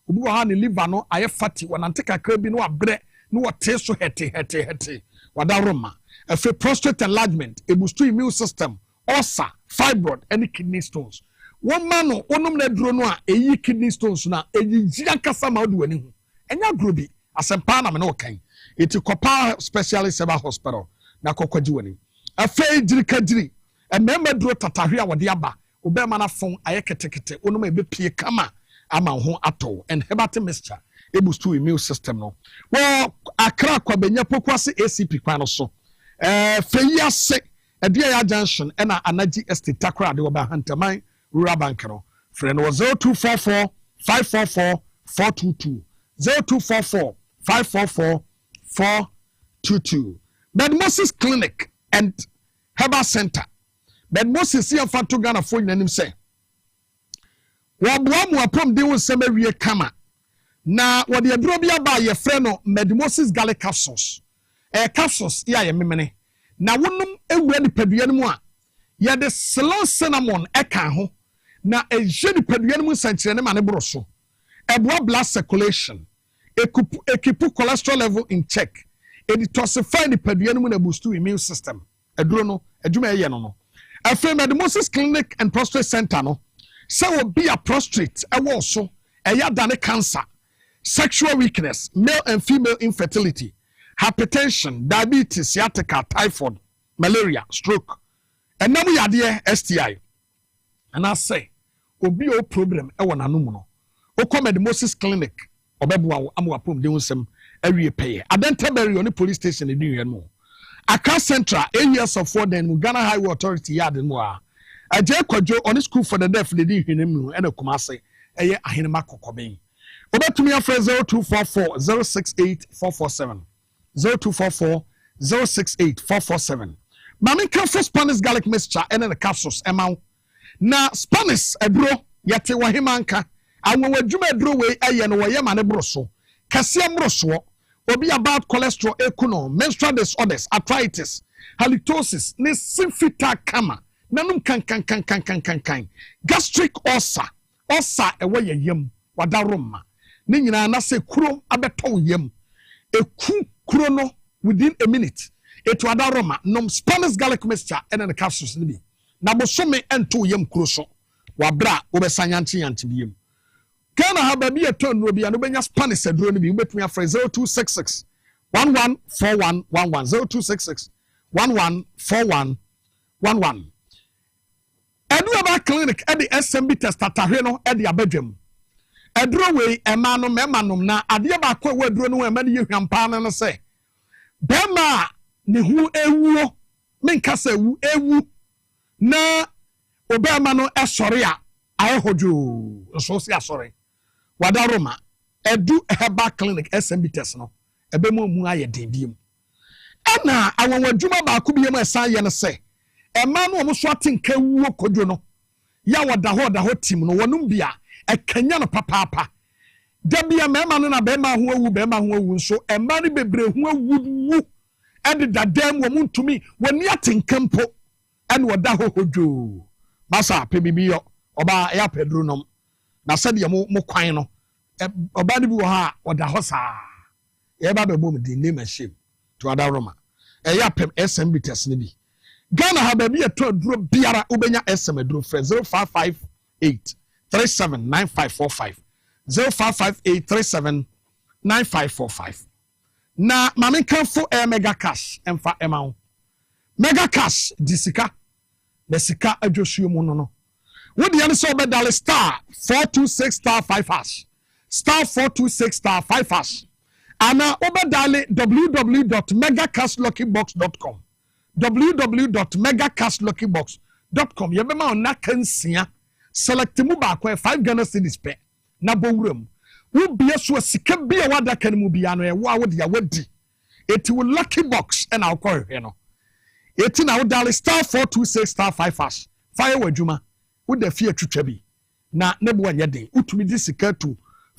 obi wa ha ne liver no aye fatty wanante kakra bi no abre no wote so hete wadaroma afei prostate enlargement ebustu immune system ulcer fibroid and kidney stones one man no onum na duro no a eyi kidney stones na eyi kasa ma odu ani hu enya grobi asempa na me no kan eti Power Specialist Seba Hospital na kokwaji wani afei dirikadiri emema duro tatahwe a wode aba obema na fon aye ketekete onum ebepie kama ama ho ato and herbal mixture ebustu immune system no wo akra kwabenya pokwase ACP kwan no so feyi ase edia ya junction na anaji estate takra de oba hantaman rural bank no friend was 0244 544 422 0244 544 422 Bed Moses Clinic and Herbal Center Bed Moses here for to Ghana for him say Wabuamu apom de won semawie kama na wode aduro bia ba ye frɛ no Medimosis garlic capsules capsules ya ye memene na wonum ewura ni padua no mu a ye de slow cinnamon eka ho na eje ni padua no mu sankyere ne ma ne boro so eboa blood circulation ekipu cholesterol level in check it detoxify ni padua no mu na boost immune system aduro no adwuma ye no afei Medimosis Clinic and Prostate Center no so will be a prostrate also a dane cancer, sexual weakness, male and female infertility, hypertension, diabetes, sciatica, typhoid, malaria, stroke. And now we are there STI. And I say, obi o problem e wona no mu no. O come Medimosis Clinic, obebuwa amwapom de unsem awie pay. Adentaberi on police station in New York. Accra Central, 8 years of for then Ghana Highway Authority yard in Moa. I just kwajo on school for the deaf lady hinu and kumase eye ahenema kokoben obetumi afre 0244 068 447 0244 068 447 mami kan for Spanish garlic mixture and the capsules emaw na Spanish edro yete wahimanka anwo wadwuma edro we eye no woye mane broso kase broso obi about cholesterol ekuno menstrual disorders arthritis halitosis ne simfita kama nanum kan gastric ulcer ewe yem wadaroma ne nyina na se kuro abeto yem eku kuro no within a minute etu wadaroma nom Spanish garlic mixture and the capsules ni bi na bosome ento yam kuro so wabra obesanyanti yantibiem Ghana ha ba bi eton no bia no benya Spanish aduro no bi wobetumi afre 0266 114111 0266 114111 Edura clinic e the SMB test atahwe no e the abadwam Eduro we ema no mema nom na ade ba kwa waduro no ema ne yehwampa no se bema ne hu ewuo menkasa ewu na obema no esore a ayehojo so si asore wadaroma edu heba clinic SMB test no ebemu mu aye dendiem ana awon adwuma ba ko biem esan ye no se ema no omo so atenka wuo kodwo no ya wada ho tim no wonum bia ekanya no papa dabia mema no na bema ho awu nso ema no bebre ho awu ede dadam wo muntumi woni atenka mpo ene wada ho hodwo masa pebibiyo oba ya pedro nom na sade mo kwan no oba ne bi wo ha wada ho saa ye ba bebom di name shame to ada roma ya pem SMB test ne bi Ghana ha ba bi eto aduro biara ubenya SM aduro frɛ 0558 379545 0558 379545 na mame kanfo mega cash emfa emawo mega cash disika na sika adwosuo mu no wodi ane so obedale star 426 star 5 hash star 426 star 5 hash ana obedale www.megacashluckybox.com www.megacashluckybox.com yebema ona kansia select mu ba kwa 5 Ghana cedis pe na bowuram wo bia so sika bia wada kan mu bia no e wo awodi awadi eti wo lucky box and alcohol he no eti na wo dial star 426 star 5 hash fire wadwuma wo da fie twetwa bi na nebo anya den utumi di sika to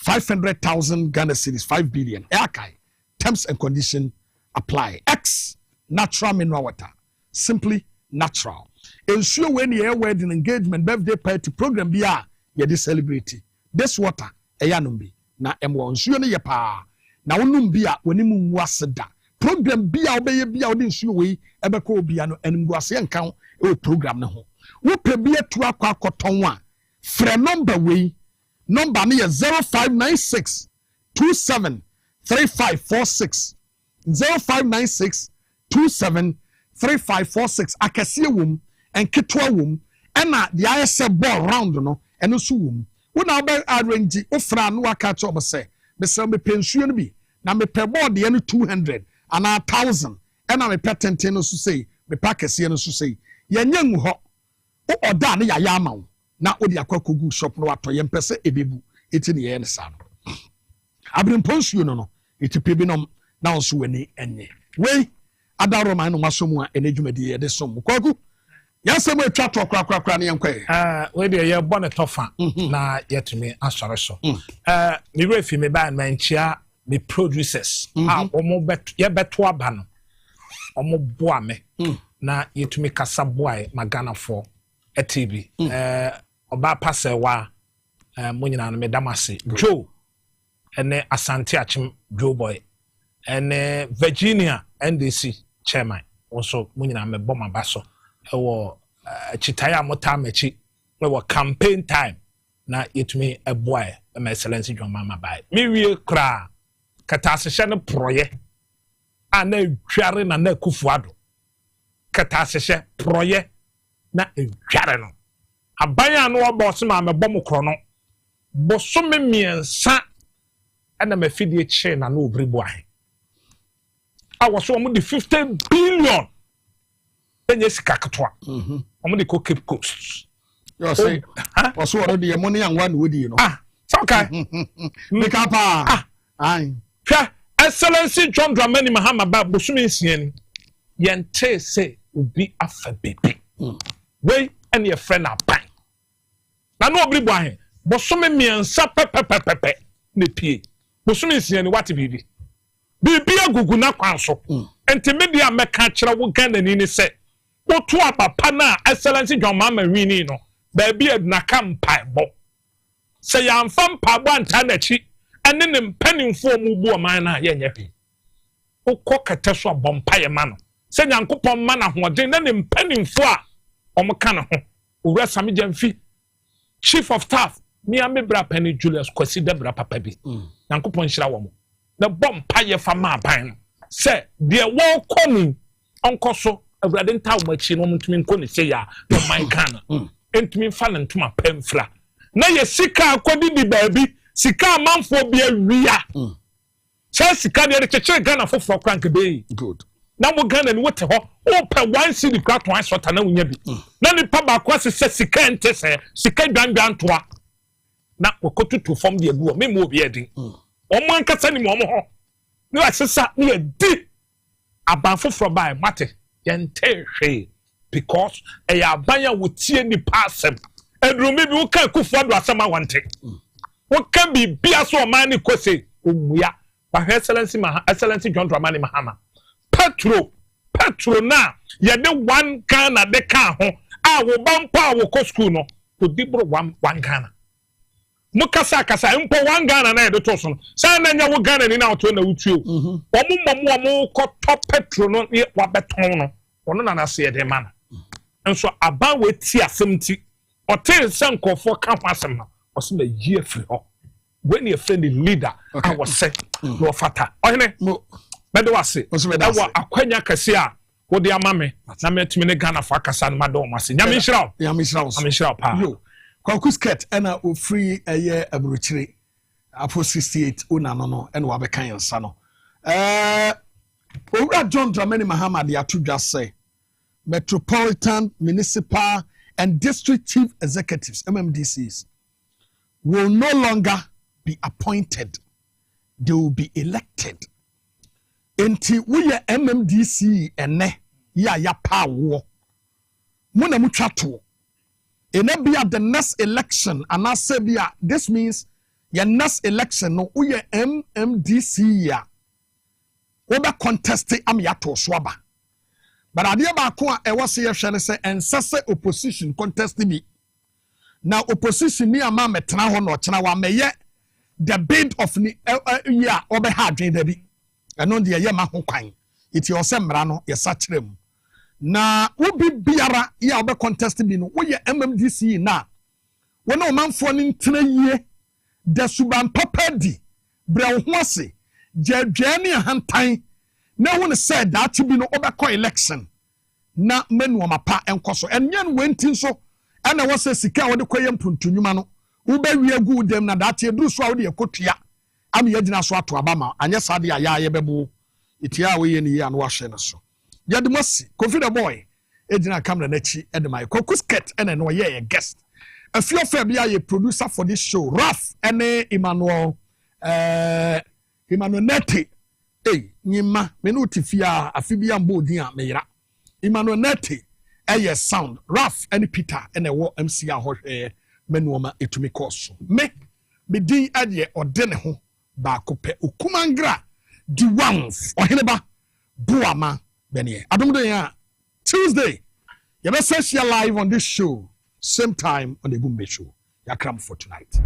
500,000 Ghana cedis 5 billion akai terms and condition apply X natural mineral water simply natural ensure when your wedding engagement birthday party program bia ye dey celebrate this water eyanombi na emwo nsuo ne ye pa na wonum bia wonimu nwaseda program bia obeye bia odi nsuo we ebeka obia no enguase nkan e program ne ho wo pe bia tu akwa akoton a frɛ number we number ne ye 0596 27 3546 0596 27 3546 akase wom enketwa wom ena the ISF ball round no eno so wom wona ba arrange ofra no aka cho be say me say me pensuo no bi na me pe board ye no 200 and 1000 ena me petente no so say me pakase no so say ye nyangu ho o oda na ya ya mawo na odi akwakogu shop no wato ye mpese ebebu eti ne ye ne sa no abrimponsuo no eti pebinom na onso wani enye we adaroma no masomu a enedwumadi ye de som kwaku yasem atwa to krakrakra ne yenkwe we de ye bone tofa na yetumi asore so me refi me ba na nchia me producers omo bet ye beto aba no omo boa me na yetumi kasa boa magana for TV oba pasewa munyina no me damase Joe ene asante achim Joe boy ene Virginia NDC chairman also munyina me boma baso ewo chitaya motamachi ewo campaign time na yetumi eboy my excellency John Mama bai mi wie kra katasehye no proye ana tware na kufuado katasehye proye na tware no abanya no oboso ma me bom krono boso me miensa ana mafidie che na no obribo ahe awoso mo de 15 billion enye sika katwa omo de ko Cape Coast you say waso already money and one wodi no so okay make up ai hwa excellency John Dramani Mahama ba bosumi nsian yente say obi afa bebe we ene your friend aban na no obribo ahe bosumi miensa pepepepepe ne pie bosumi nsian what bibi bibi agugu na kwanso enti media meka kire wo Ghana ni se wotu apapa na excellency John Mama wini no ba bia na kampai bo se ya mfam pa bo anta na chi ene ne mpanimfo mu bu o man na ye nyepe ukọ kete so bompa ye ma no se nyankopon ma na hoden na ne mpanimfo a Omokana ho. Ura Sami Jamfi. Chief of Staff. Me and me bra Penny Julius Kwesi Debra Papa bi. Nyankopon hyira wo mo. Na bom paye fa ma ban. Say the war coming onko so awurade nta wo machi no mutumi nko ne say ya no man kan. Entumi fa na ntuma pemfla. Na ye sika akodi di baabi sika amanfo bi awia. Say sika de cheche Ghana foforo krank be. Good. Na mo Ghana ni wote ho o pe one city kra to answer na wonya bi. Na ni pa ba kwa se sika ente se sika dwandan toa. Na wokotu to form de agu o me mo obi edin. Omo ankasa ni mo ho. Ni asesa ni edi abanfo from by mate yente hwe because e ya abanya wotie ni pasem edrumi bi wo kan kufu ado asema wante wo kan bi bia so man ni kose omuya ba excellency John Dramani Mahama petro na ye de one Ghana de kan ho a wo bampa wo ko school no odi bro one Ghana mukasa mpo one Ghana na edo to so say na nya wo Ghana ni na to na wutuo omo ko top petro no wa beton no ono na se ye de man enso aban we ti asemti otel sankofo ka kwasem no oso na yie free ho when you friend the leader I was say no fata ohene bedo wase da wa akwanya kase a wo de amame na metimi ne Ghana fa kasa na madom wase nyame nshiraw pa yo Kwakusket ena ofree eye abrochire apo 68 una no ena wa bekan yansa no Owura John Dramani Mahama de atudwa say Metropolitan, Municipal and District Chief Executives MMDCs will no longer be appointed, they will be elected. Enti we MMDC ene ya pawo muna mutwato enabia the next election anasebia this means your next election no we MMDC ya oba contest am yato swaba but adia ba ko a ewo se ye hwe se ensase opposition contest bi na opposition ni ama metena ho no chena wa meye the bid of ni ya obe ha adwen da bi eno de ye ma ho kwan iti o se mra no ye sachrem na ubi biara ya obe contest bi no wo ye MMDC na wona o manfo ni ntena yie da suban papa di bra ho ase jadwane hantan na wona said that bi no obekọ election na menu omapa enkoso enyen wentin so ana wose sika wode koyem puntunwuma no ubewi agu dem na that eduru so a wode ekotua am yagina so ato abama anye sade aya ye bebo itia we ye ni ya no wahwe ne so yadimosi Kofi the boy ejina camera na chi edemai Kwakusket ene no ye guest afiofa bia ye producer for this show Raf ene Emmanuel Nete nyima menu tifia afibia mbodi a meyira Emmanuel Nete sound Raf and Peter ene wo MC a ho menuoma etumi course me din ade ode ne ho ba kope okumangra the ones Oheneba Boamah Bennie adomdo ya Tuesday you be live on this show same time on the Gumbe show yakram for tonight.